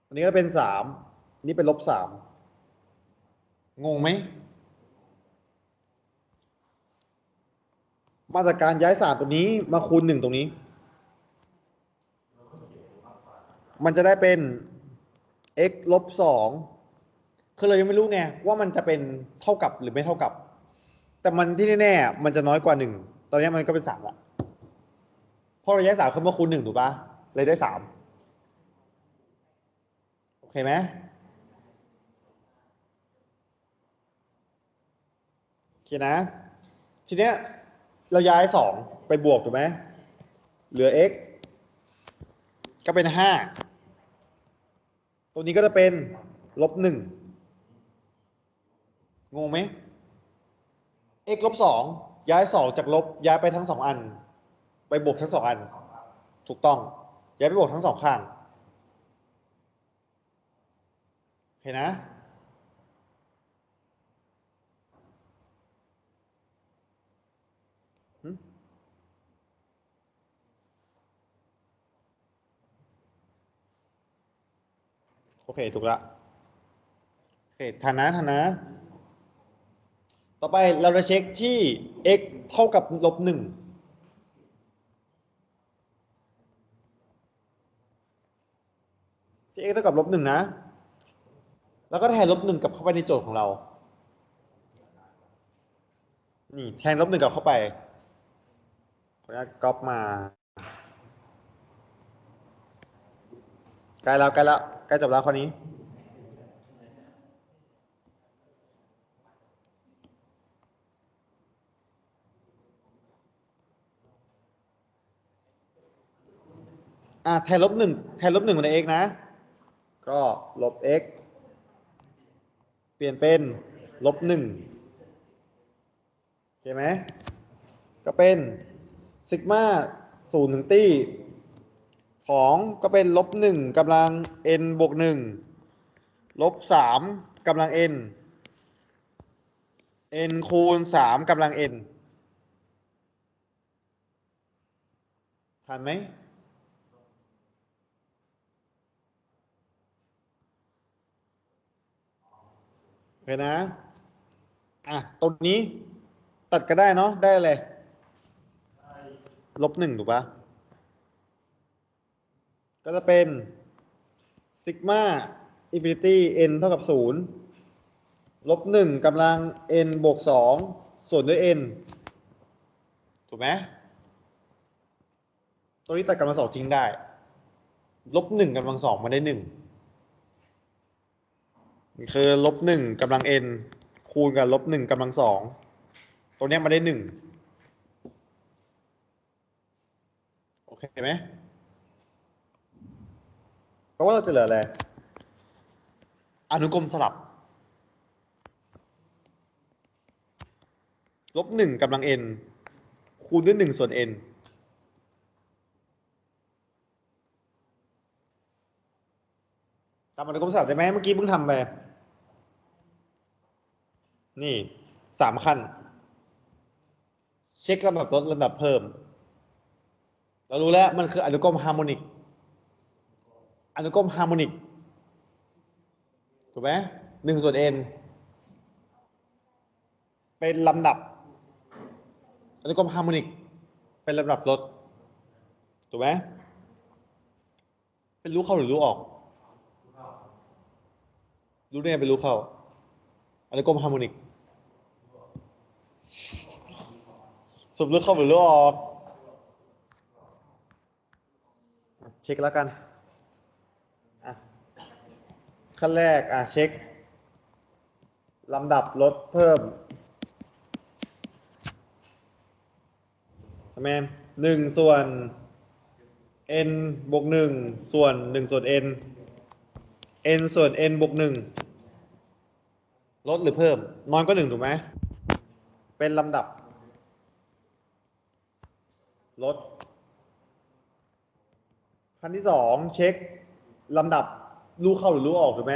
อันนี้ก็เป็น3นี่เป็นลบ3งงไหมมาจากการย้าย3ตัวนี้มาคูณ1ตรงนี้ มันจะได้เป็น x ลบ2คือเรายังไม่รู้ไงว่ามันจะเป็นเท่ากับหรือไม่เท่ากับ แต่มันที่แน่ๆมันจะน้อยกว่า1ตอนนี้มันก็เป็น3ละเพราะเราย้าย3ขึ้นมาคูณ1ถูกปะเลยได้3โอเคไหมโอเคนะ ทีเนี้ยเราย้าย2ไปบวกถูกไหมเหลือ x ก็เป็น5ตัวนี้ก็จะเป็นลบ1งงไหม x ลบ2ย้าย2จากลบย้ายไปทั้ง2อันไปบวกทั้ง2อันถูกต้องย้ายไปบวกทั้ง2ข้างโอเคนะโอเคถูกละโอเคทันนะต่อไปเราจะเช็คที่ x เท่ากับลบ1ที่ x เท่ากับลบ1นะแล้วก็แทนลบ1กลับเข้าไปในโจทย์ของเรานี่แทนลบ1กลับเข้าไปขออนุญาตก๊อปมาใกล้แล้วใกล้จบแล้วข้อนี้แทนลบ1มาใน x นะก็ลบ x เปลี่ยนเป็นลบ1โอเคไหมก็เป็นซิกมา0ถึงตี้ของก็เป็นลบ1กำลัง n บวก1ลบ3กำลัง n n คูณ3กำลัง n ทันไหมโอเคนะตรงนี้ตัดก็ได้เนาะได้เลยลบ1ถูกปะก็จะเป็นซิกมาอินฟินิตี้ n เท่ากับ0ลบ1กำลัง n บวก2ส่วนด้วย n ถูกไหมตัวนี้ตัดกำลัง2ทิ้งได้ลบ1กำลัง2มาได้1นี่คือลบ1กำลัง n คูณกับลบ1กำลัง2ตัวนี้มาได้1โอเคไหมเพราะว่าเราจะเหลืออะไรอนุกรมสลับลบ1กำลัง n คูณด้วย1ส่วน n ทำอนุกรมสลับได้ไหมเมื่อกี้เพิ่งทำไปนี่3ขั้นเช็คลำดับลดลำดับเพิ่มเรารู้แล้วมันคืออนุกรมฮาร์โมนิกถูกไหม1ส่วน n เป็นลำดับอนุกรมฮาร์โมนิกเป็นลำดับลดถูกไหมเป็นรู้เข้าหรือรู้ออกรู้ได้ไงเป็นรู้เข้าอนุกรมฮาร์โมนิกสรุปรู้เข้าหรือรู้ออกเช็คแล้วกันขั้นแรกเช็คลำดับลดเพิ่มทำไม1ส่วน n บวก1ส่วน1ส่วน n n ส่วน n บวก1 ลดหรือเพิ่มน้อยกว่า1ถูกไหมเป็นลำดับลดขั้นที่2เช็คลำดับลูกเข้าหรือลูกออกถูกไหม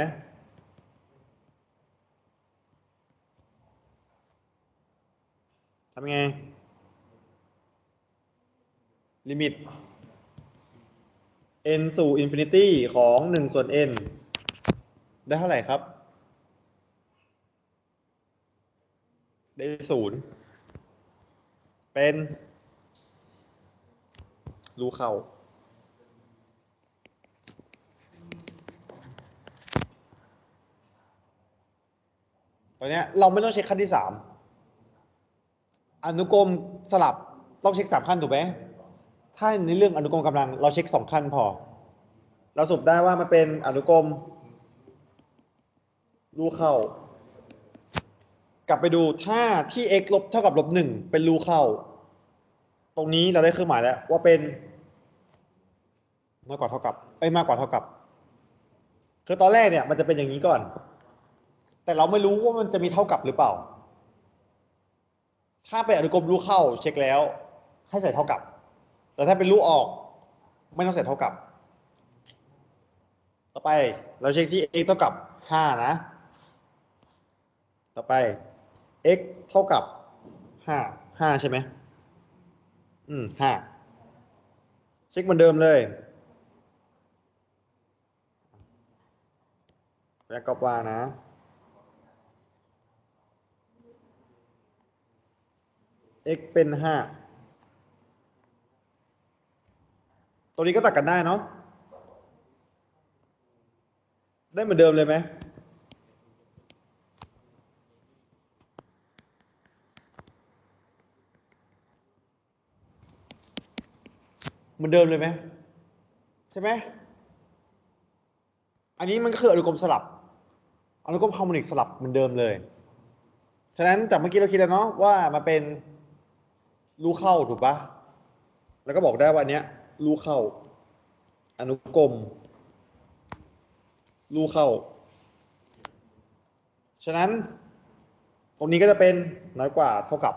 ทำไงลิมิต n สู่ infinity ของ1ส่วน n ได้เท่าไหร่ครับได้0เป็นรูเข้าตอนนี้เราไม่ต้องเช็คขั้นที่3อนุกรมสลับต้องเช็ค3ขั้นถูกไหมถ้าในเรื่องอนุกรมกำลังเราเช็ค2ขั้นพอเราสรุปได้ว่ามันเป็นอนุกรมรูเข้ากลับไปดูถ้าที่ x ลบเท่ากับ-1เป็นรูเข้าตรงนี้เราได้เครื่องหมายแล้วว่าเป็นน้อยกว่าเท่ากับมากกว่าเท่ากับคือตอนแรกเนี่ยมันจะเป็นอย่างนี้ก่อนแต่เราไม่รู้ว่ามันจะมีเท่ากับหรือเปล่าถ้าเป็นอนุกรมรูเข้าเช็คแล้วให้ใส่เท่ากับแต่ถ้าเป็นรูออกไม่ต้องใส่เท่ากับต่อไปเราเช็คที่ x เท่ากับ5นะต่อไป x เท่ากับ5ใช่ไหม5เช็คเหมือนเดิมเลยแล้วก็ว่านะ x เป็น5ตัวนี้ก็ตัดกันได้เนาะได้เหมือนเดิมเลยไหมเหมือนเดิมเลยไหมใช่ไหมอันนี้มันก็คืออนุกรมสลับอนุกรมฮาร์โมนิกสลับเหมือนเดิมเลยฉะนั้นจากเมื่อกี้เราคิดแล้วเนาะว่ามันเป็นรูเข้าถูกปะแล้วก็บอกได้ว่าอันเนี้ยรูเข้าอนุกรมรูเข้าฉะนั้นตรงนี้ก็จะเป็นน้อยกว่าเท่ากับ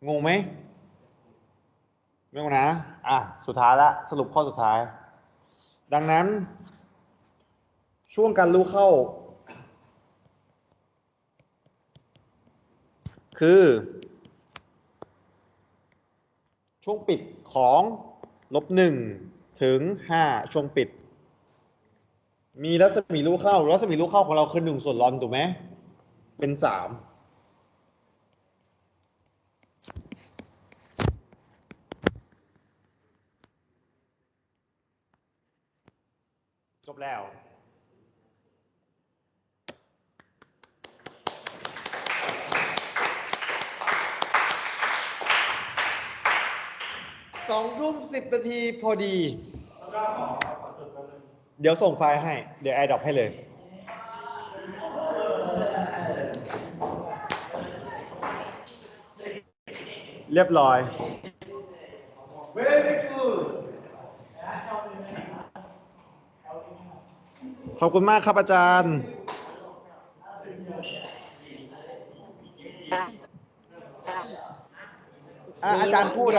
งงไหมไม่งงนะสุดท้ายละสรุปข้อสุดท้ายดังนั้นช่วงการรูเข้าคือช่วงปิดของ-1ถึง5ช่วงปิดมีรัศมีรูเข้ารัศมีรูเข้าของเราคือ1ส่วนลอนถูกไหมเป็น3จบแล้ว2:10 นาทีพอดีเดี๋ยวส่งไฟล์ให้เดี๋ยวแอร์ดรอปให้เลยเรียบร้อย Very good ขอบคุณมากครับอาจารย์อาจารย์พูด